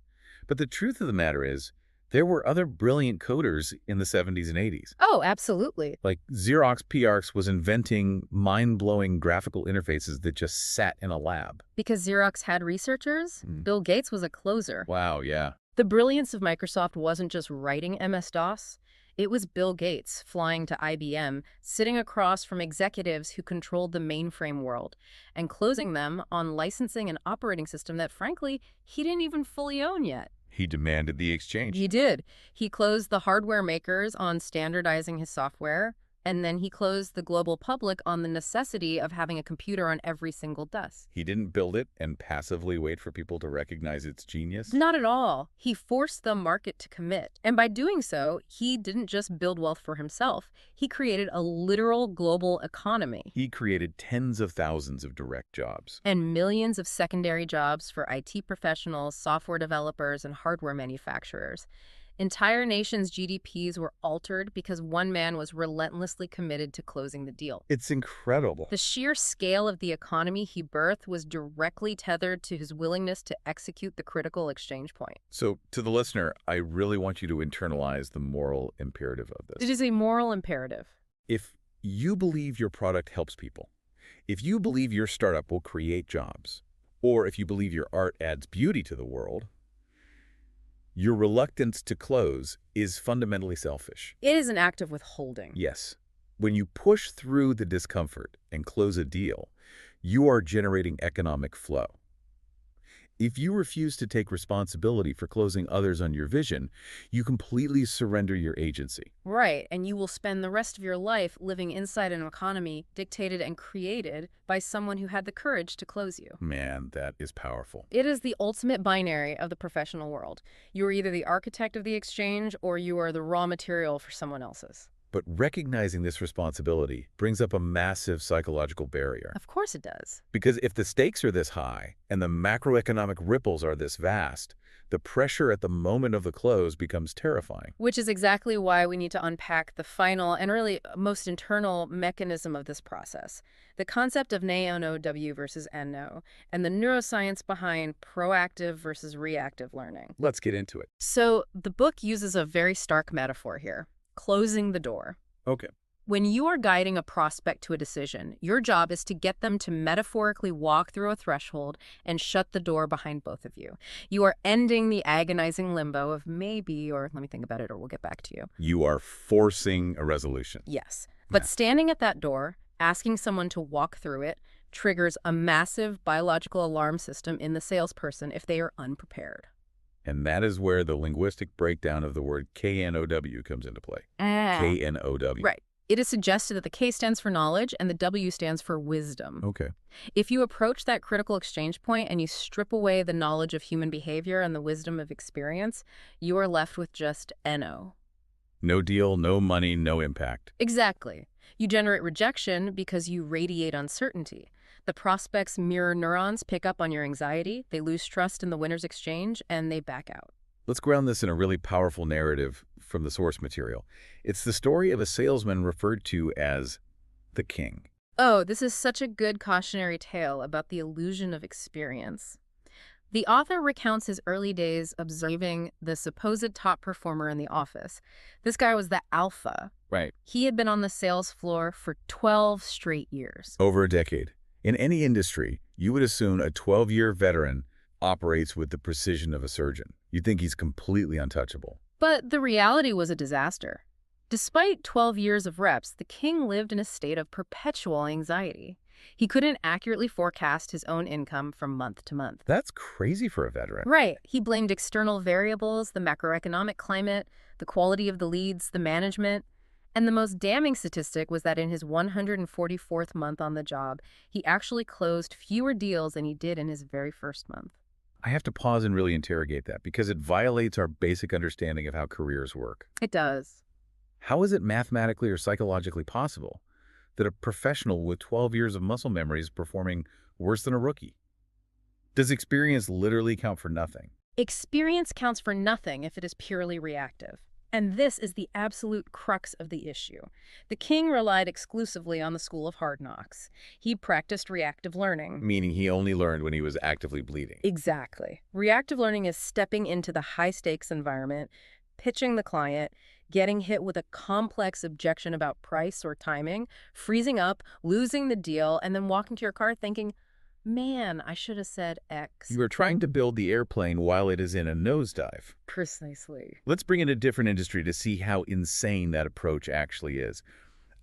But the truth of the matter is, there were other brilliant coders in the 70s and 80s. Oh, absolutely. Like Xerox PRX was inventing mind-blowing graphical interfaces that just sat in a lab. Because Xerox had researchers, Bill Gates was a closer. Wow, yeah. The brilliance of Microsoft wasn't just writing MS-DOS. It was Bill Gates flying to IBM, sitting across from executives who controlled the mainframe world, and closing them on licensing an operating system that, frankly, he didn't even fully own yet. He demanded the exchange. He did. He closed the hardware makers on standardizing his software, and then he closed the global public on the necessity of having a computer on every single desk. He didn't build it and passively wait for people to recognize its genius. Not at all. He forced the market to commit. And by doing so, he didn't just build wealth for himself. He created a literal global economy. He created tens of thousands of direct jobs. And millions of secondary jobs for IT professionals, software developers, and hardware manufacturers. Entire nations' GDPs were altered because one man was relentlessly committed to closing the deal. It's incredible. The sheer scale of the economy he birthed was directly tethered to his willingness to execute the critical exchange point. So, to the listener, I really want you to internalize the moral imperative of this. It is a moral imperative. If you believe your product helps people, if you believe your startup will create jobs, or if you believe your art adds beauty to the world, your reluctance to close is fundamentally selfish. It is an act of withholding. Yes. When you push through the discomfort and close a deal, you are generating economic flow. If you refuse to take responsibility for closing others on your vision, you completely surrender your agency. Right, and you will spend the rest of your life living inside an economy dictated and created by someone who had the courage to close you. Man, that is powerful. It is the ultimate binary of the professional world. You are either the architect of the exchange or you are the raw material for someone else's. But recognizing this responsibility brings up a massive psychological barrier. Of course it does. Because if the stakes are this high and the macroeconomic ripples are this vast, the pressure at the moment of the close becomes terrifying. Which is exactly why we need to unpack the final and really most internal mechanism of this process. The concept of NO versus NO, and the neuroscience behind proactive versus reactive learning. Let's get into it. So the book uses a very stark metaphor here. Closing the door. Okay. When you are guiding a prospect to a decision, your job is to get them to metaphorically walk through a threshold and shut the door behind both of you. You are ending the agonizing limbo of maybe, or let me think about it, or we'll get back to you. You are forcing a resolution. Yes. But standing at that door, asking someone to walk through it, triggers a massive biological alarm system in the salesperson if they are unprepared. And that is where the linguistic breakdown of the word KNOW comes into play. KNOW. Right. It is suggested that the K stands for knowledge and the W stands for wisdom. Okay. If you approach that critical exchange point and you strip away the knowledge of human behavior and the wisdom of experience, you are left with just NO. No deal, no money, no impact. Exactly. You generate rejection because you radiate uncertainty. The prospect's mirror neurons pick up on your anxiety, they lose trust in the winner's exchange, and they back out. Let's ground this in a really powerful narrative from the source material. It's the story of a salesman referred to as the king. Oh, this is such a good cautionary tale about the illusion of experience. The author recounts his early days observing the supposed top performer in the office. This guy was the alpha. Right. He had been on the sales floor for 12 straight years. Over a decade. In any industry, You would assume a 12-year veteran operates with the precision of a surgeon. You'd think he's completely untouchable. But the reality was a disaster. Despite 12 years of reps, the king lived in a state of perpetual anxiety. He couldn't accurately forecast his own income from month to month. That's crazy for a veteran. Right. He blamed external variables, the macroeconomic climate, the quality of the leads, the management. And the most damning statistic was that in his 144th month on the job, he actually closed fewer deals than he did in his very first month. I have to pause and really interrogate that because it violates our basic understanding of how careers work. It does. How is it mathematically or psychologically possible that a professional with 12 years of muscle memory is performing worse than a rookie? Does experience literally count for nothing? Experience counts for nothing if it is purely reactive. And this is the absolute crux of the issue. The king relied exclusively on the school of hard knocks. He practiced reactive learning. Meaning he only learned when he was actively bleeding. Exactly. Reactive learning is stepping into the high-stakes environment, pitching the client, getting hit with a complex objection about price or timing, freezing up, losing the deal, and then walking to your car thinking, man, I should have said X. You are trying to build the airplane while it is in a nosedive. Precisely. Let's bring in a different industry to see how insane that approach actually is.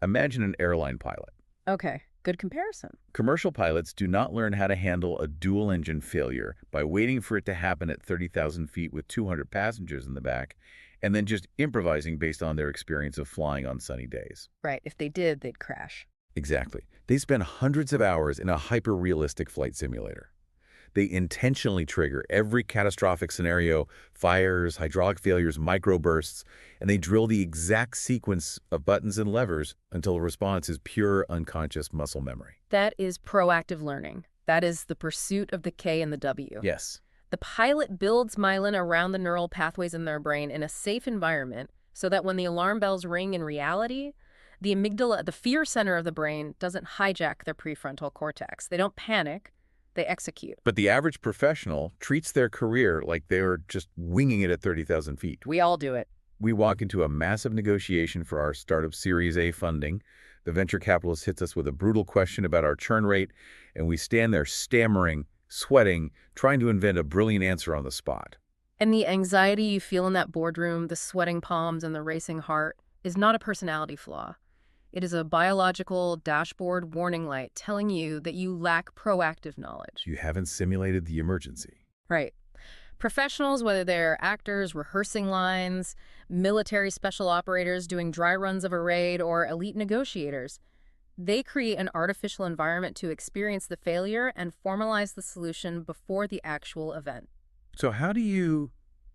Imagine an airline pilot. Okay, good comparison. Commercial pilots do not learn how to handle a dual-engine failure by waiting for it to happen at 30,000 feet with 200 passengers in the back, and then just improvising based on their experience of flying on sunny days. Right, if they did, they'd crash. Exactly. They spend hundreds of hours in a hyper-realistic flight simulator. They intentionally trigger every catastrophic scenario, fires, hydraulic failures, microbursts, and they drill the exact sequence of buttons and levers until the response is pure unconscious muscle memory. That is proactive learning. That is the pursuit of the K and the W. Yes. The pilot builds myelin around the neural pathways in their brain in a safe environment so that when the alarm bells ring in reality, the amygdala, the fear center of the brain, doesn't hijack their prefrontal cortex. They don't panic, they execute. But the average professional treats their career like they're just winging it at 30,000 feet. We all do it. We walk into a massive negotiation for our startup Series A funding. The venture capitalist hits us with a brutal question about our churn rate, and we stand there stammering, sweating, trying to invent a brilliant answer on the spot. And the anxiety you feel in that boardroom, the sweating palms and the racing heart, is not a personality flaw. It is a biological dashboard warning light telling you that you lack proactive knowledge. You haven't simulated the emergency. Right. Professionals, whether they're actors rehearsing lines, military special operators doing dry runs of a raid, or elite negotiators, they create an artificial environment to experience the failure and formalize the solution before the actual event. So how do you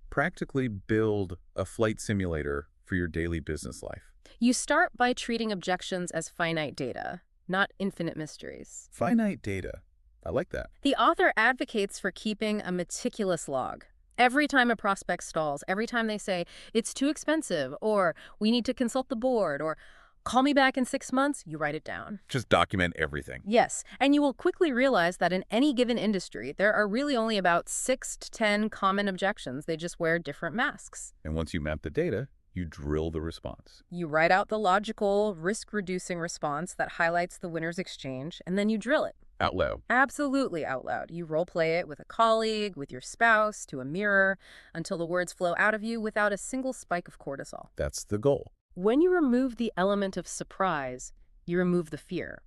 practically build a flight simulator for your daily business life? You start by treating objections as finite data, not infinite mysteries. Finite data. I like that. The author advocates for keeping a meticulous log. Every time a prospect stalls, every time they say, it's too expensive, or we need to consult the board, or call me back in 6 months, you write it down. Just document everything. Yes, and you will quickly realize that in any given industry, there are really only about 6 to 10 common objections. They just wear different masks. And once you map the data, you drill the response. You write out the logical, risk-reducing response that highlights the winner's exchange, and then you drill it. Out loud. Absolutely out loud. You role-play it with a colleague, with your spouse, to a mirror, until the words flow out of you without a single spike of cortisol. That's the goal. When you remove the element of surprise, you remove the fear.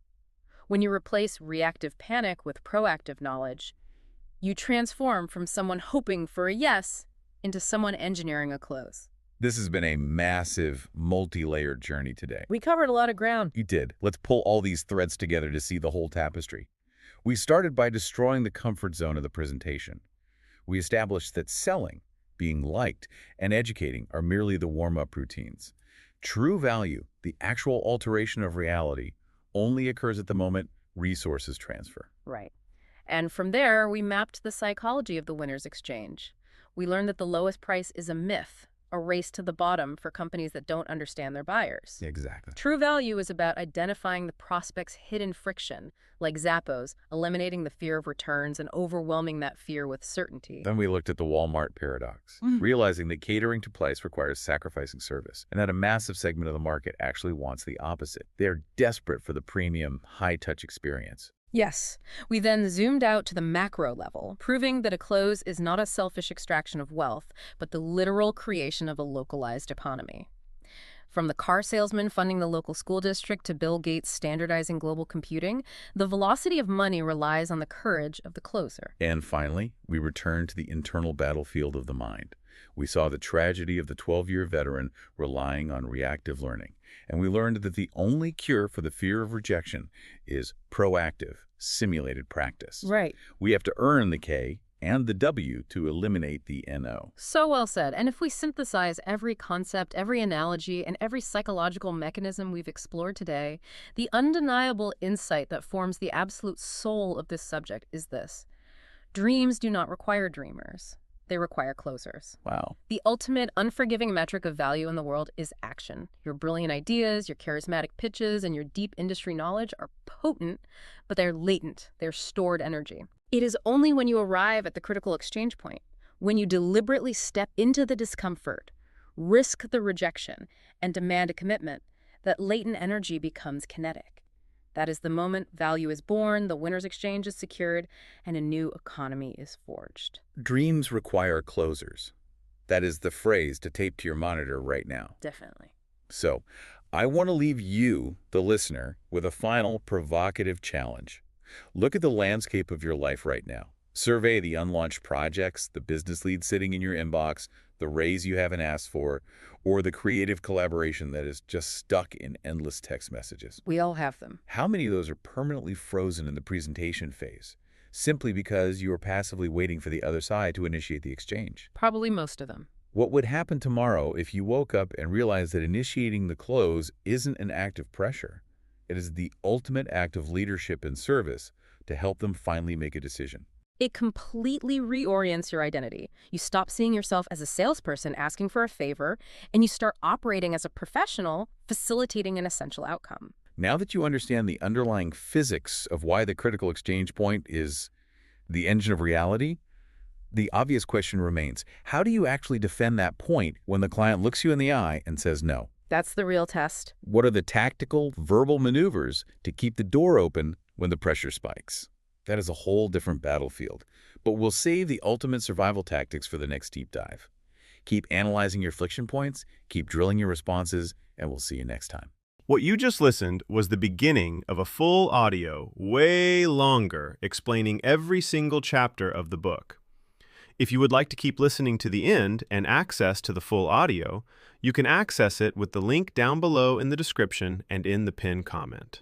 When you replace reactive panic with proactive knowledge, you transform from someone hoping for a yes into someone engineering a close. This has been a massive, multi-layered journey today. We covered a lot of ground. You did. Let's pull all these threads together to see the whole tapestry. We started by destroying the comfort zone of the presentation. We established that selling, being liked, and educating are merely the warm-up routines. True value, the actual alteration of reality, only occurs at the moment resources transfer. Right. And from there, we mapped the psychology of the winner's exchange. We learned that the lowest price is a myth, a race to the bottom for companies that don't understand their buyers. Exactly. True value is about identifying the prospect's hidden friction, like Zappos, eliminating the fear of returns and overwhelming that fear with certainty. Then we looked at the Walmart paradox, realizing that catering to price requires sacrificing service, and that a massive segment of the market actually wants the opposite. They're desperate for the premium, high-touch experience. Yes. We then zoomed out to the macro level, proving that a close is not a selfish extraction of wealth, but the literal creation of a localized economy. From the car salesman funding the local school district to Bill Gates standardizing global computing, the velocity of money relies on the courage of the closer. And finally, we returned to the internal battlefield of the mind. We saw the tragedy of the 12-year veteran relying on reactive learning. And we learned that the only cure for the fear of rejection is proactive, simulated practice. Right. We have to earn the K and the W to eliminate the NO. So well said. And if we synthesize every concept, every analogy, and every psychological mechanism we've explored today, the undeniable insight that forms the absolute soul of this subject is this. Dreams do not require dreamers. They require closers. Wow. The ultimate unforgiving metric of value in the world is action. Your brilliant ideas, your charismatic pitches, and your deep industry knowledge are potent, but they're latent. They're stored energy. It is only when you arrive at the critical exchange point, when you deliberately step into the discomfort, risk the rejection, and demand a commitment, that latent energy becomes kinetic. That is the moment value is born, the winner's exchange is secured, and a new economy is forged. Dreams require closers. That is the phrase to tape to your monitor right now. Definitely. So, I want to leave you, the listener, with a final provocative challenge. Look at the landscape of your life right now. Survey the unlaunched projects, the business leads sitting in your inbox, the raise you haven't asked for, or the creative collaboration that is just stuck in endless text messages. We all have them. How many of those are permanently frozen in the presentation phase, simply because you are passively waiting for the other side to initiate the exchange? Probably most of them. What would happen tomorrow if you woke up and realized that initiating the close isn't an act of pressure? It is the ultimate act of leadership and service to help them finally make a decision. It completely reorients your identity. You stop seeing yourself as a salesperson asking for a favor, and you start operating as a professional facilitating an essential outcome. Now that you understand the underlying physics of why the critical exchange point is the engine of reality, the obvious question remains, how do you actually defend that point when the client looks you in the eye and says no? That's the real test. What are the tactical, verbal maneuvers to keep the door open when the pressure spikes? That is a whole different battlefield, but we'll save the ultimate survival tactics for the next deep dive. Keep analyzing your friction points, keep drilling your responses, and we'll see you next time. What you just listened was the beginning of a full audio, way longer, explaining every single chapter of the book. If you would like to keep listening to the end and access to the full audio, you can access it with the link down below in the description and in the pinned comment.